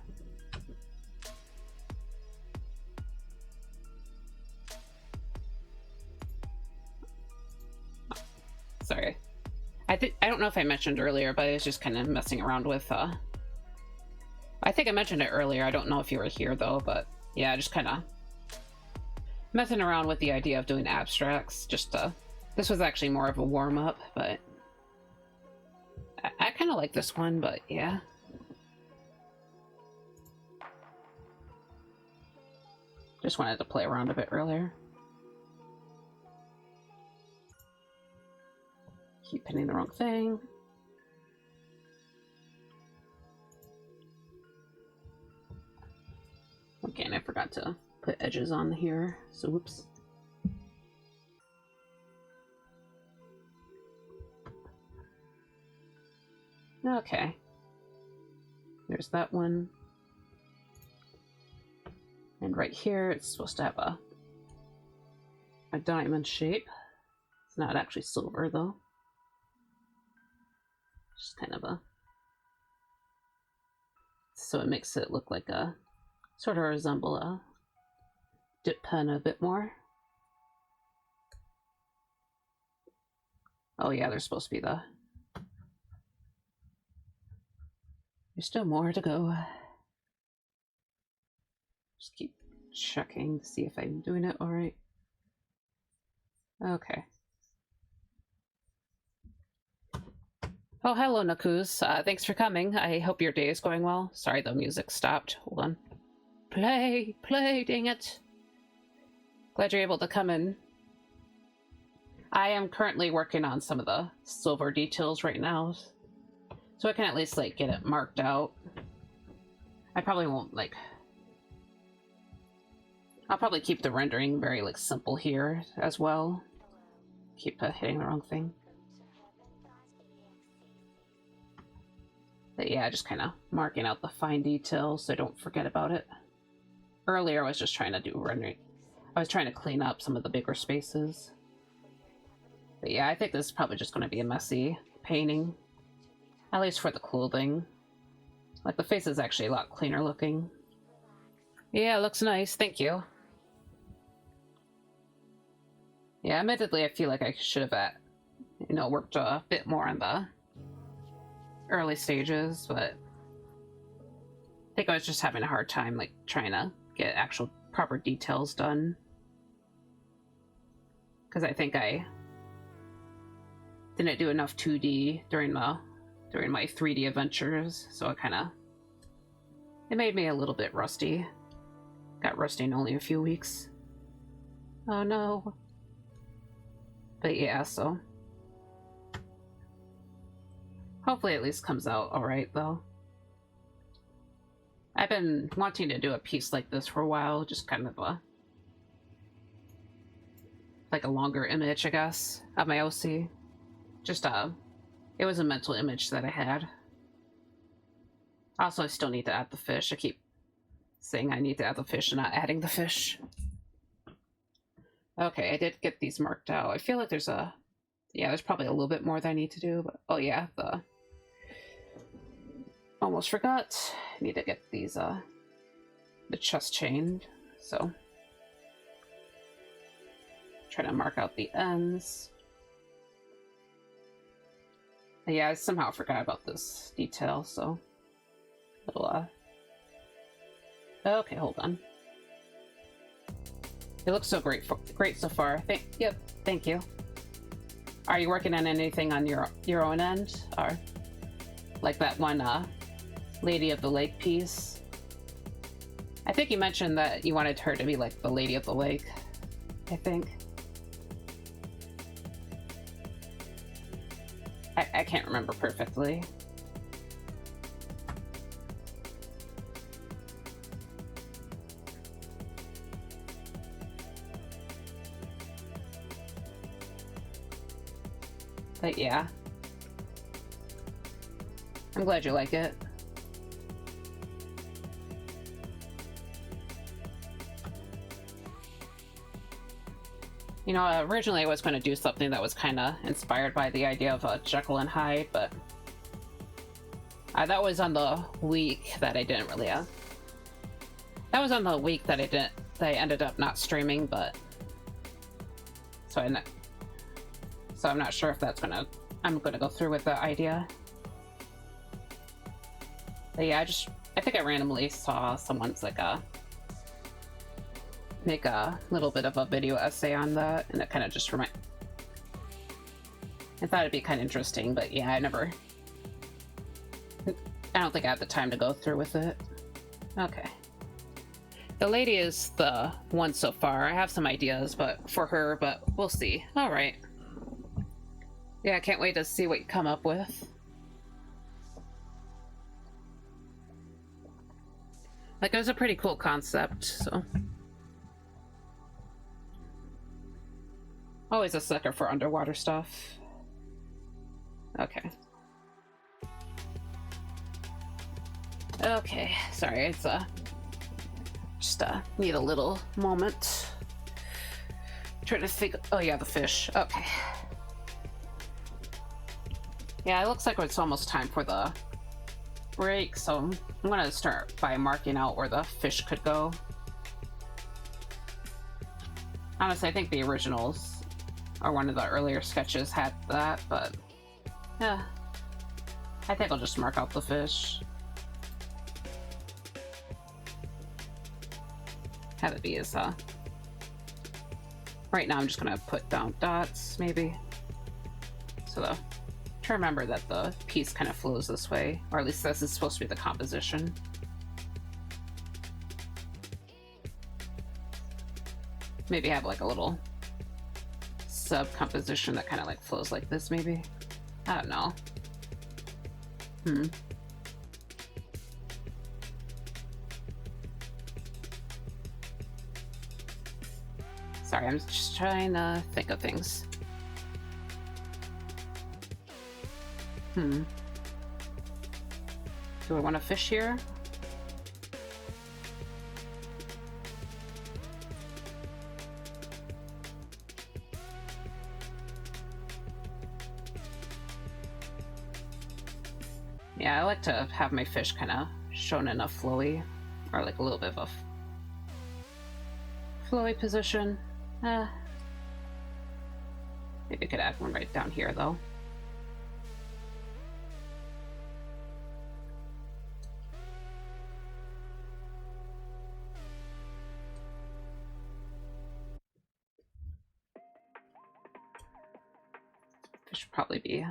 Sorry. I don't know if I mentioned earlier, but I was just kind of messing around with I think I mentioned it earlier. I don't know if you were here though, but yeah, just kind of messing around with the idea of doing abstracts. This was actually more of a warm-up, but I kind of like this one, but yeah. Just wanted to play around a bit earlier. Keep pinning the wrong thing. Okay, and I forgot to put edges on here, so whoops. Okay. There's that one. And right here, it's supposed to have a diamond shape. It's not actually silver, though. Just kind of a... So it makes it look like a... Sort of resemble a dip pen a bit more. Oh yeah, there's supposed to be the... There's still more to go. Just keep checking to see if I'm doing it all right. Okay. Oh, hello, Nakuz. Thanks for coming. I hope your day is going well. Sorry, the music stopped. Hold on. Play! Play, dang it! Glad you're able to come in. I am currently working on some of the silver details right now, so I can at least, like, get it marked out. I probably won't, like... I'll probably keep the rendering very, like, simple here as well. Keep hitting the wrong thing. But yeah, just kind of marking out the fine details so I don't forget about it. Earlier I was just trying to do rendering. I was trying to clean up some of the bigger spaces. But yeah, I think this is probably just going to be a messy painting. At least for the clothing. Like, the face is actually a lot cleaner looking. Yeah, it looks nice, thank you. Yeah, admittedly, I feel like I should have, worked a bit more on the early stages, but I think I was just having a hard time, like, trying to get actual proper details done. Because I think I didn't do enough 2D during my 3D adventures, so it made me a little bit rusty. Got rusty in only a few weeks. Oh no. But yeah, so hopefully it at least comes out alright, though. I've been wanting to do a piece like this for a while, just kind of like a longer image, I guess, of my OC. Just, it was a mental image that I had. Also, I still need to add the fish. I keep saying I need to add the fish and not adding the fish. Okay, I did get these marked out. I feel like there's probably a little bit more that I need to do, but oh yeah, almost forgot. I need to get these, the chest chained, so. Try to mark out the ends. And yeah, I somehow forgot about this detail, so. It'll, okay, hold on. It looks so great so far. Yep, thank you. Are you working on anything on your own end? Or like that one Lady of the Lake piece? I think you mentioned that you wanted her to be like the Lady of the Lake, I think. I can't remember perfectly. But yeah. I'm glad you like it. You know, originally I was going to do something that was kind of inspired by the idea of Jekyll and Hyde, but that was on the week that I didn't really that was on the week that I ended up not streaming, but so I'm not sure if I'm gonna go through with the idea. But yeah, I think I randomly saw someone's like make a little bit of a video essay on that, and it kind of just I thought it'd be kind of interesting, but yeah, I don't think I have the time to go through with it. Okay. The lady is the one so far. I have some ideas for her, but we'll see. All right. Yeah, I can't wait to see what you come up with. Like, it was a pretty cool concept, so. Always a sucker for underwater stuff. Okay. Okay, sorry, it's just need a little moment. Trying to think. Oh yeah, the fish. Okay. Yeah, it looks like it's almost time for the break, so I'm gonna start by marking out where the fish could go. Honestly, I think the originals or one of the earlier sketches had that, but yeah, I think I'll just mark out the fish. Have it be as right now I'm just gonna put down dots maybe, so try to remember that the piece kind of flows this way, or at least this is supposed to be the composition. Maybe have like a little sub composition that kind of like flows like this maybe. I don't know. Sorry, I'm just trying to think of things. Do I want to fish here? Yeah, I like to have my fish kind of shown in a flowy, or like a little bit of a flowy position. Maybe I could add one right down here though. This should probably be.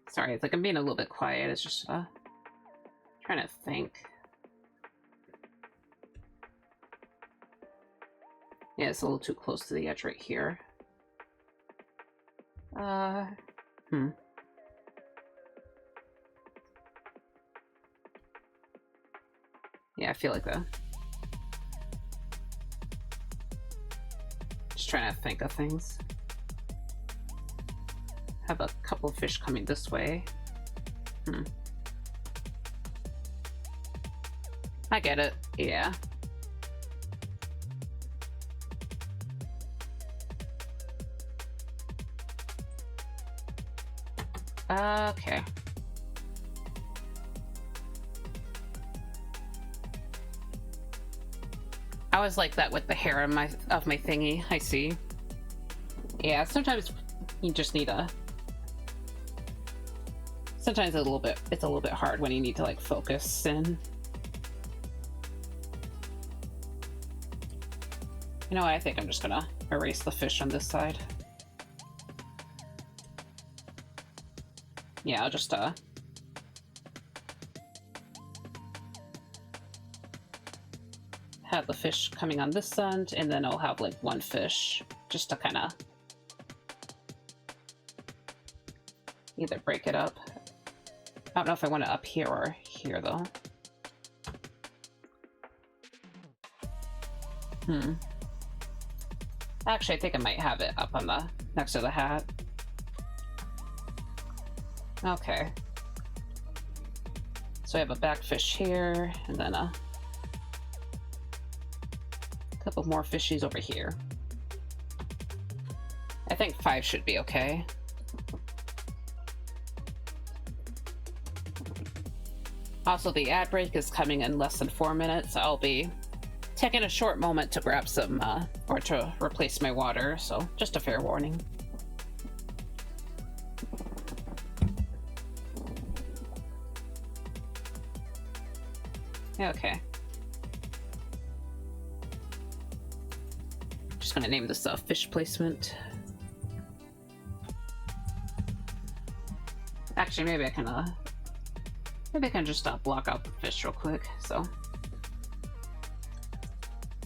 Sorry, it's like I'm being a little bit quiet. It's just trying to think. Yeah, it's a little too close to the edge right here. Yeah, I feel like that. Just trying to think of things. Have a couple of fish coming this way. I get it. Yeah. Okay. I was like that with the hair of my thingy. I see. Yeah, sometimes you just need a. Sometimes it's a little bit hard when you need to like focus in. You know what? I think I'm just gonna erase the fish on this side. Yeah, I'll just have the fish coming on this end, and then I'll have like one fish just to kind of either break it up. I don't know if I want it up here or here though. Actually, I think I might have it up on the next to the hat. Okay. So I have a backfish here, and then a couple more fishies over here. I think 5 should be okay. Also, the ad break is coming in less than 4 minutes. I'll be taking a short moment to grab some, or to replace my water, so just a fair warning. Okay. just gonna name this fish placement. Actually, maybe I can just block out the fish real quick. So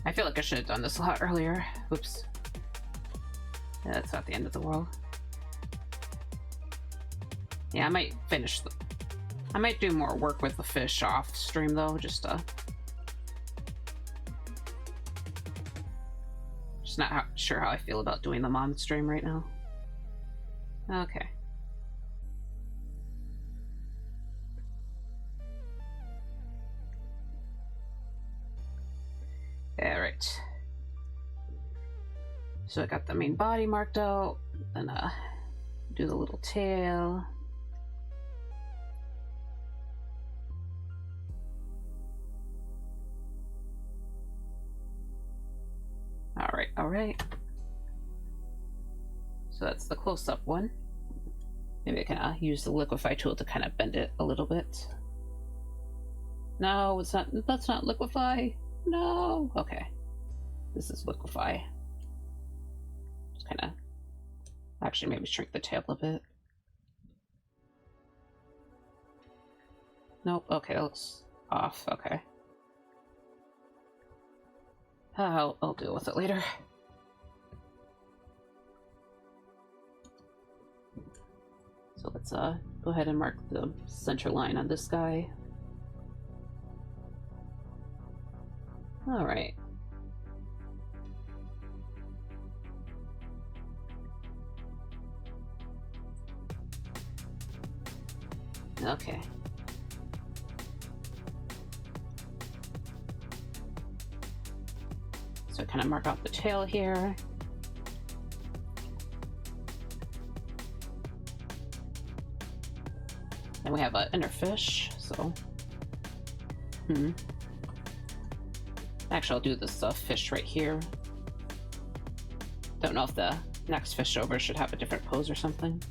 I feel like I should have done this a lot earlier. Oops. Yeah, that's not the end of the world. Yeah, I might finish the... I might do more work with the fish off stream though, just not sure how I feel about doing them on stream right now. Okay. Alright. So I got the main body marked out, then do the little tail. Alright. So that's the close-up one. Maybe I can use the liquefy tool to kind of bend it a little bit. No, it's not. That's not liquefy. No. Okay. This is liquefy. Just kind of... Actually, maybe shrink the tail a bit. Nope. Okay, that looks off. Okay. I'll deal with it later. So let's go ahead and mark the center line on this guy. All right. Okay. So kind of mark out the tail here. And we have an inner fish, so... Actually, I'll do this fish right here. Don't know if the next fish over should have a different pose or something.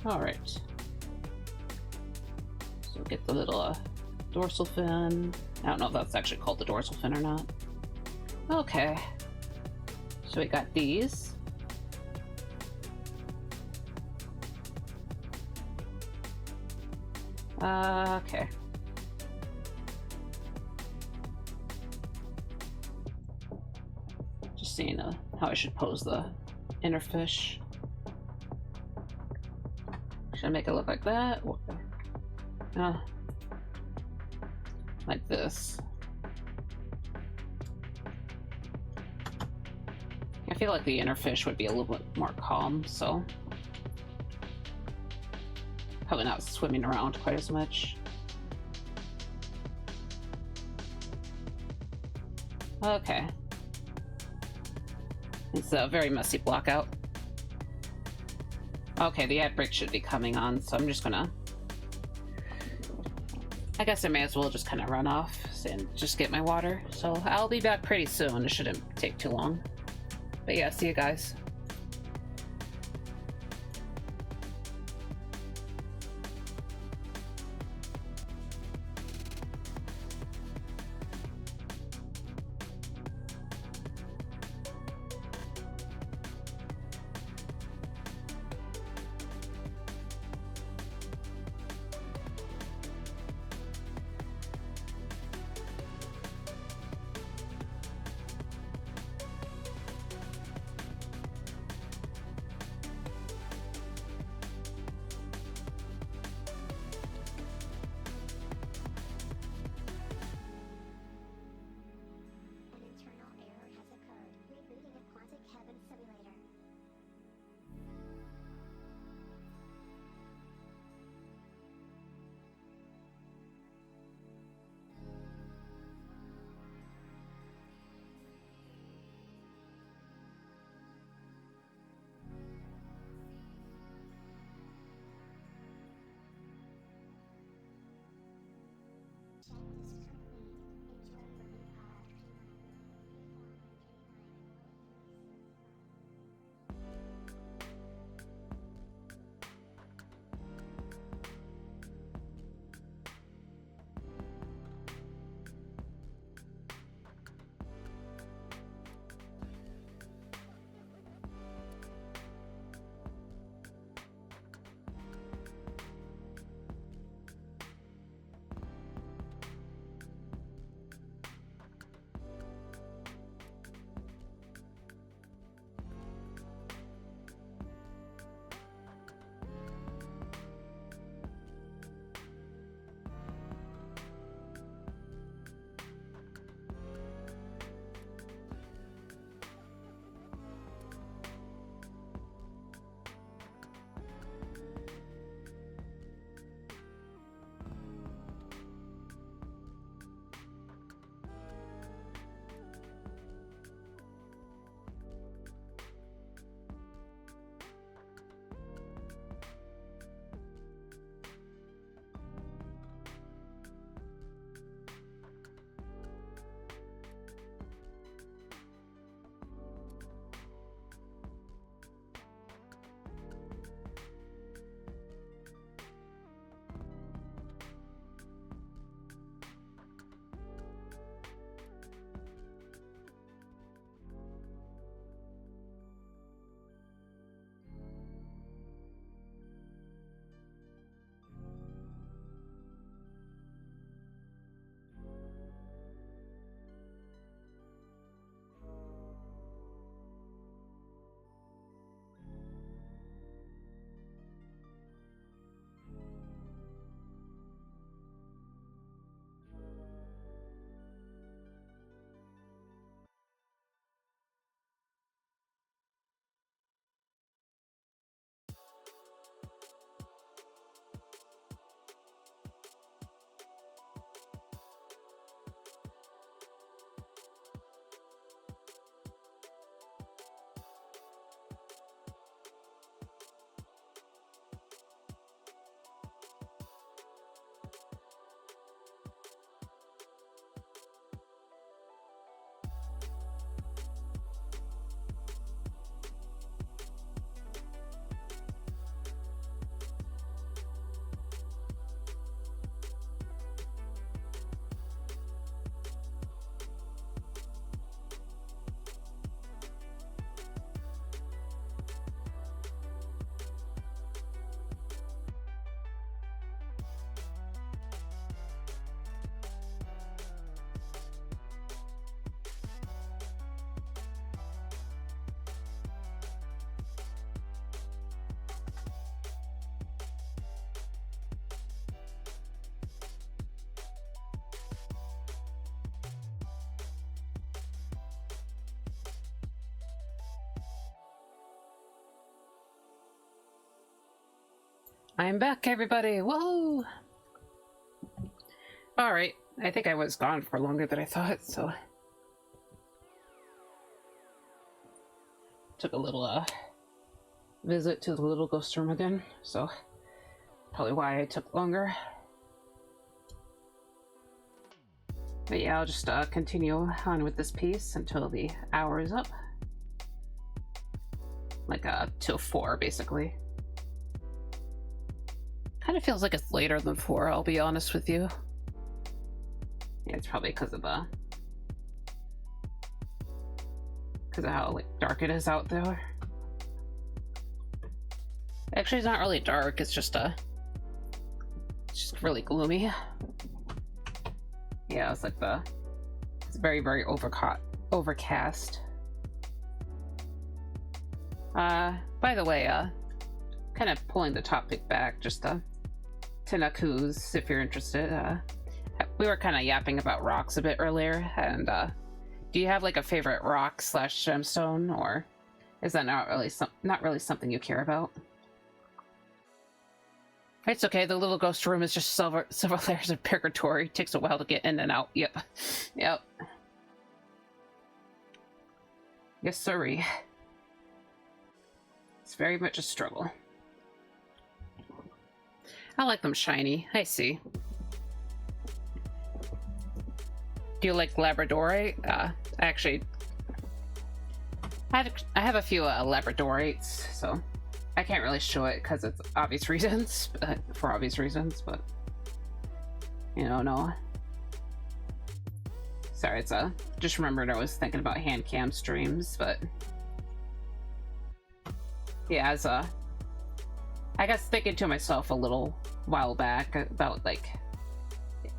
Alright. So get the little dorsal fin. I don't know if that's actually called the dorsal fin or not. Okay. So we got these. Okay. Just seeing how I should pose the inner fish. Should I make it look like that? Like this. I feel like the inner fish would be a little bit more calm, so... Probably not swimming around quite as much. Okay. It's a very messy block out. Okay, the ad break should be coming on, so I'm just gonna... I guess I may as well just kind of run off and just get my water. So I'll be back pretty soon. It shouldn't take too long. But yeah, see you guys. I'm back, everybody. Whoa! Alright, I think I was gone for longer than I thought, so... Took a little, visit to the little ghost room again, so... Probably why I took longer. But yeah, I'll just, continue on with this piece until the hour is up. Like, till 4, basically. Kind of feels like it's later than 4, I'll be honest with you. Yeah, it's probably because of how like dark it is out there. Actually, it's not really dark. It's just really gloomy. Yeah, it's like it's very, very overcast. By the way, kind of pulling the topic back just to Naku's, if you're interested. We were kind of yapping about rocks a bit earlier, and do you have like a favorite rock / gemstone, or is that not really something you care about? It's okay. The little ghost room is just several layers of purgatory. It takes a while to get in and out. Yep. Yep. Yes, sirree. It's very much a struggle. I like them shiny. I see. Do you like Labradorite? Actually, I have a few Labradorites, so I can't really show it because it's obvious reasons, for obvious reasons, but you know, no. Sorry, it's just remembered I was thinking about hand cam streams, but yeah, as I guess thinking to myself a little while back about like,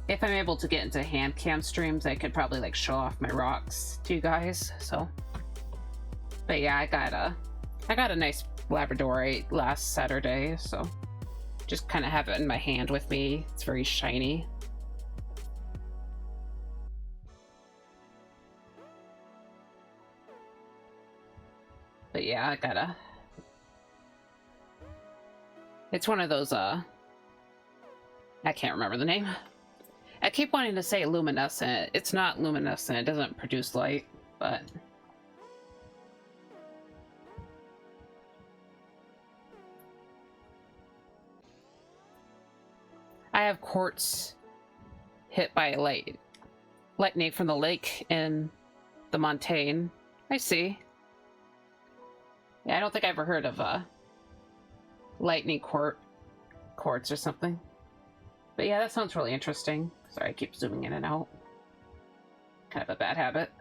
if I'm able to get into hand cam streams, I could probably like show off my rocks to you guys. So, but yeah, I got a nice Labradorite last Saturday, so just kind of have it in my hand with me. It's very shiny. But yeah, it's one of those I can't remember the name. I keep wanting to say luminescent. It's not luminescent. It doesn't produce light, but I have quartz hit by lightning from the lake in the Montaigne. I see. Yeah, I don't think I ever heard of lightning quartz or something. But yeah, that sounds really interesting. Sorry, I keep zooming in and out. Kind of a bad habit.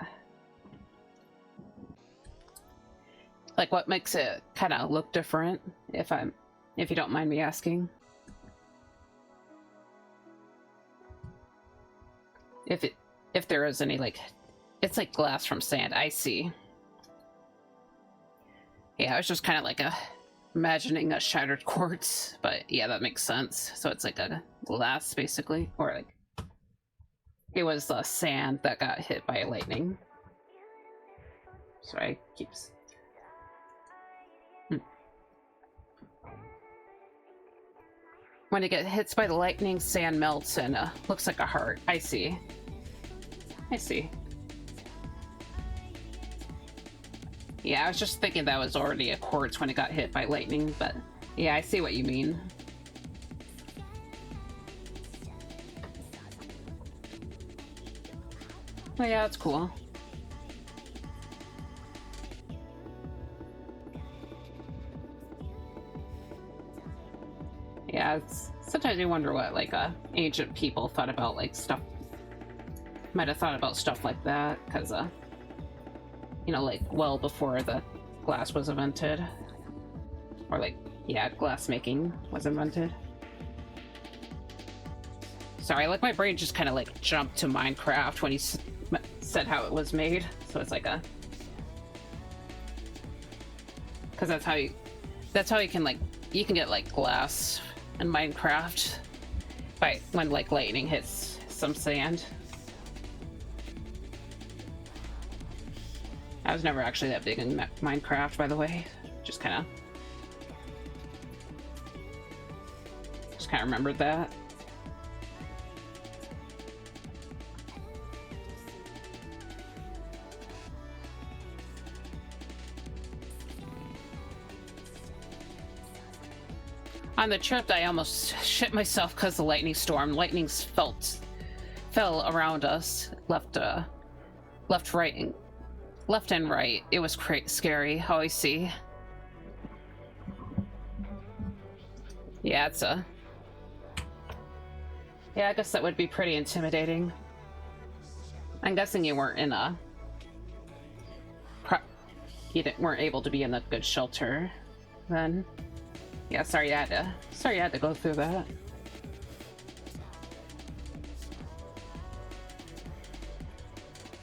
Like, what makes it kind of look different, if you don't mind me asking? If there is any, like, it's like glass from sand. I see. Yeah, I was just kind of like imagining a shattered quartz, but yeah, that makes sense. So it's like a glass, basically, or like it was sand that got hit by lightning. Sorry, keeps. When it gets hit by the lightning, sand melts and looks like a heart. I see. I see. Yeah, I was just thinking that was already a quartz when it got hit by lightning, but yeah, I see what you mean. Oh yeah, that's cool. Yeah, sometimes you wonder what like ancient people thought about, like stuff. Might have thought about stuff like that, because you know, like well before the glass was invented, or like, yeah, glass making was invented. Sorry, like my brain just kind of like jumped to Minecraft when he said how it was made, so it's like because that's how you can like, you can get like glass in Minecraft by when like lightning hits some sand. I was never actually that big in Minecraft, by the way. Just kind of. just kind of remembered that. On the trip, I almost shit myself because of the lightning storm. Lightning fell around us, left and right. It was scary. Oh, I see. Yeah, yeah, I guess that would be pretty intimidating. I'm guessing you weren't in a... weren't able to be in a good shelter then. Yeah, sorry you had to go through that.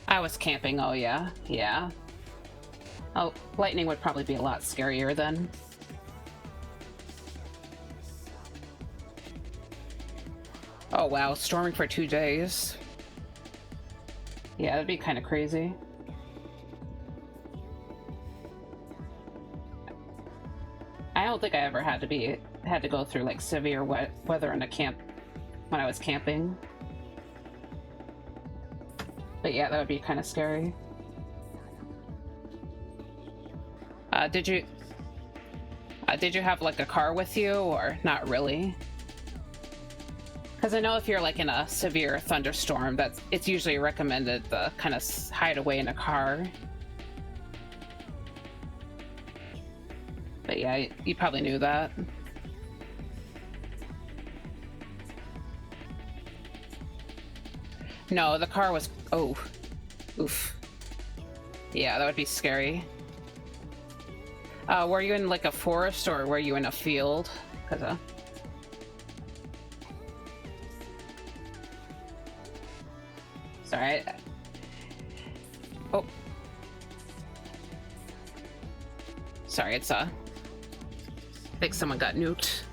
I was camping, oh yeah, yeah. Oh, lightning would probably be a lot scarier then. Oh wow, storming for 2 days. Yeah, that'd be kind of crazy. I don't think I ever had to go through like severe weather in a camp when I was camping. But yeah, that would be kind of scary. Did you have like a car with you or not really? Because I know if you're like in a severe thunderstorm, it's usually recommended to kind of hide away in a car. But yeah, you probably knew that. No, the car was... Oh. Oof. Yeah, that would be scary. Were you in like a forest or were you in a field? 'Cause, sorry. Oh. Sorry, it's I think someone got nuked.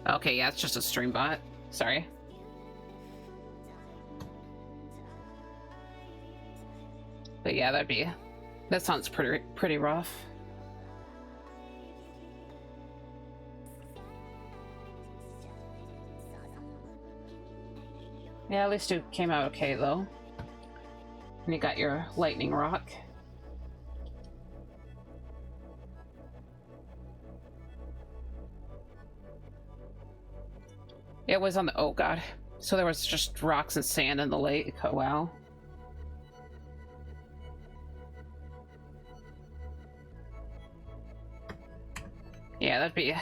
Okay, yeah, it's just a stream bot. Sorry. But yeah, that sounds pretty rough. Yeah, at least it came out okay though. And you got your lightning rock. It was on the... Oh god. So there was just rocks and sand in the lake. Oh wow. Yeah, that'd be... Yeah,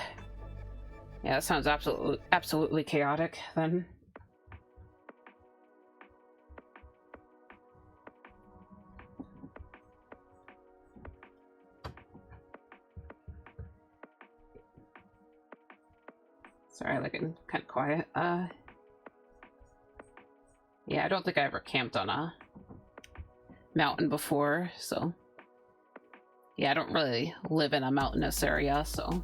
that sounds absolutely chaotic then. Sorry, like I'm kind of quiet. Yeah, I don't think I ever camped on a mountain before, so... Yeah, I don't really live in a mountainous area, so...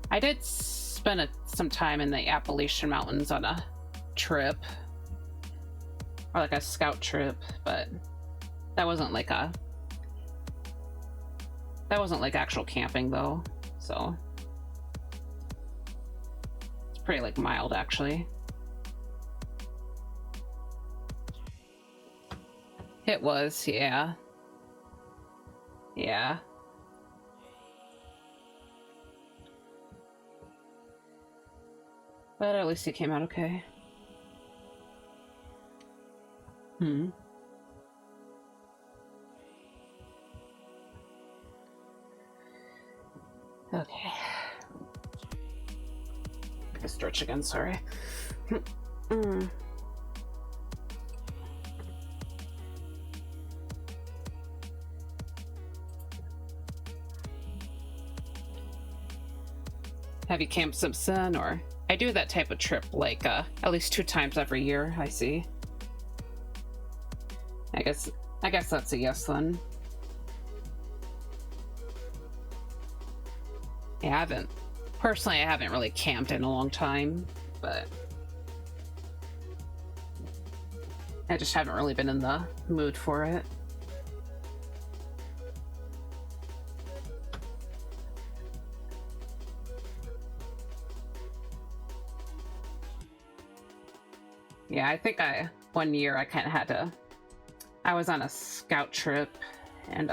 I did spend some time in the Appalachian Mountains on a trip. Or like a scout trip, but that wasn't like actual camping though, so... It's pretty like mild actually. It was, yeah. Yeah. But at least it came out okay. Hmm. Okay. Take a stretch again, sorry. Have you camped some sun or... I do that type of trip like at least 2 times every year, I see. I guess that's a yes then. Yeah, I haven't really camped in a long time, but I just haven't really been in the mood for it. Yeah, I think one year I kind of had to. I was on a scout trip, and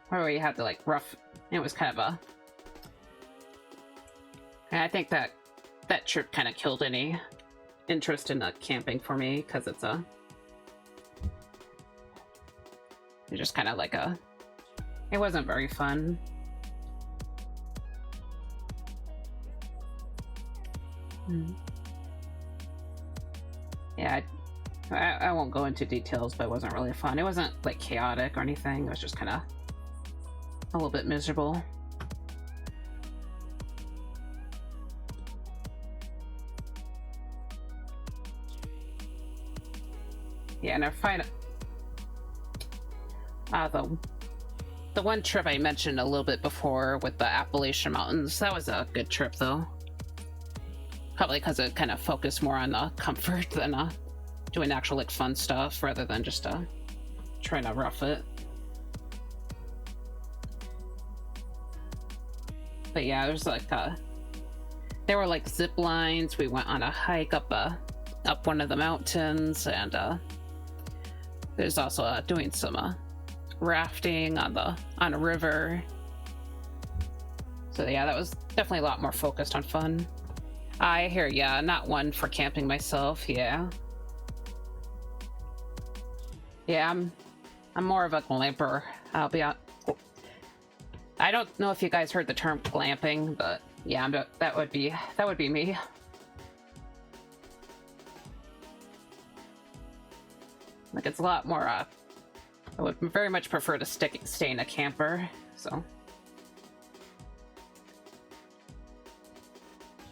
where we had to like rough. It was kind of a. And I think that trip kind of killed any interest in camping for me, because it's just kind of like it wasn't very fun. Yeah, I won't go into details, but it wasn't really fun. It wasn't like chaotic or anything. It was just kind of a little bit miserable. Yeah, and I find the one trip I mentioned a little bit before with the Appalachian Mountains, that was a good trip though. Probably because it kind of focused more on comfort than doing actual like fun stuff rather than just trying to rough it. But yeah, there's like there were like zip lines. We went on a hike up one of the mountains, and there's also doing some rafting on a river. So yeah, that was definitely a lot more focused on fun. I hear, yeah, not one for camping myself. Yeah, I'm more of a glamper. I'll be honest. I don't know if you guys heard the term glamping, but yeah, that would be me. Like, it's a lot more I would very much prefer to stay in a camper. So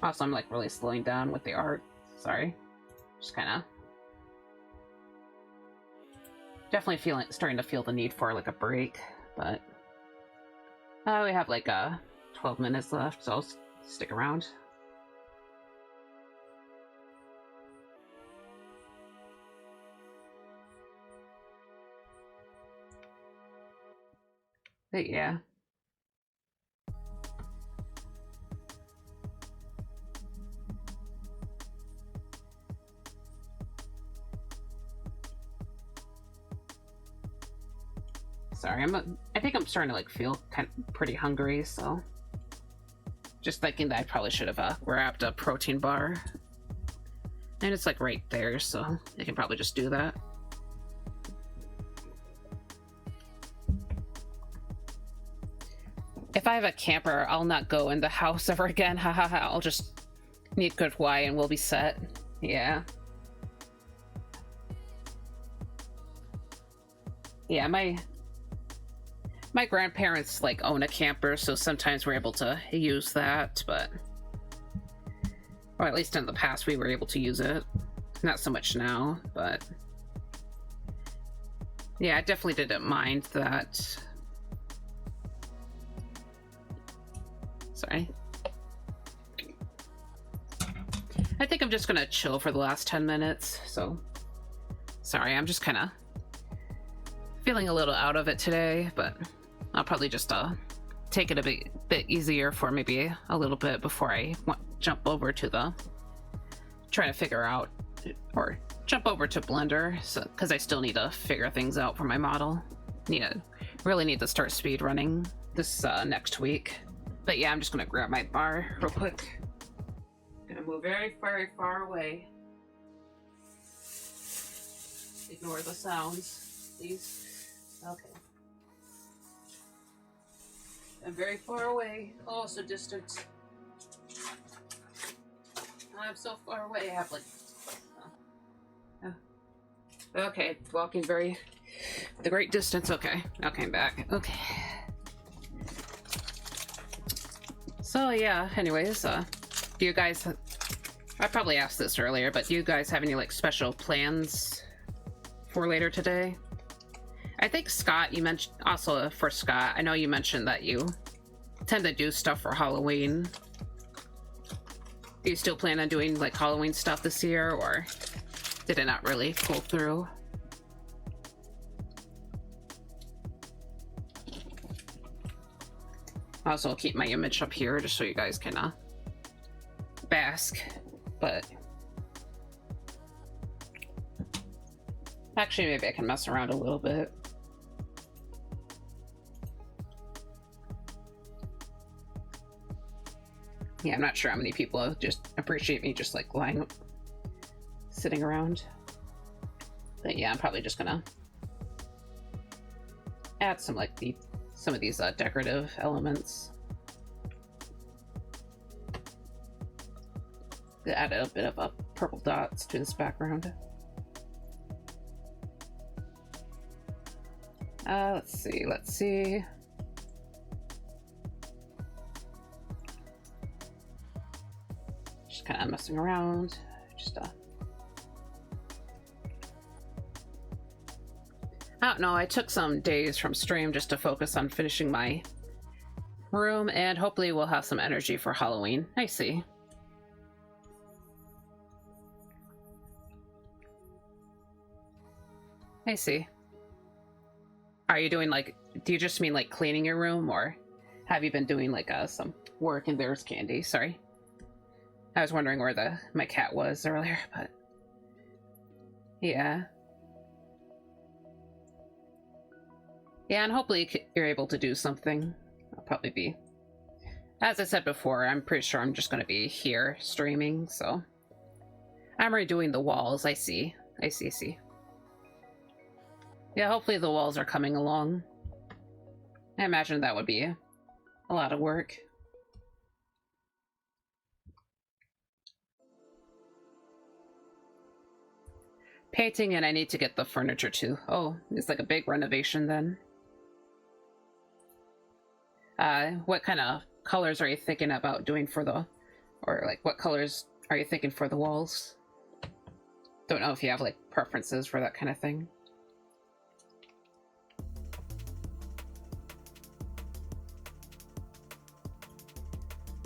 also, I'm like really slowing down with the art. Sorry, just kind of definitely starting to feel the need for like a break, but we have like 12 minutes left, so I'll stick around. But yeah. Sorry, I think I'm starting to like feel kind of pretty hungry, so just thinking that I probably should have grabbed a protein bar. And it's like right there, so I can probably just do that. If I have a camper, I'll not go in the house ever again. Haha, I'll just need good Wi and we'll be set. Yeah. Yeah, my grandparents like own a camper, so sometimes we're able to use that, but or at least in the past we were able to use it. Not so much now, but yeah, I definitely didn't mind that. Sorry. I think I'm just gonna chill for the last 10 minutes, so sorry, I'm just kind of feeling a little out of it today, but I'll probably just take it a bit easier for maybe a little bit before I jump over to trying to figure out, or jump over to Blender, so because I still need to figure things out for my model. Really need to start speed running this next week. But yeah, I'm just gonna grab my bar real quick. Gonna move very, very far away. Ignore the sounds, please. Okay. I'm very far away. Oh, so distant. I'm so far away. I have like. Okay, walking the great distance. Okay, okay, I'm back. Okay. So yeah. Anyways, do you guys? I probably asked this earlier, but do you guys have any like special plans for later today? I think Scott, you mentioned also for Scott. I know you mentioned that you tend to do stuff for Halloween. Do you still plan on doing like Halloween stuff this year, or did it not really pull through? Also, I'll keep my image up here just so you guys can bask. But Actually, maybe I can mess around a little bit. Yeah, I'm not sure how many people just appreciate me just like lying, sitting around. But yeah, I'm probably just gonna add some like some of these decorative elements. Add a bit of purple dots to this background. Let's see. Just kind of messing around. Just I don't know, I took some days from stream just to focus on finishing my room, and hopefully we'll have some energy for Halloween. I see. I see. Are you doing like, do you just mean like cleaning your room, or have you been doing like some work? And there's Candy, sorry. I was wondering where my cat was earlier, but yeah. Yeah, and hopefully you're able to do something. I'll probably be, as I said before, I'm pretty sure I'm just going to be here streaming, so. I'm redoing the walls, I see. Yeah, hopefully the walls are coming along. I imagine that would be a lot of work. Painting, and I need to get the furniture too. Oh, it's like a big renovation then. What kind of colors are you thinking about doing for or like what colors are you thinking for the walls? Don't know if you have like preferences for that kind of thing.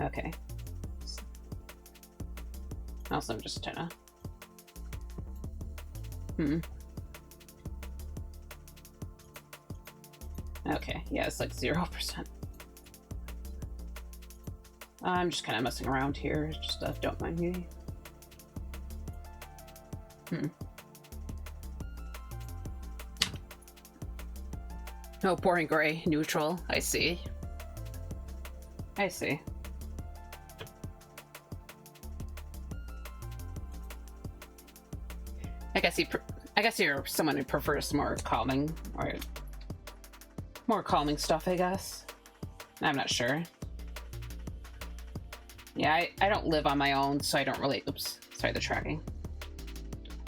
Okay. Also, I'm just trying to... Okay, yeah, it's like 0%. I'm just kind of messing around here, just don't mind me. Oh, boring gray, neutral, I see. I see. I guess you're someone who prefers more calming stuff, I guess. I'm not sure. Yeah, I don't live on my own, so I don't really, oops, sorry, the tracking.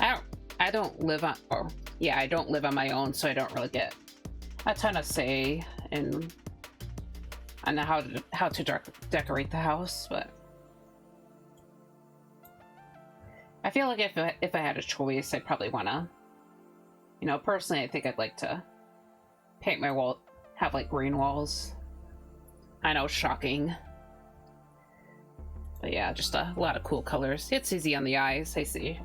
I don't live on, oh, yeah, I don't live on my own, so I don't really get a ton of say on how to decorate the house, but I feel like if I had a choice, I'd probably want to, you know, personally, I think I'd like to paint my wall, have like green walls. I know, shocking. But yeah, just a lot of cool colors. It's easy on the eyes, I see.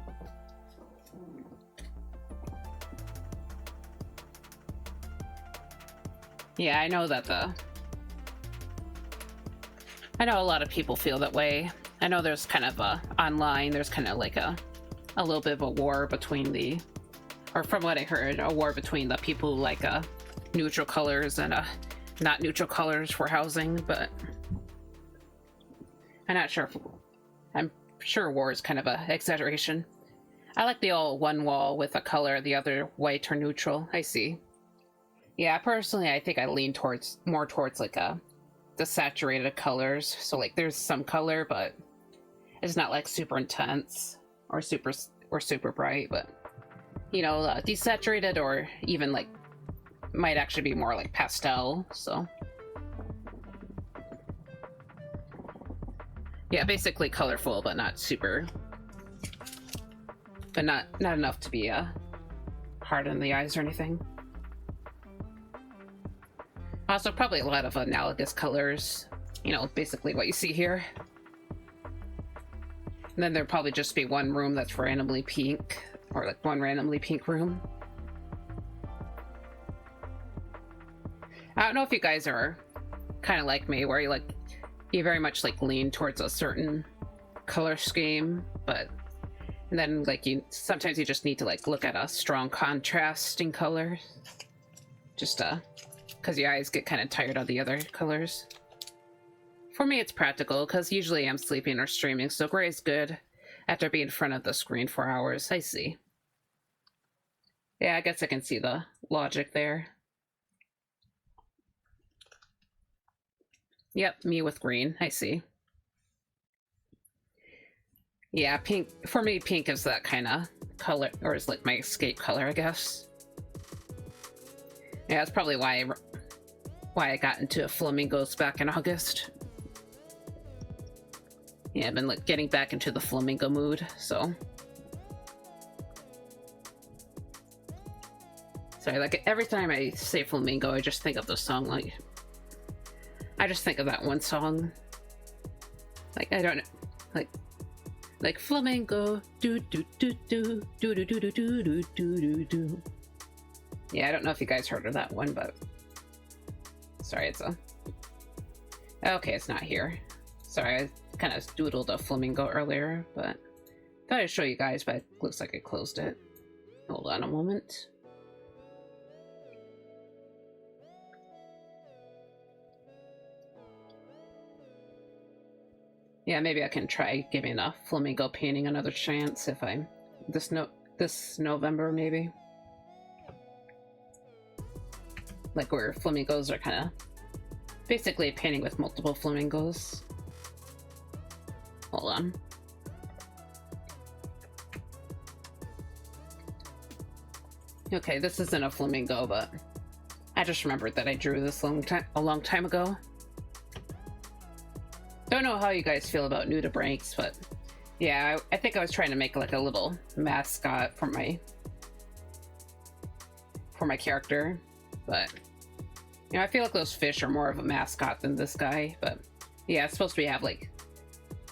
Yeah, I know that I know a lot of people feel that way. I know there's kind of online, there's kind of like a little bit of a war between or from what I heard, a war between the people who like neutral colors and not neutral colors for housing, but I'm sure war is kind of a exaggeration. I like the all one wall with a color, the other white or neutral. I see. Yeah, personally, I think I lean more towards like the saturated colors. So like there's some color, but it's not like super intense or super bright, but you know, desaturated or even like might actually be more like pastel. So yeah, basically colorful, but not super, but not enough to be hard on the eyes or anything. Also, probably a lot of analogous colors, you know, basically what you see here. And then there'd probably just be one room that's randomly pink, or like one randomly pink room. I don't know if you guys are kind of like me, where you very much like lean towards a certain color scheme, but And then, like, sometimes you just need to, like, look at a strong contrasting color. Just, because your eyes get kind of tired of the other colors. For me, it's practical, because usually I'm sleeping or streaming, so gray is good after being in front of the screen for hours. I see. Yeah, I guess I can see the logic there. Yep, me with green. I see. Yeah, pink. For me, pink is that kind of color, or is like my escape color, I guess. Yeah, that's probably why I got into flamingos back in August. Yeah, I've been like getting back into the flamingo mood, so. Sorry, like every time I say flamingo, I just think of the song, like, I just think of that one song. Like, I don't know, like flamingo, do do do do do do do do do do do do. Yeah, I don't know if you guys heard of that one, but sorry, okay, it's not here. Sorry, I kind of doodled a flamingo earlier, but thought I'd show you guys, but it looks like I closed it. Hold on a moment. Yeah, maybe I can try giving a flamingo painting another chance if I'm this November, maybe. Like where flamingos are kind of basically painting with multiple flamingos. Hold on. Okay, this isn't a flamingo, but I just remembered that I drew this a long time ago. Don't know how you guys feel about nudibranchs, but yeah, I think I was trying to make like a little mascot for my character, but you know, I feel like those fish are more of a mascot than this guy. But yeah, it's supposed to have like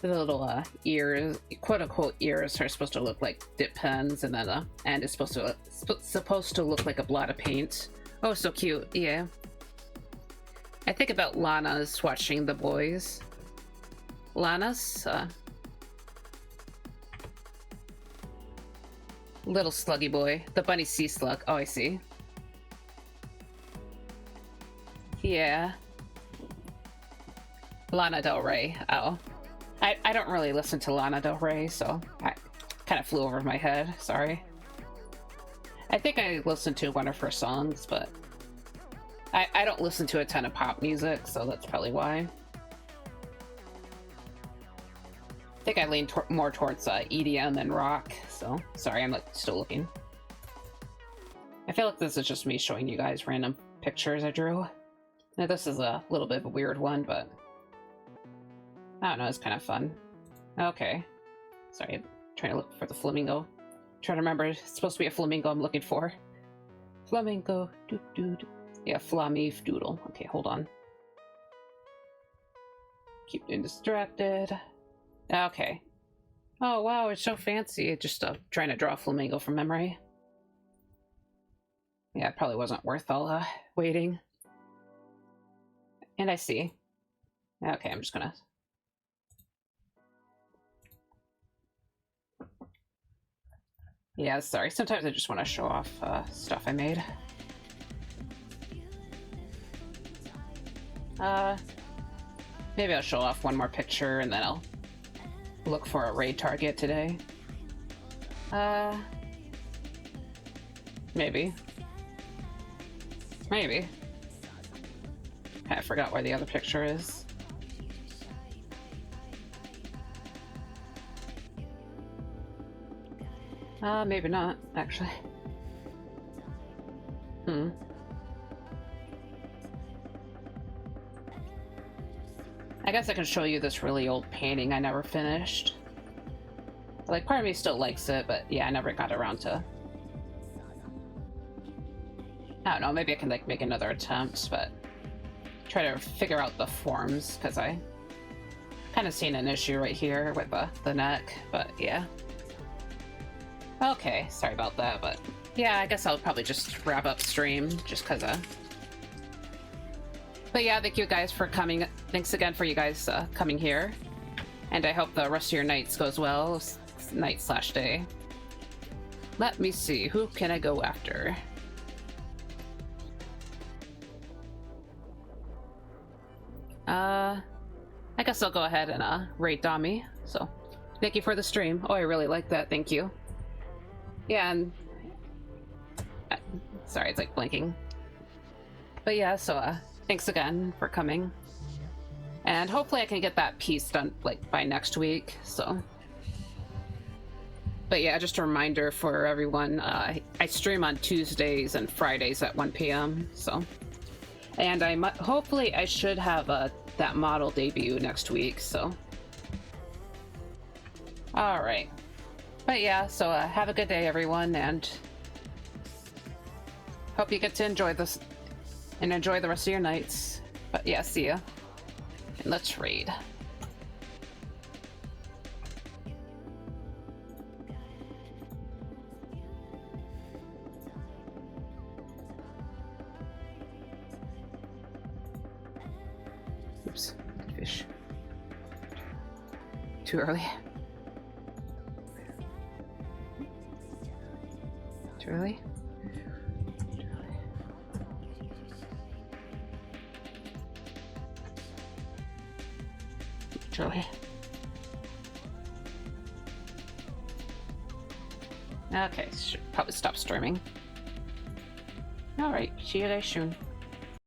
the little ears, quote unquote ears, are supposed to look like dip pens, and then the end is supposed to look like a blot of paint. Oh, so cute. Yeah, I think about Lana's watching The Boys. Lana's little sluggy boy, the bunny sea slug. Oh, I see. Yeah, Lana Del Rey. Oh, I don't really listen to Lana Del Rey, so I kind of flew over my head. Sorry. I think I listened to one of her songs, but I don't listen to a ton of pop music, so that's probably why. I think I lean more towards EDM than rock, so sorry, I'm like still looking. I feel like this is just me showing you guys random pictures I drew. Now this is a little bit of a weird one, but I don't know, it's kind of fun. Okay, sorry, I'm trying to look for the flamingo. Trying to remember, it's supposed to be a flamingo I'm looking for. Flamingo, doo doo doo. Yeah, Flamif Doodle. Okay, hold on. Keep being distracted. Okay. Oh wow, it's so fancy. Just trying to draw a flamingo from memory. Yeah, it probably wasn't worth all waiting. And I see. Okay, I'm just gonna... Yeah, sorry. Sometimes I just want to show off stuff I made. Maybe I'll show off one more picture and then I'll look for a raid target today. Maybe. Maybe. I forgot where the other picture is. Maybe not, actually. I guess I can show you this really old painting I never finished. Like, part of me still likes it, but yeah, I never got around to... I don't know, maybe I can like make another attempt, but try to figure out the forms, because I kind of seen an issue right here with the neck, but yeah. Okay, sorry about that, but yeah, I guess I'll probably just wrap up stream, just because But yeah, thank you guys for coming. Thanks again for you guys coming here. And I hope the rest of your nights goes well. night/day. Let me see, who can I go after? I guess I'll go ahead and raid Dami. So, thank you for the stream. Oh, I really like that. Thank you. Yeah, and sorry, it's like blinking. But yeah, so thanks again for coming. And hopefully I can get that piece done like by next week. So. But yeah, just a reminder for everyone, I stream on Tuesdays and Fridays at 1 p.m. So, and hopefully I should have that model debut next week. So, all right. But yeah, so have a good day, everyone, and hope you get to enjoy this and enjoy the rest of your nights. But yeah, see ya. And let's raid. Oops, fish. Too early. Too early? Too early. Okay, should probably stop streaming. Alright, see you guys soon.